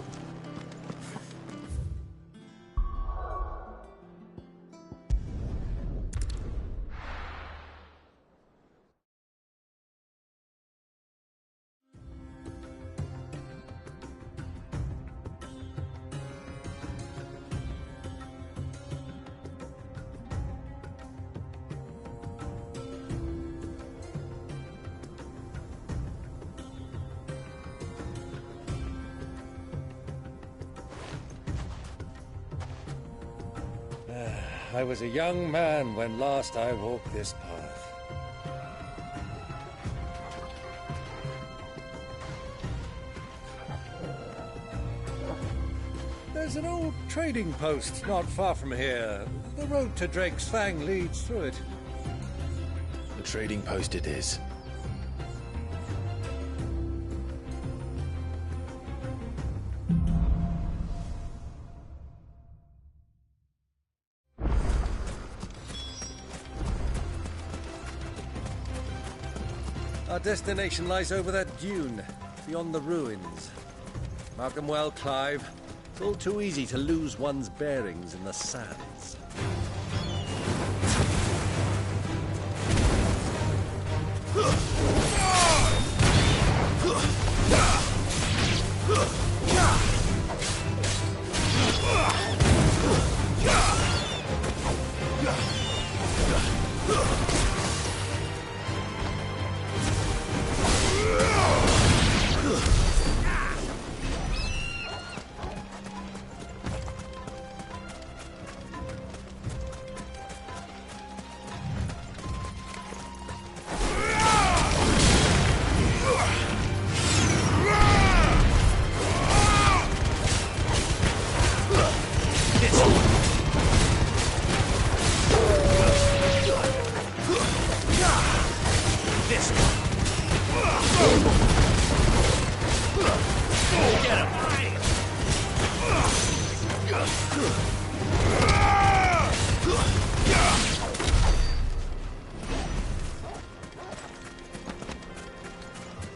S12: I was a young man when last I walked this path. There's an old trading post not far from here. The road to Drake's Fang leads through it.
S2: The trading post it is.
S12: Our destination lies over that dune, beyond the ruins. Mark 'em well, Clive. It's all too easy to lose one's bearings in the sands.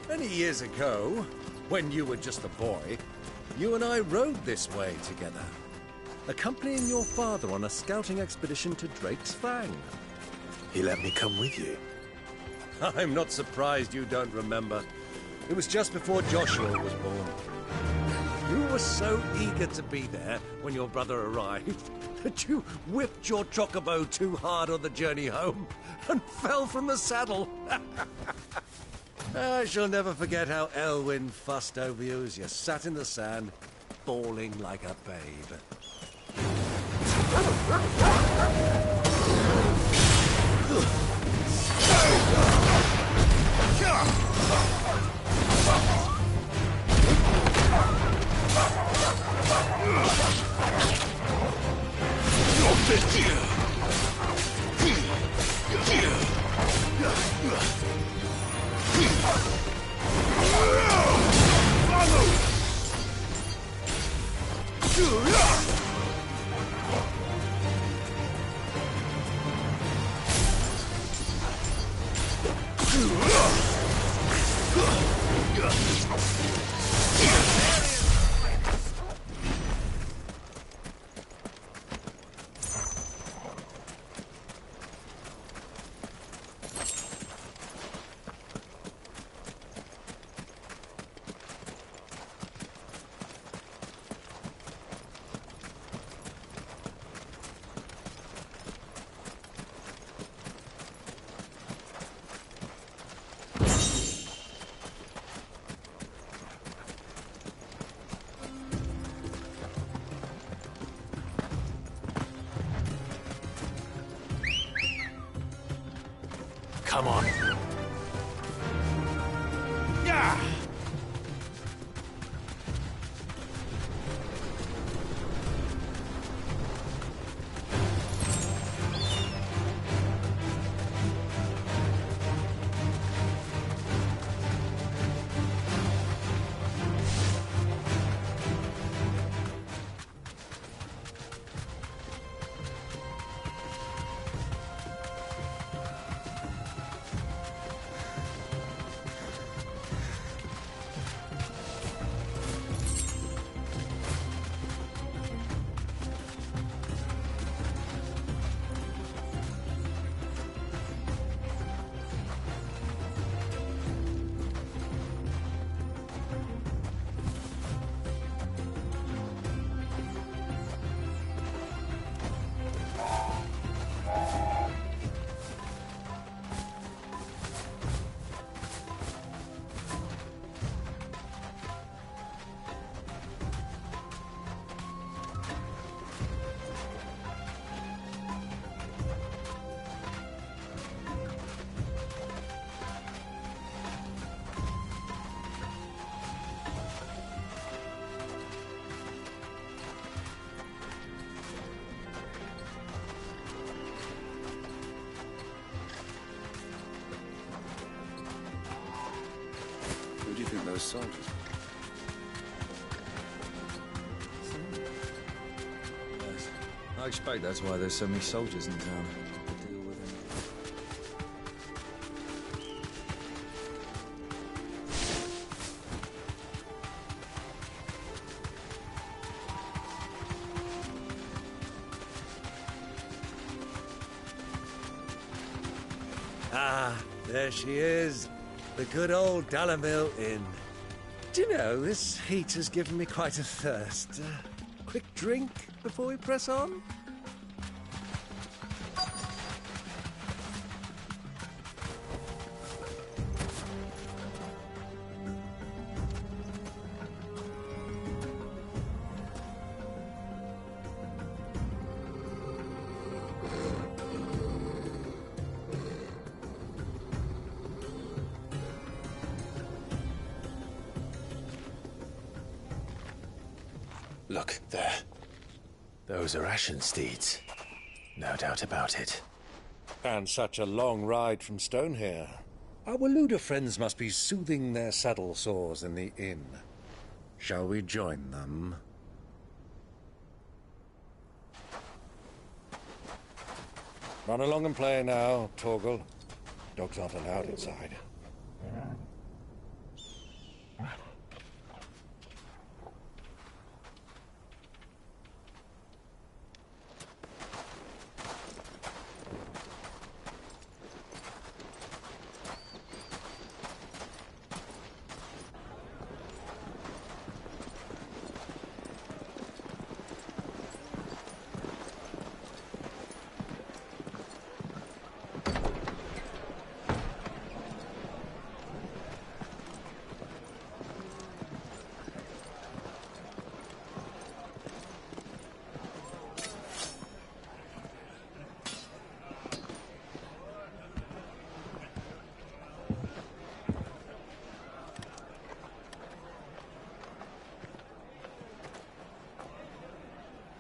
S12: Many years ago, when you were just a boy, you and I rode this way together, accompanying your father on a scouting expedition to Drake's Fang.
S2: He let me come with you.
S12: I'm not surprised you don't remember. It was just before Joshua was born. You were so eager to be there when your brother arrived that you whipped your chocobo too hard on the journey home and fell from the saddle. I shall never forget how Elwyn fussed over you as you sat in the sand, bawling like a babe.
S2: Come on.
S12: Yeah!
S3: Who do you think those soldiers were? Yes. I expect that's why there's so many soldiers in town. To deal with them.
S12: Ah, there she is. The good old Dalamil Inn. Do you know, this heat has given me quite a thirst. Quick drink before we press on?
S2: Look, there. Those are Ashen steeds. No doubt about it.
S12: And such a long ride from Stonehair. Our Waluda friends must be soothing their saddle sores in the inn. Shall we join them? Run along and play now, Torgal. Dogs aren't allowed inside.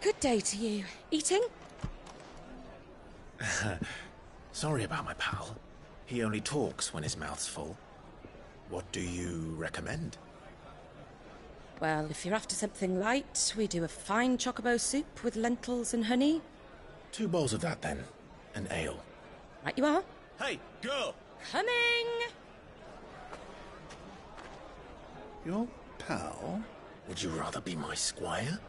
S21: Good day to you. Eating?
S2: Sorry about my pal. He only talks when his mouth's full. What do you recommend?
S21: Well, if you're after something light, we do a fine chocobo soup with lentils and honey.
S2: 2 bowls of that, then. An ale.
S21: Right you are.
S2: Hey, girl!
S21: Coming!
S6: Your pal?
S2: Would you rather be my squire?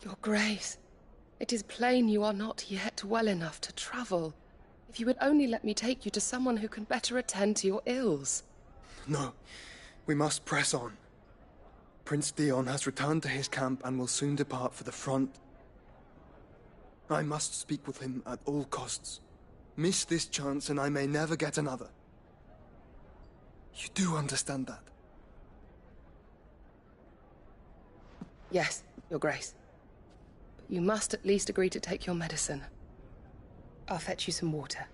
S13: Your Grace, it is plain you are not yet well enough to travel. If you would only let me take you to someone who can better attend to your ills.
S17: No, we must press on. Prince Dion has returned to his camp and will soon depart for the front. I must speak with him at all costs. Miss this chance and I may never get another. You do understand that?
S13: Yes, Your Grace. But you must at least agree to take your medicine. I'll fetch you some water.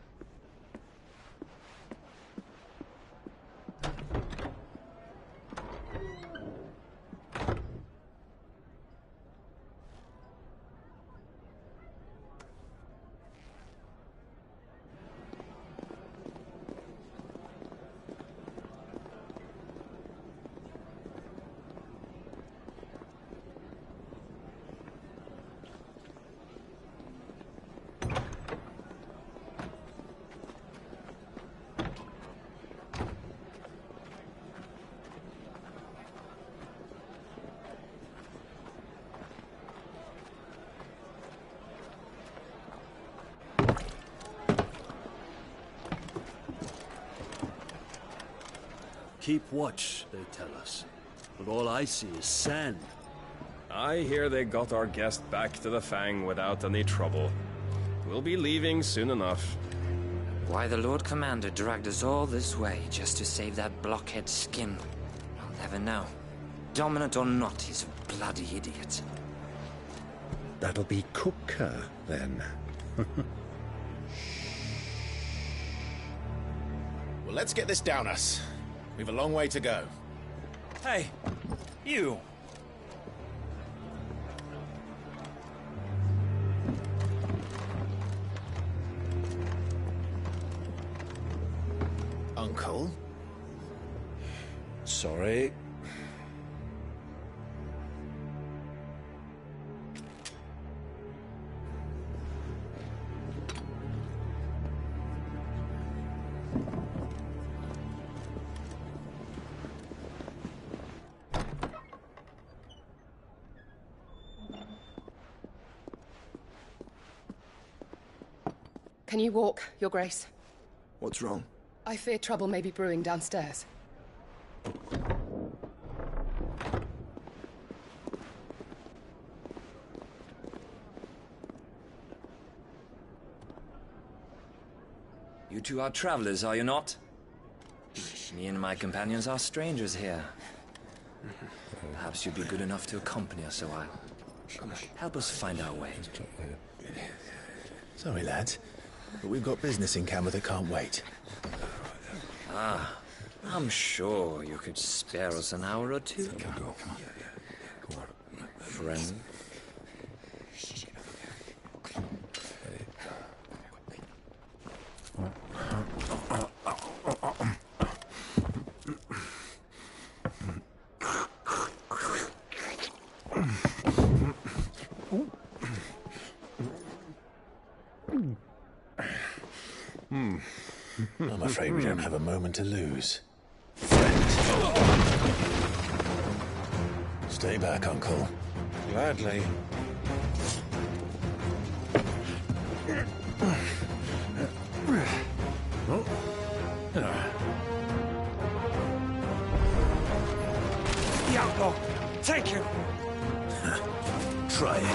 S22: Keep watch, they tell us. But all I see is sand.
S18: I hear they got our guest back to the Fang without any trouble. We'll be leaving soon enough.
S24: Why the Lord Commander dragged us all this way just to save that blockhead's skin, I'll never know. Dominant or not, he's a bloody idiot.
S22: That'll be Cooker, then.
S2: Well, let's get this down us. We've a long way to go.
S5: Hey, you!
S2: Uncle?
S11: Sorry.
S13: Can you walk, Your Grace?
S17: What's wrong?
S13: I fear trouble may be brewing downstairs.
S24: You two are travelers, are you not? Me and my companions are strangers here. Perhaps you'd be good enough to accompany us a while. Help us find our way.
S2: Sorry, lads, but we've got business in camera that can't wait.
S24: Ah, I'm sure you could spare us an hour or two. Friend.
S2: I'm afraid we don't have a moment to lose. Friend. Stay back, Uncle.
S11: Gladly.
S5: The outlaw! Take him!
S2: Try it.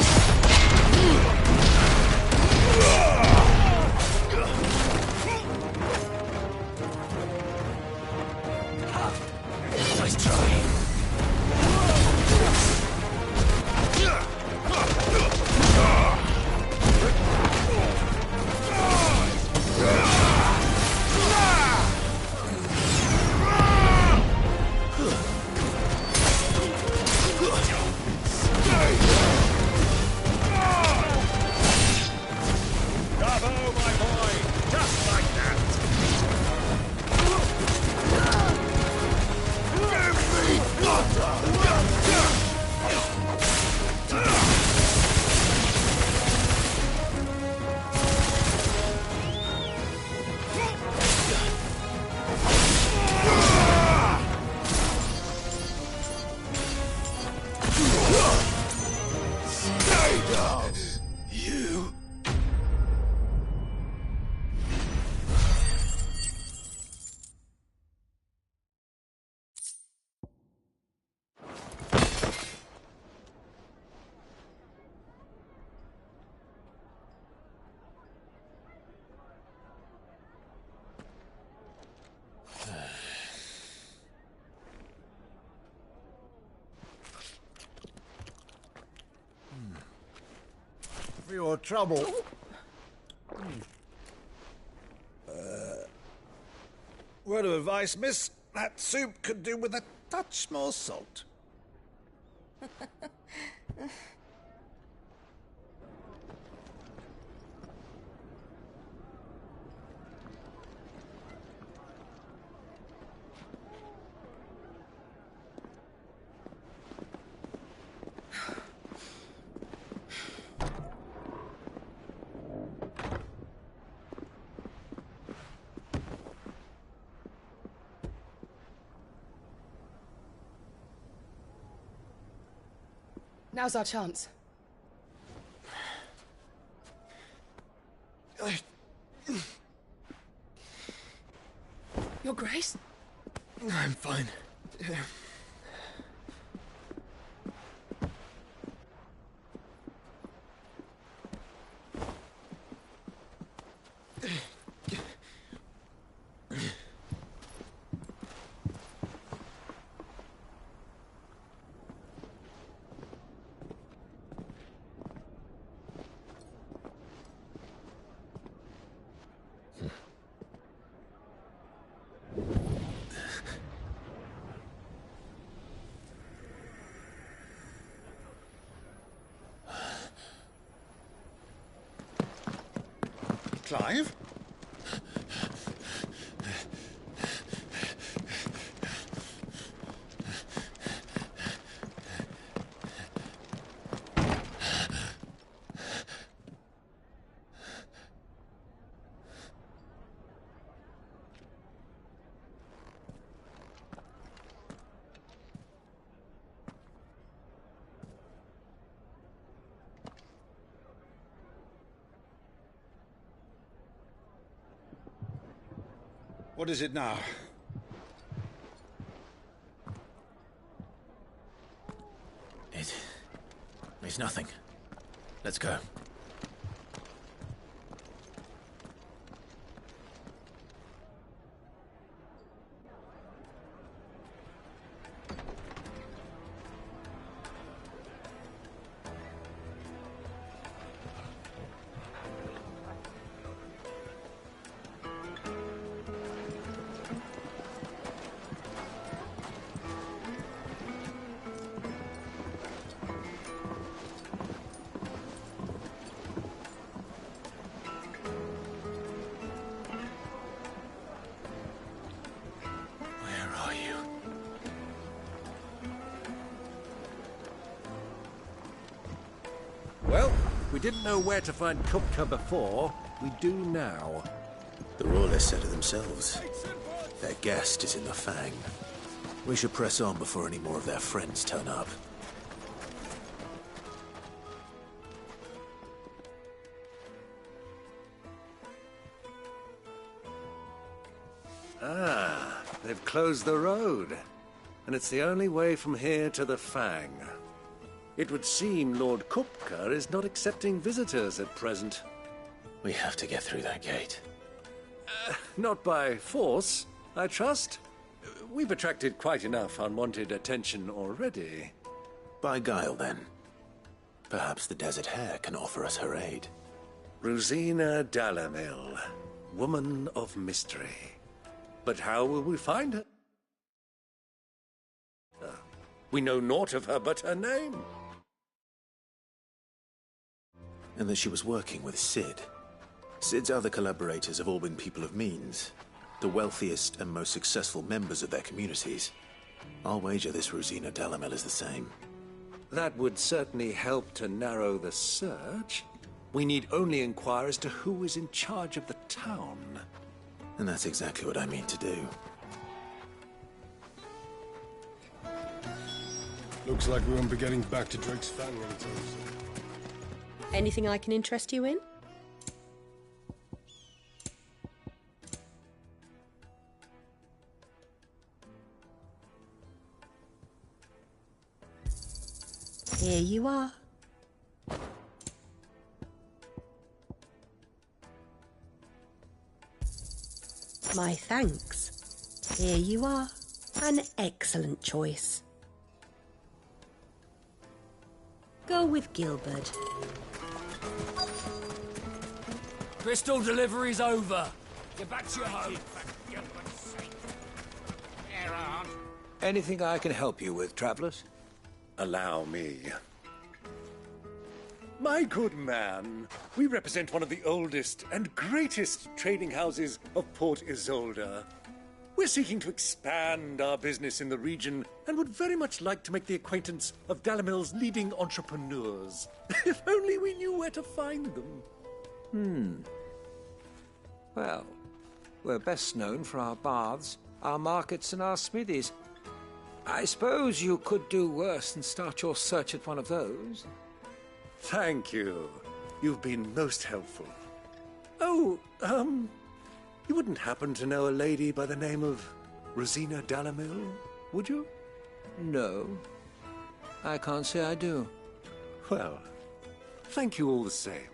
S2: Nice try.
S22: traitor! You...
S9: For your trouble. Word of advice, miss. That soup could do with a touch more salt.
S13: Now's our chance. Your Grace?
S9: I'm fine. Clive? What is it now?
S2: It's nothing. Let's go.
S12: Well, we didn't know where to find Kupka before. We do now.
S2: The Royalists said it themselves. Their guest is in the Fang. We should press on before any more of their friends turn up.
S12: Ah, they've closed the road. And it's the only way from here to the Fang. It would seem Lord Kupka is not accepting visitors at present.
S2: We have to get through that gate.
S12: Not by force, I trust. We've attracted quite enough unwanted attention already.
S2: By guile, then. Perhaps the Desert Hare can offer us her aid.
S12: Rosina Dalamil, woman of mystery. But how will we find her? We know naught of her but her name.
S2: And that she was working with Cid. Cid's other collaborators have all been people of means, the wealthiest and most successful members of their communities. I'll wager this Rosina Dalamil is the same.
S12: That would certainly help to narrow the search. We need only inquire as to who is in charge of the town.
S2: And that's exactly what I mean to do.
S16: Looks like we won't be getting back to Drake's Fang anytime soon.
S21: Anything I can interest you in? Here you are. My thanks. Here you are. An excellent choice. Go with Gilbert.
S1: Crystal delivery's over. Get back to your home.
S16: Anything I can help you with, travelers?
S12: Allow me. My good man, we represent one of the oldest and greatest trading houses of Port Isolde. We're seeking to expand our business in the region and would very much like to make the acquaintance of Dalamil's leading entrepreneurs. If only we knew where to find them.
S16: Well, we're best known for our baths, our markets, and our smithies. I suppose you could do worse than start your search at one of those.
S12: Thank you. You've been most helpful. Oh, you wouldn't happen to know a lady by the name of Rosina Dalamil, would you?
S16: No. I can't say I do.
S12: Well, thank you all the same.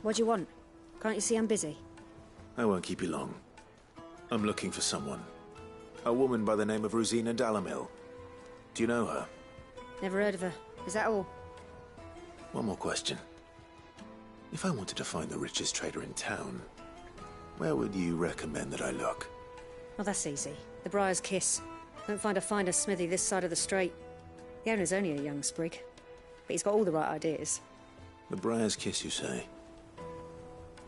S19: What do you want? Can't you see I'm busy?
S2: I won't keep you long. I'm looking for someone. A woman by the name of Rosina Dalamil. Do you know her?
S19: Never heard of her. Is that all?
S2: One more question. If I wanted to find the richest trader in town, where would you recommend that I look?
S19: Oh, that's easy. The Briar's Kiss. Won't find a finer smithy this side of the strait. The owner's only a young sprig, but he's got all the right ideas.
S2: The Briar's Kiss, you say?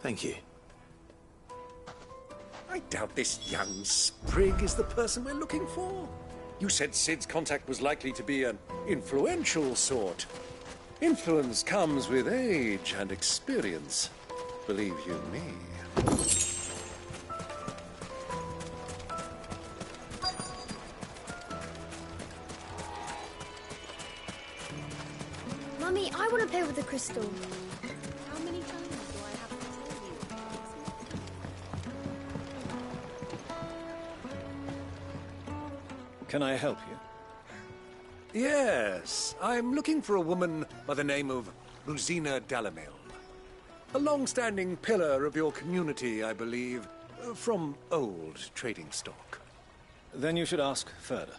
S2: Thank you.
S12: I doubt this young sprig is the person we're looking for. You said Sid's contact was likely to be an influential sort. Influence comes with age and experience, believe you me.
S20: Mummy, I want to play with the crystal. How many times do I have to tell you?
S10: Can I help you?
S12: Yes, I'm looking for a woman by the name of Rosina Dalamil. A long-standing pillar of your community, I believe, from old trading stock.
S10: Then you should ask further.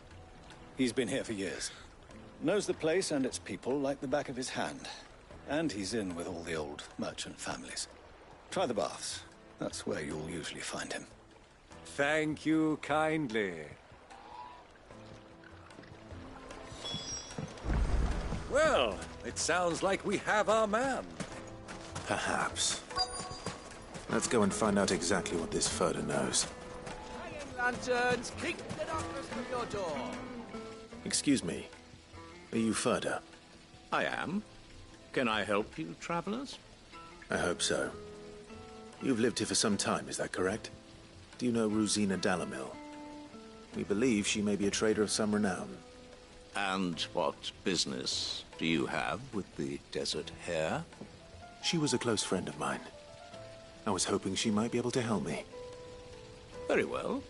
S10: He's been here for years. Knows the place and its people like the back of his hand. And he's in with all the old merchant families. Try the baths. That's where you'll usually find him.
S12: Thank you kindly. Well, it sounds like we have our man.
S2: Perhaps. Let's go and find out exactly what this Furter knows.
S1: Hanging lanterns, keep the darkness from your door.
S2: Excuse me. Are you Furter?
S14: I am. Can I help you, travelers?
S2: I hope so. You've lived here for some time, is that correct? Do you know Rosina Dalamil? We believe she may be a trader of some renown.
S14: And what business do you have with the Desert Hare?
S2: She was a close friend of mine. I was hoping she might be able to help me.
S14: Very well.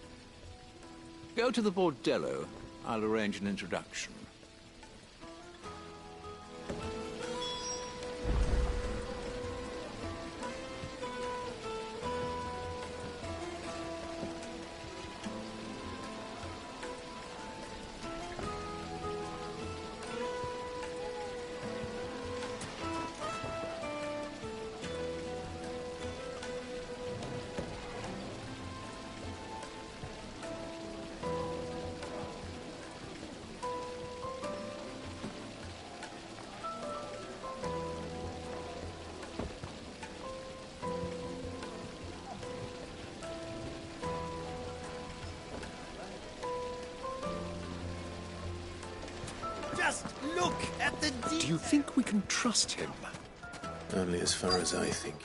S14: Go to the Bordello. I'll arrange an introduction.
S9: Just look at the
S12: Do you think we can trust him?
S2: Only as far as I think.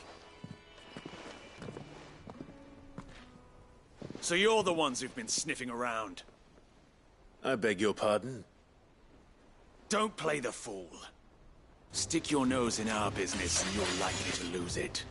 S9: So you're the ones who've been sniffing around.
S2: I beg your pardon?
S9: Don't play the fool. Stick your nose in our business and you're likely to lose it.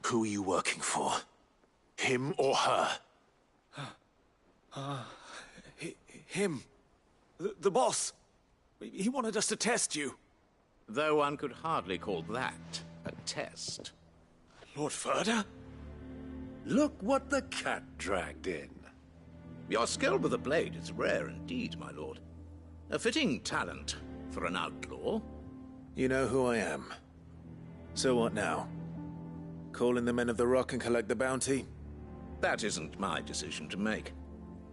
S2: Who are you working for? Him or her?
S9: Him. The boss. He wanted us to test you.
S14: Though one could hardly call that a test.
S9: Lord Furter?
S12: Look what the cat dragged in.
S14: Your skill with the blade is rare indeed, my lord. A fitting talent for an outlaw.
S2: You know who I am. So what now? Call in the Men of the Rock and collect the bounty?
S14: That isn't my decision to make.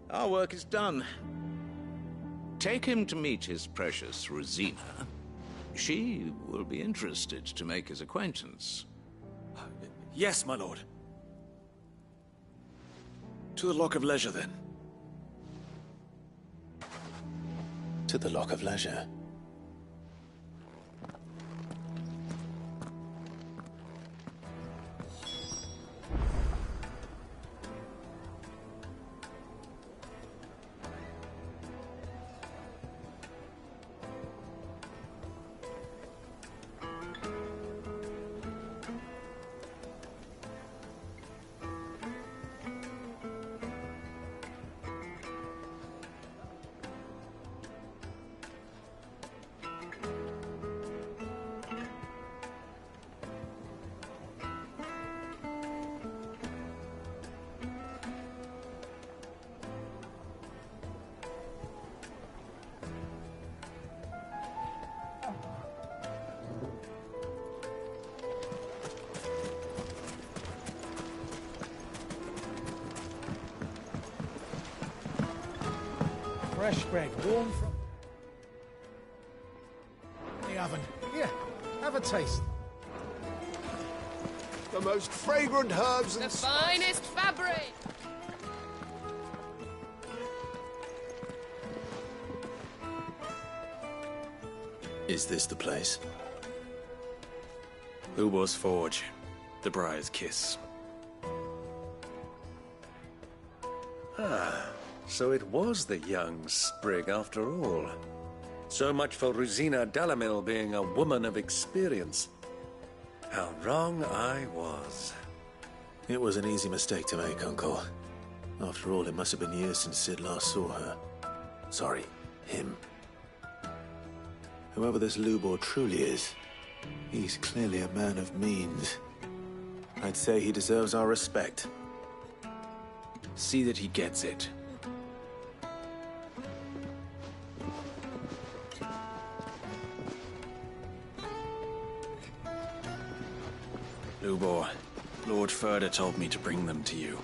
S14: Our work is done. Take him to meet his precious Rosina. She will be interested to make his acquaintance.
S9: Yes, my lord. To the Lock of Leisure, then.
S2: To the Lock of Leisure.
S1: Fresh bread, warm from the oven. Here, have a taste.
S11: The most fragrant herbs and...
S13: The finest fabric!
S2: Is this the place?
S9: Lubor's Forge. The Briar's Kiss.
S12: Ah, so it was the young sprig after all. So much for Rosina Dalamil being a woman of experience. How wrong I was.
S2: It was an easy mistake to make, Uncle. After all, it must have been years since Sid last saw her. Sorry, him. Whoever this Lubor truly is, he's clearly a man of means. I'd say he deserves our respect.
S9: See that he gets it. Lubor, Lord Furder told me to bring them to you.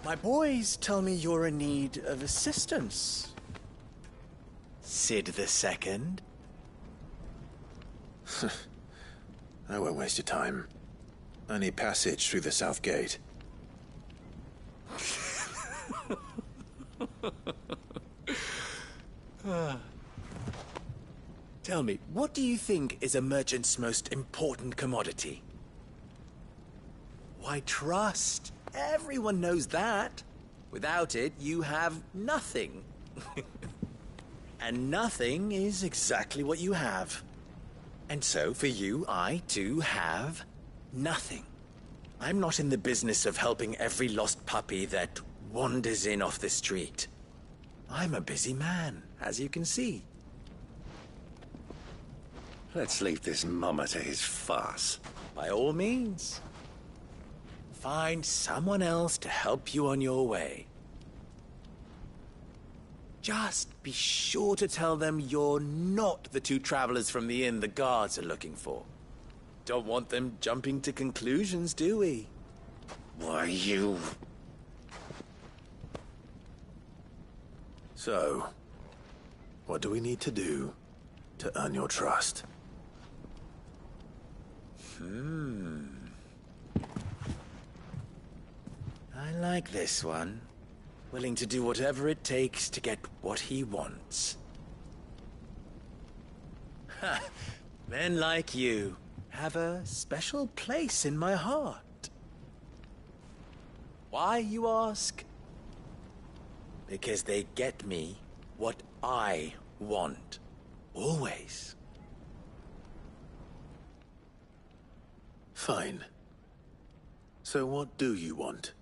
S4: My boys tell me you're in need of assistance. Sid II?
S2: I won't waste your time. I need passage through the south gate.
S4: Tell me, what do you think is a merchant's most important commodity? Why, trust. Everyone knows that. Without it, you have nothing. And nothing is exactly what you have. And so, for you, I, too, have nothing. I'm not in the business of helping every lost puppy that wanders in off the street. I'm a busy man, as you can see.
S12: Let's leave this mummer to his farce.
S4: By all means. Find someone else to help you on your way. Just be sure to tell them you're not the two travelers from the inn the guards are looking for. Don't want them jumping to conclusions, do we?
S12: Why, you...
S2: So, what do we need to do to earn your trust?
S4: I like this one. Willing to do whatever it takes to get what he wants. Ha! Men like you have a special place in my heart. Why, you ask? Because they get me what I want. Always.
S2: Fine. So what do you want?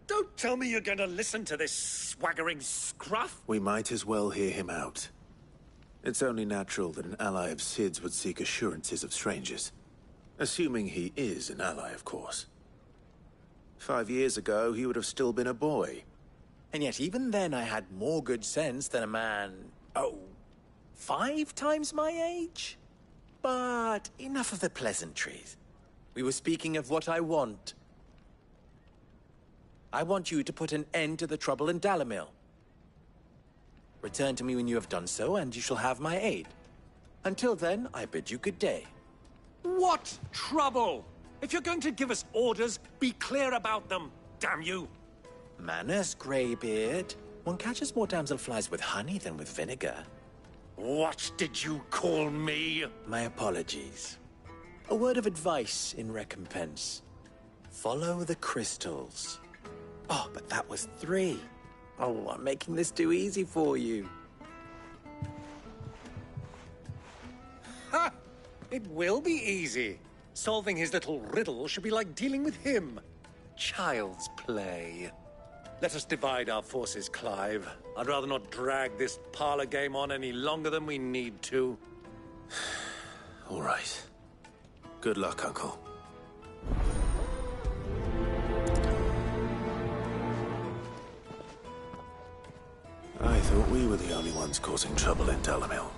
S12: Don't tell me you're going to listen to this swaggering scruff!
S2: We might as well hear him out. It's only natural that an ally of Sid's would seek assurances of strangers. Assuming he is an ally, of course. 5 years ago, he would have still been a boy.
S4: And yet even then I had more good sense than a man, 5 times my age? But enough of the pleasantries. We were speaking of what I want. I want you to put an end to the trouble in Dalamil. Return to me when you have done so, and you shall have my aid. Until then, I bid you good day.
S12: What trouble? If you're going to give us orders, be clear about them, damn you!
S4: Manners, Greybeard. One catches more damselflies with honey than with vinegar.
S12: What did you call me?
S4: My apologies. A word of advice in recompense. Follow the crystals. Oh, but that was 3. Oh, I'm making this too easy for you.
S12: Ha! It will be easy. Solving his little riddle should be like dealing with him. Child's play. Let us divide our forces, Clive. I'd rather not drag this parlor game on any longer than we need to.
S2: All right. Good luck, Uncle. I thought we were the only ones causing trouble in Dalamil.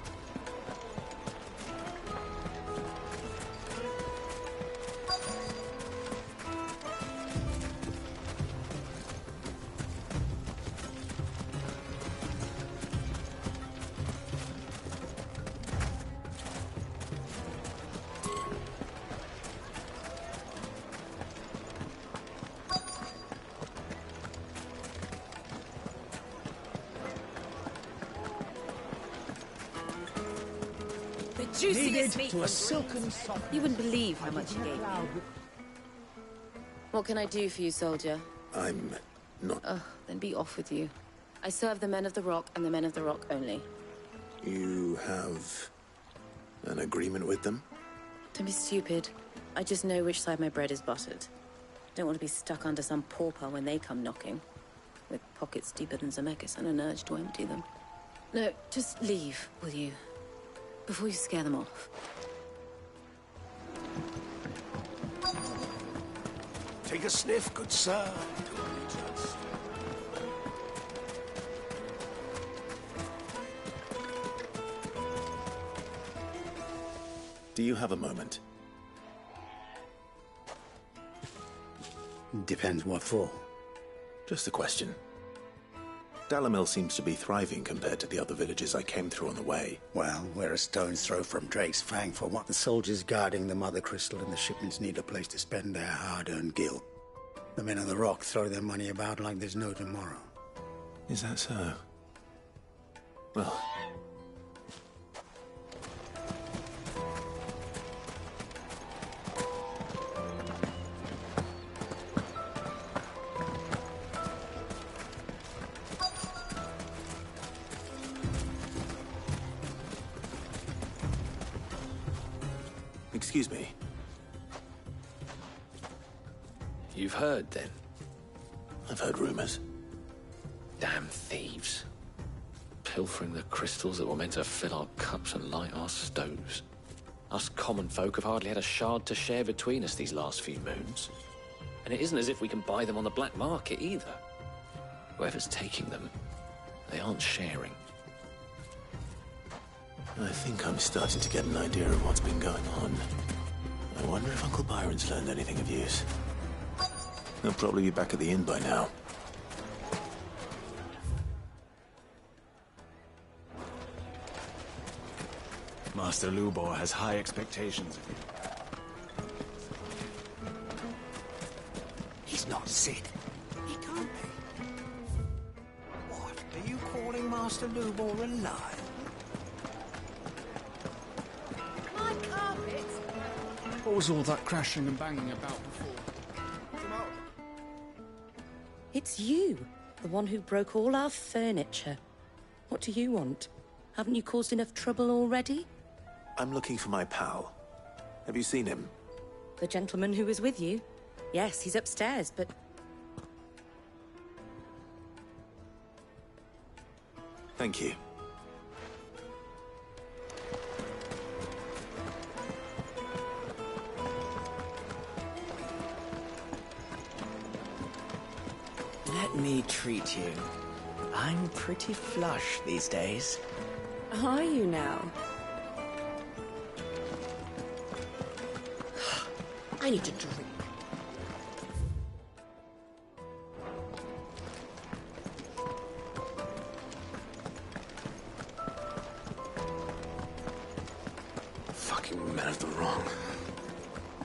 S19: Juiciest meat to a silken soft. You wouldn't believe how much he gave me.
S21: What can I do for you, soldier?
S2: I'm not...
S21: Oh, then be off with you. I serve the men of the Rock and the men of the Rock only.
S2: You have an agreement with them?
S21: Don't be stupid. I just know which side my bread is buttered. Don't want to be stuck under some pauper when they come knocking. With pockets deeper than Zemeckis and an urge to empty them. No, just leave, will you? Before you scare them off.
S22: Take a sniff, good sir.
S2: Do you have a moment?
S6: Depends what for.
S2: Just a question. Dalamil seems to be thriving compared to the other villages I came through on the way.
S6: Well, we're a stone's throw from Drake's Fang for what the soldiers guarding the Mother Crystal and the shipments need a place to spend their hard-earned gil. The men of the Rock throw their money about like there's no tomorrow.
S2: Is that so? Well... Excuse me.
S7: You've heard, then?
S2: I've heard rumors.
S7: Damn thieves. Pilfering the crystals that were meant to fill our cups and light our stoves. Us common folk have hardly had a shard to share between us these last few moons. And it isn't as if we can buy them on the black market, either. Whoever's taking them, they aren't sharing.
S2: I think I'm starting to get an idea of what's been going on. I wonder if Uncle Byron's learned anything of use. He'll probably be back at the inn by now.
S9: Master Lubor has high expectations of you.
S8: He's not Sid. He can't be. What? Are you calling Master Lubor a liar?
S20: My carpet?
S14: What was all that crashing and banging about before?
S21: It's you, the one who broke all our furniture. What do you want? Haven't you caused enough trouble already?
S2: I'm looking for my pal. Have you seen him?
S21: The gentleman who was with you? Yes, he's upstairs, but...
S2: Thank you.
S8: Let me treat you. I'm pretty flush these days.
S21: Are you now?
S8: I need to drink.
S22: Fucking men of the wrong.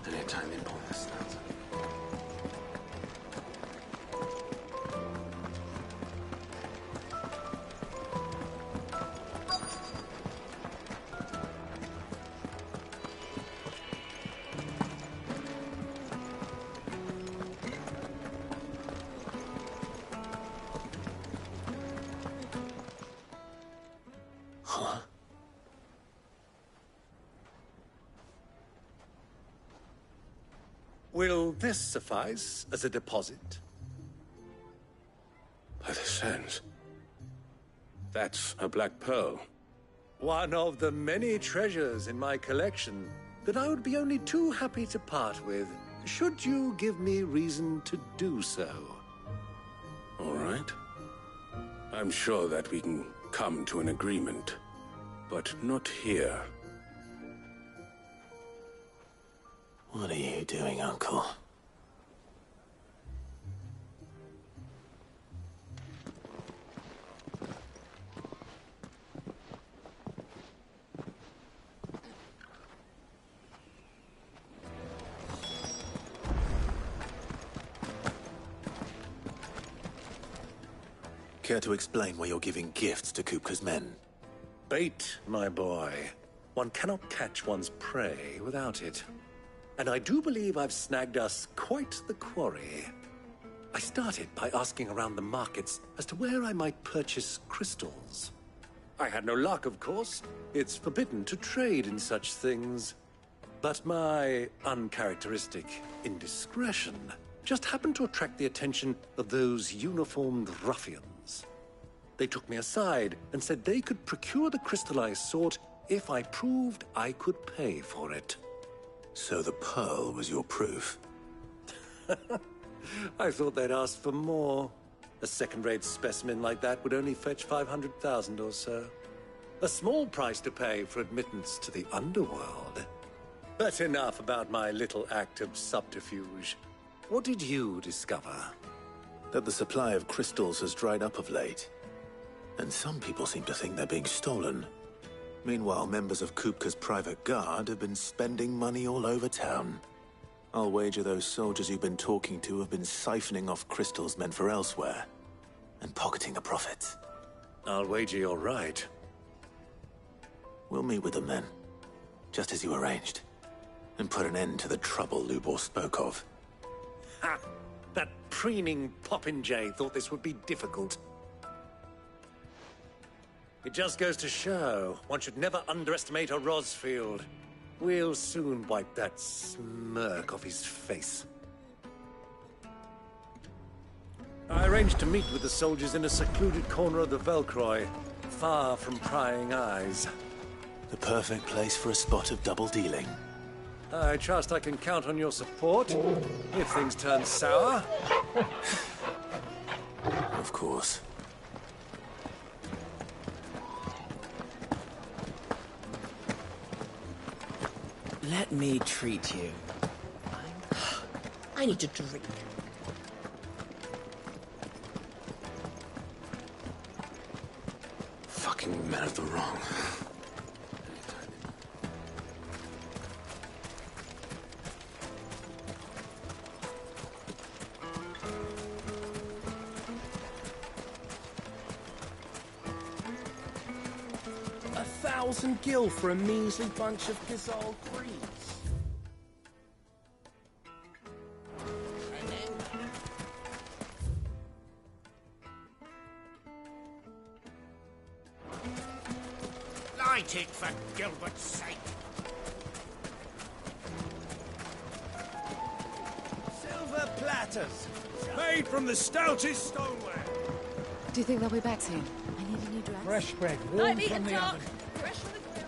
S22: Anytime they pull this out.
S2: Huh?
S12: Will this suffice as a deposit?
S22: By the sands. That's a black pearl.
S12: One of the many treasures in my collection that I would be only too happy to part with, should you give me reason to do so.
S22: All right. I'm sure that we can come to an agreement, but not here.
S2: What are you doing, Uncle? Care to explain why you're giving gifts to Kupka's men?
S12: Bait, my boy. One cannot catch one's prey without it. And I do believe I've snagged us quite the quarry. I started by asking around the markets as to where I might purchase crystals. I had no luck, of course. It's forbidden to trade in such things. But my uncharacteristic indiscretion just happened to attract the attention of those uniformed ruffians. They took me aside and said they could procure the crystal I sought if I proved I could pay for it.
S2: So the pearl was your proof?
S12: I thought they'd ask for more. A second-rate specimen like that would only fetch 500,000 or so. A small price to pay for admittance to the underworld. But enough about my little act of subterfuge. What did you discover?
S2: That the supply of crystals has dried up of late. And some people seem to think they're being stolen. Meanwhile, members of Kupka's private guard have been spending money all over town. I'll wager those soldiers you've been talking to have been siphoning off crystals meant for elsewhere, and pocketing the profits.
S12: I'll wager you're right.
S2: We'll meet with them then, just as you arranged, and put an end to the trouble Lubor spoke of.
S12: Ha! That preening popinjay thought this would be difficult. It just goes to show, one should never underestimate a Rosfield. We'll soon wipe that smirk off his face. I arranged to meet with the soldiers in a secluded corner of the Velcroy, far from prying eyes.
S2: The perfect place for a spot of double dealing.
S12: I trust I can count on your support, if things turn sour.
S2: Of course.
S3: Let me treat you. I need to drink.
S22: Fucking men of the wrong.
S14: $1,000 for a measly bunch of Gazal creeds.
S8: Light it, for Gilbert's sake.
S1: Silver platters, made from the stoutest stoneware.
S21: Do you think they'll be back soon? I need a new dress.
S1: Fresh bread, warm
S21: Light me
S1: from
S21: a
S1: the
S21: dark.
S1: oven.
S21: Fresh from the grill.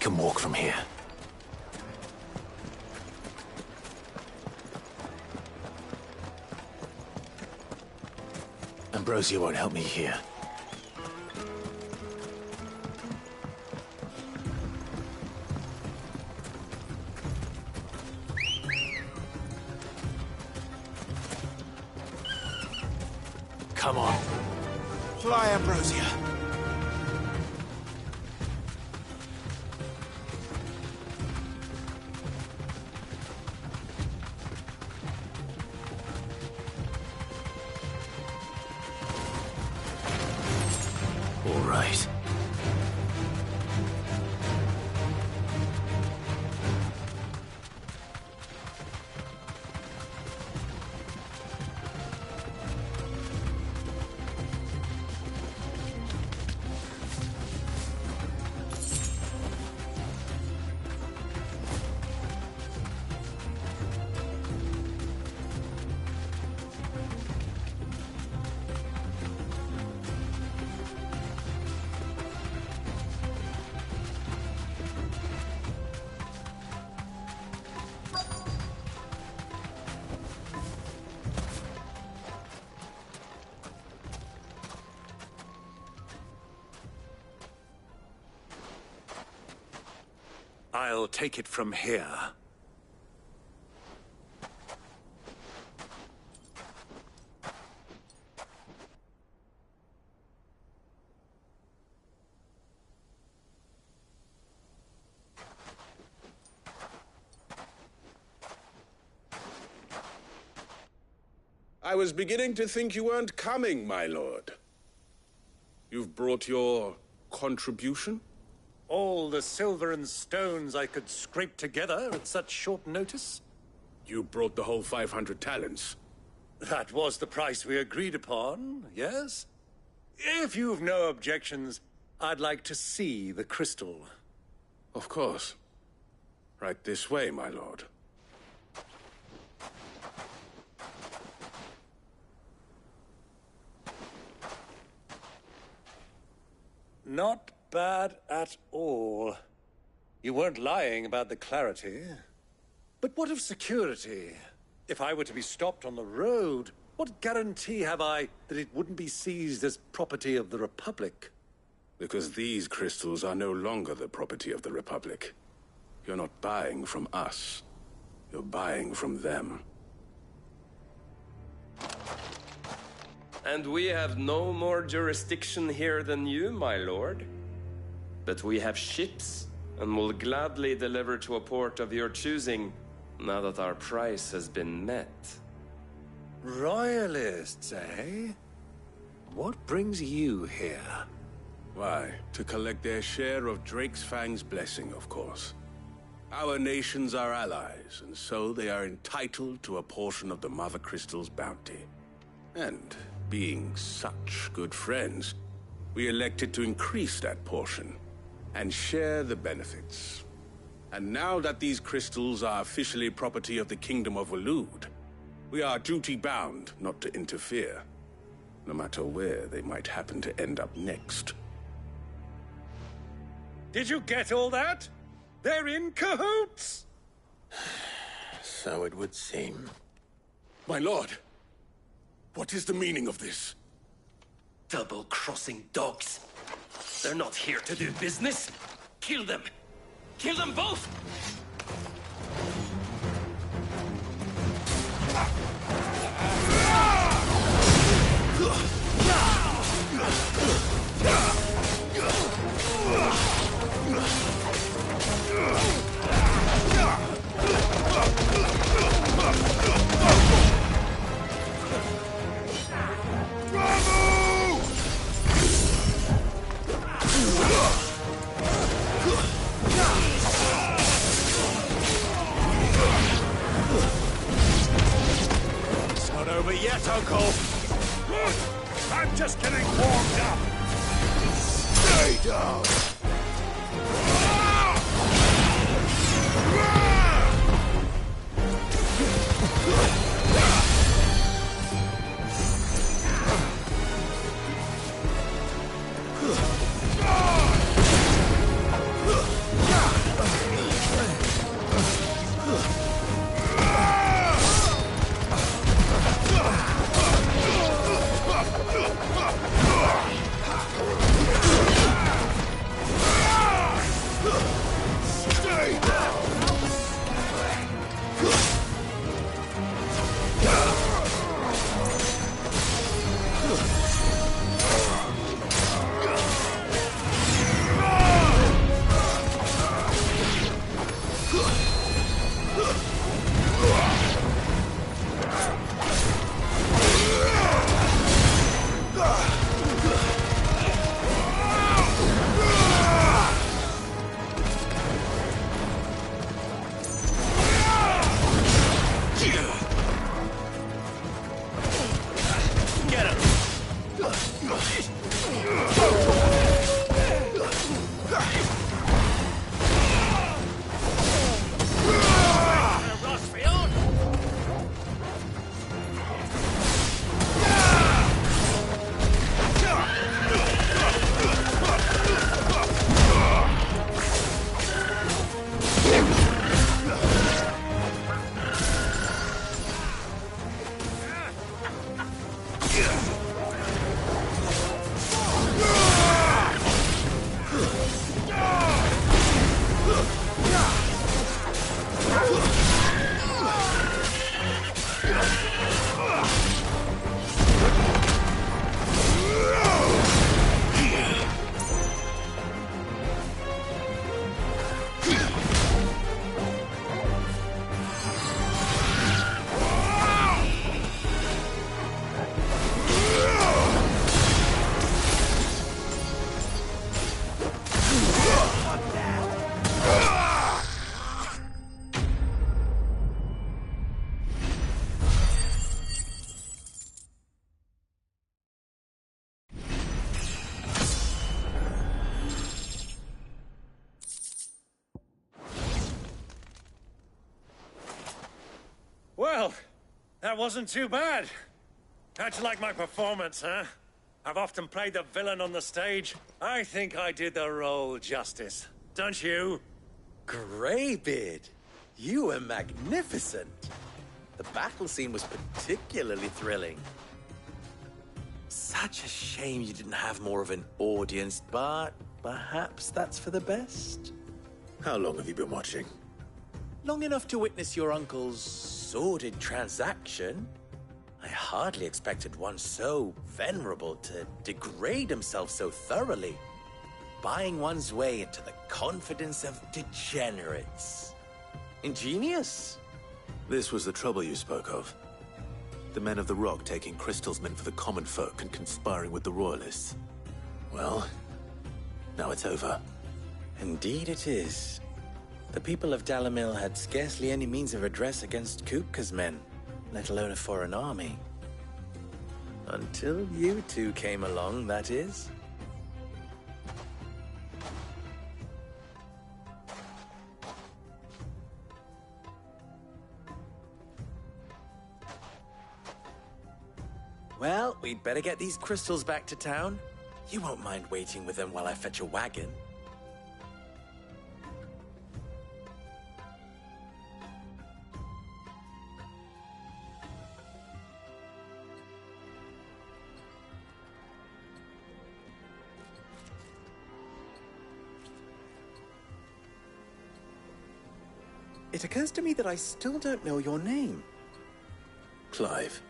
S2: can walk from here. Ambrosia won't help me here. Come on. Fly, Ambrosia. All right.
S12: I'll take it from here.
S14: I was beginning to think you weren't coming, my lord. You've brought your contribution?
S12: All the silver and stones I could scrape together at such short notice?
S14: You brought the whole 500 talents.
S12: That was the price we agreed upon, yes? If you've no objections, I'd like to see the crystal.
S14: Of course. Right this way, my lord.
S12: Not bad at all. You weren't lying about the clarity. But what of security? If I were to be stopped on the road, what guarantee have I that it wouldn't be seized as property of the Republic?
S14: Because these crystals are no longer the property of the Republic. You're not buying from us. You're buying from them.
S15: And we have no more jurisdiction here than you, my lord. But we have ships, and will gladly deliver to a port of your choosing, now that our price has been met.
S12: Royalists, eh? What brings you here?
S14: Why, to collect their share of Drake's Fang's blessing, of course. Our nations are allies, and so they are entitled to a portion of the Mother Crystal's bounty. And, being such good friends, we elected to increase that portion and share the benefits. And now that these crystals are officially property of the Kingdom of Waloed, we are duty-bound not to interfere, no matter where they might happen to end up next.
S12: Did you get all that? They're in cahoots!
S2: So it would seem.
S14: My lord, what is the meaning of this?
S15: Double-crossing dogs. They're not here to do business. Kill them! Kill them both!
S12: It's not over yet, Uncle. I'm just getting warmed up. Stay down. Well, that wasn't too bad. How'd you like my performance, huh? I've often played the villain on the stage. I think I did the role justice. Don't you?
S4: Greybeard, you were magnificent. The battle scene was particularly thrilling. Such a shame you didn't have more of an audience, but perhaps that's for the best.
S2: How long have you been watching?
S4: Long enough to witness your uncle's sordid transaction. I hardly expected one so venerable to degrade himself so thoroughly, buying one's way into the confidence of degenerates. Ingenious.
S2: This was the trouble you spoke of. The men of the Rock taking crystals meant for the common folk and conspiring with the Royalists. Well, now it's over.
S4: Indeed it is. The people of Dalamil had scarcely any means of redress against Kupka's men, let alone a foreign army. Until you two came along, that is. Well, we'd better get these crystals back to town. You won't mind waiting with them while I fetch a wagon. It occurs to me that I still don't know your name.
S2: Clive.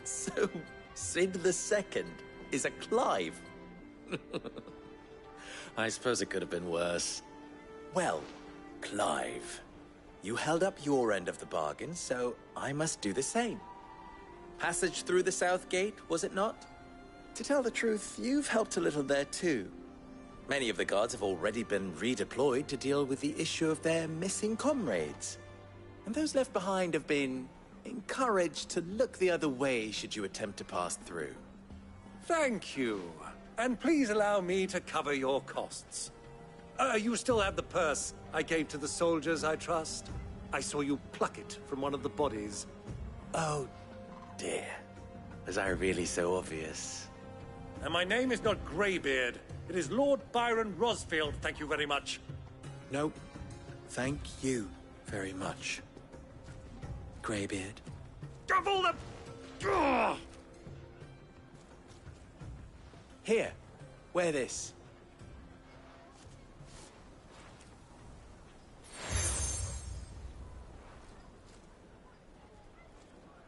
S4: So, Sid the Second is a Clive? I suppose it could have been worse. Well, Clive, you held up your end of the bargain, so I must do the same. Passage through the South Gate, was it not? To tell the truth, you've helped a little there too. Many of the guards have already been redeployed to deal with the issue of their missing comrades. And those left behind have been encouraged to look the other way should you attempt to pass through.
S12: Thank you. And please allow me to cover your costs. You still have the purse I gave to the soldiers, I trust? I saw you pluck it from one of the bodies.
S4: Oh, dear. Was I really so obvious?
S12: And my name is not Greybeard. It is Lord Byron Rosfield, thank you very much.
S4: No, thank you very much, Greybeard.
S12: Of all the... Ugh!
S4: Here, wear this.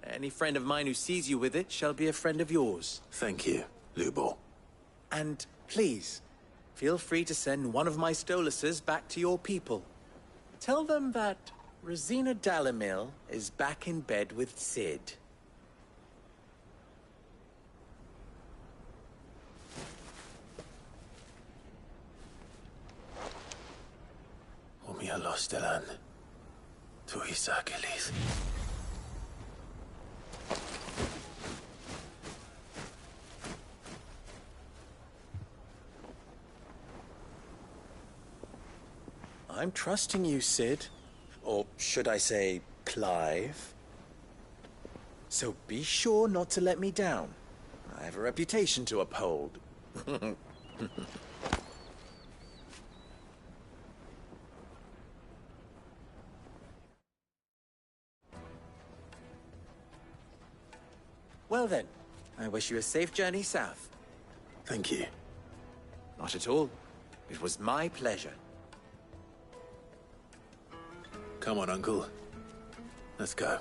S4: Any friend of mine who sees you with it shall be a friend of yours.
S2: Thank you, Lubor.
S4: And please, feel free to send one of my Stoluses back to your people. Tell them that Rosina Dalamil is back in bed with Sid.
S2: Omia Lostelan. Tuisa Achilles.
S4: I'm trusting you, Sid. Or should I say, Clive? So be sure not to let me down. I have a reputation to uphold. Well then, I wish you a safe journey south.
S2: Thank you.
S4: Not at all. It was my pleasure.
S2: Come on, Uncle. Let's go.